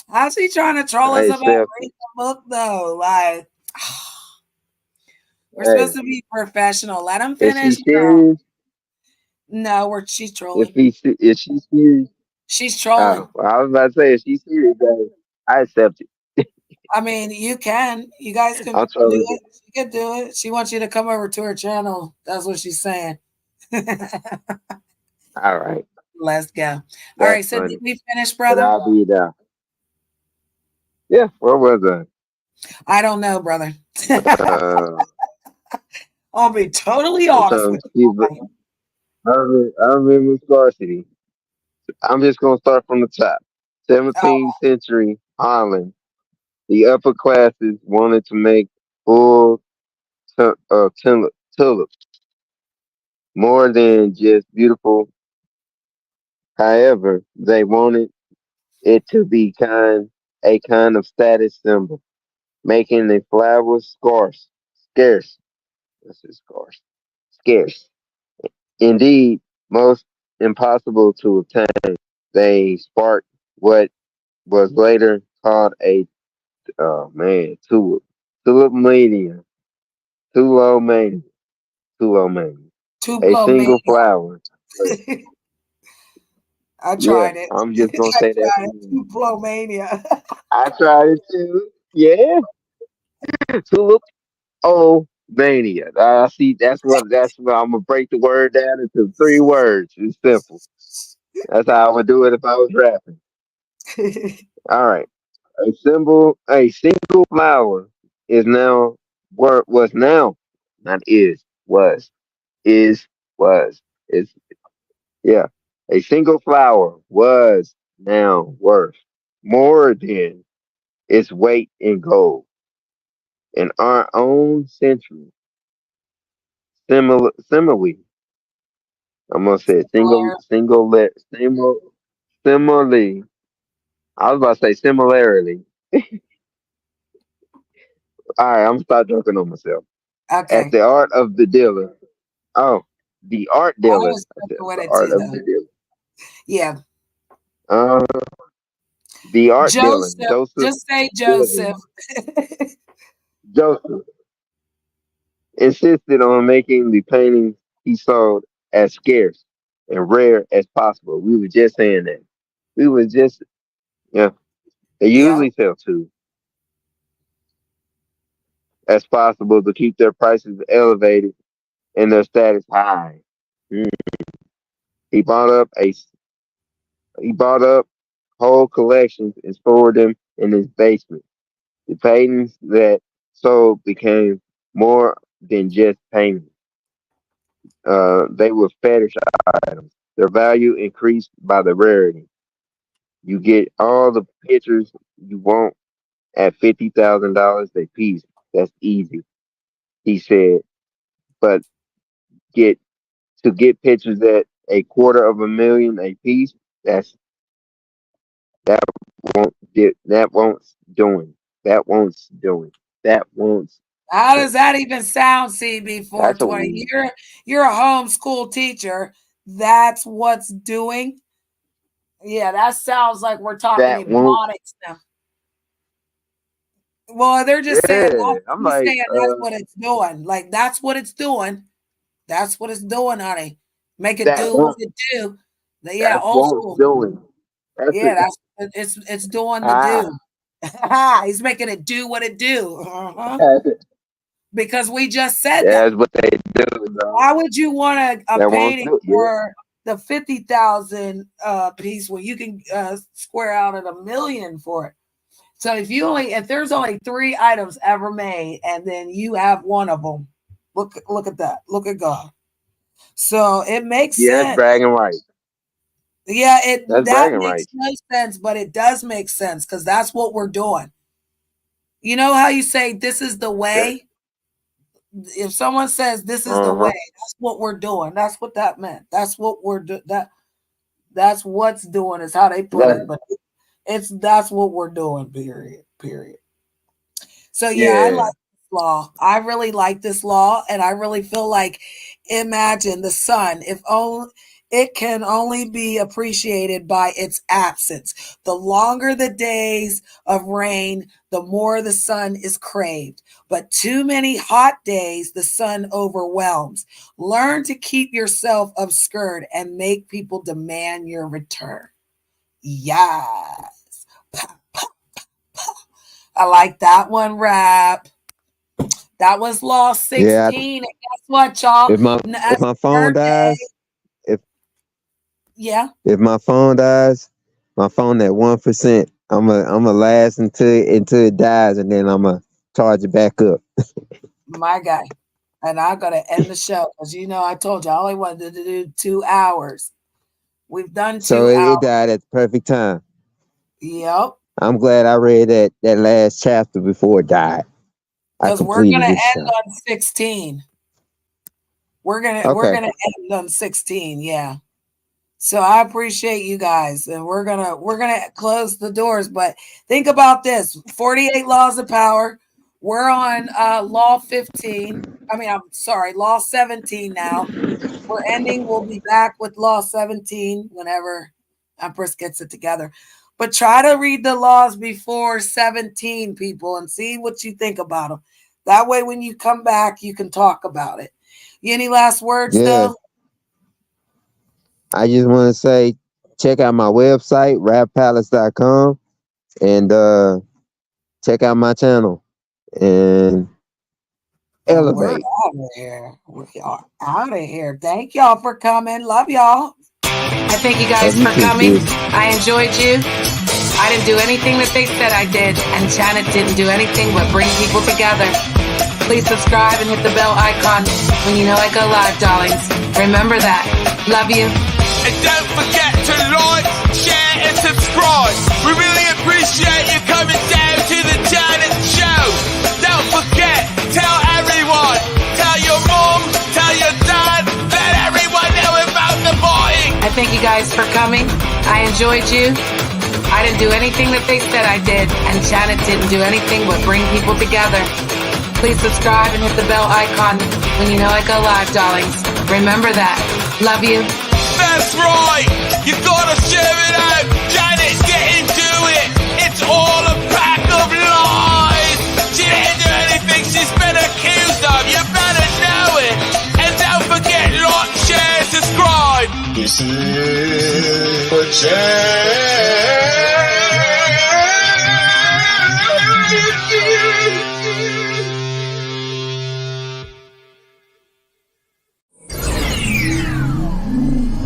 How's she trying to troll I us about accept you. reading the book though? Like, we're supposed Hey, to be professional. Let him is she finish, girl. serious? No, she's If trolling. is she serious? She's Oh, trolling. well, I was about to say, if she's serious, guys, I accept it. I mean, you can. You guys can I'm do trolling you. it. She can do it. She wants you to come over to her channel. That's what she's saying. All right, Let's go. All that's right. So did funny. we finish, But brother? I'll be there. Yeah, where was I? I don't know, brother. Uh, I'll be totally I'm honest trying with to see, but you. I remember scarcity. I'm just gonna start from the top. Oh, 17th century Holland. The upper classes wanted to make full tulips more than just beautiful. However, they wanted it to be a kind of status symbol, making the flowers scarce. This is scarce. Indeed, most impossible to obtain. They sparked what was later called a tulip mania, tulomania, tulomania. A Tuplo single mania. flower. I Yeah, tried it. I'm just gonna I say that. tried it. Tuplo mania. I tried it too. Yeah, tulip. Oh, mania. I see. That's what I'm gonna break the word down into 3 words. It's simple. That's how I would do it if I was rapping. All right. A single flower is now was now, not is was is yeah. A single flower was now worth more than its weight in gold. In our own century, similarly, I'm gonna say it, Similar. similarly. I was about to say similarly. All right, I'm gonna start joking on myself. At Okay. the art of the dealer. Oh, the art I dealer. was I said fucking with the it art too, of though. the dealer. Yeah. Uh, the art dealer, Joseph. Joseph Just say Joseph. Gooding. Joseph insisted on making the paintings he sold as scarce and rare as possible. We were just saying that. We was just yeah. They Yeah. usually sell two as possible to keep their prices elevated and their status high. Mm. He bought up a he bought up whole collections and stored them in his basement. The paintings that sold became more than just paintings. They were fetish items. Their value increased by the rarity. You get all the pictures you want at $50,000 a piece. That's easy, he said. But get get pictures at a quarter of a million a piece. That that won't doing. That won't doing. That won't How does doing. that even sound, CB That's a 420? You're a homeschool teacher. that's what's doing. Yeah, that sounds like we're talking That won't. ebonics now. Well, they're just saying Yeah, I'm like, that's what it's doing. Like that's what it's doing. That's what it's doing, honey. Make it that do what won't. it do. Yeah, That's old won't school. doing. That's Yeah, it. it's doing the Ah. do. He's making it do what it do. Because we just said that. That's what they do. Though. Why would you want a That won't painting do it. Yeah. for the 50,000 piece when you can square out at $1 million for it? So if there's only 3 items ever made, and then you have one of them, look at that. Look at God. So it makes Yeah, sense. that's bragging rights. Yeah, That's that bragging makes rights. no sense, but it does make sense because that's what we're doing. You know how you say this is the way? If someone says this is the way, that's what we're doing. That's what that meant. That's what we're doing. That's what's doing is how they put it, but that's what we're doing. Period. So yeah, I like this law. I really like this law, and I really feel like, imagine the sun. If only it can only be appreciated by its absence. The longer the days of rain, the more the sun is craved. But too many hot days, the sun overwhelms. Learn to keep yourself obscured and make people demand your return. Yes. I like that one, rap. That was law 16. Yeah. And guess what, y'all? If my phone dies, if my phone dies, my phone at 1%, I'm a last until it dies, and then I'm gonna charge it back up. My guy. And I'm gonna end the show because I told you I only wanted to do 2 hours. We've done 2 So hours. it died at the perfect time. Yep. I'm glad I read that last chapter before it died. Because we're gonna end on 16. We're gonna end on 16, yeah. So I appreciate you guys, and we're gonna close the doors. But think about this: 48 laws of power. We're on law 15. Law 17 now. We're ending. We'll be back with law 17 whenever Empress gets it together. But try to read the laws before 17, people, and see what you think about them. That way, when you come back, you can talk about it. Any last words, though? I just want to say, check out my website, rappalace.com, and check out my channel and elevate. We're out of here. We are out of here. Thank y'all for coming. Love y'all. I thank you guys for coming. I enjoyed you. I didn't do anything that they said I did, and Janet didn't do anything but bring people together. Please subscribe and hit the bell icon when you know I go live, darlings. Remember that. Love you. And don't forget to like, share, and subscribe. We really appreciate you coming down to the Janet Show. Don't forget, tell everyone. Tell your mom, tell your dad, let everyone know about the party. I thank you guys for coming. I enjoyed you. I didn't do anything that they said I did, and Janet didn't do anything but bring people together. Please subscribe and hit the bell icon when you know I go live, darlings. Remember that. Love you. That's right. You gotta share it out. Janet's getting to it. It's all a pack of lies. She didn't do anything she's been accused of. You better know it. And don't forget, like, share, subscribe. This is for Janet.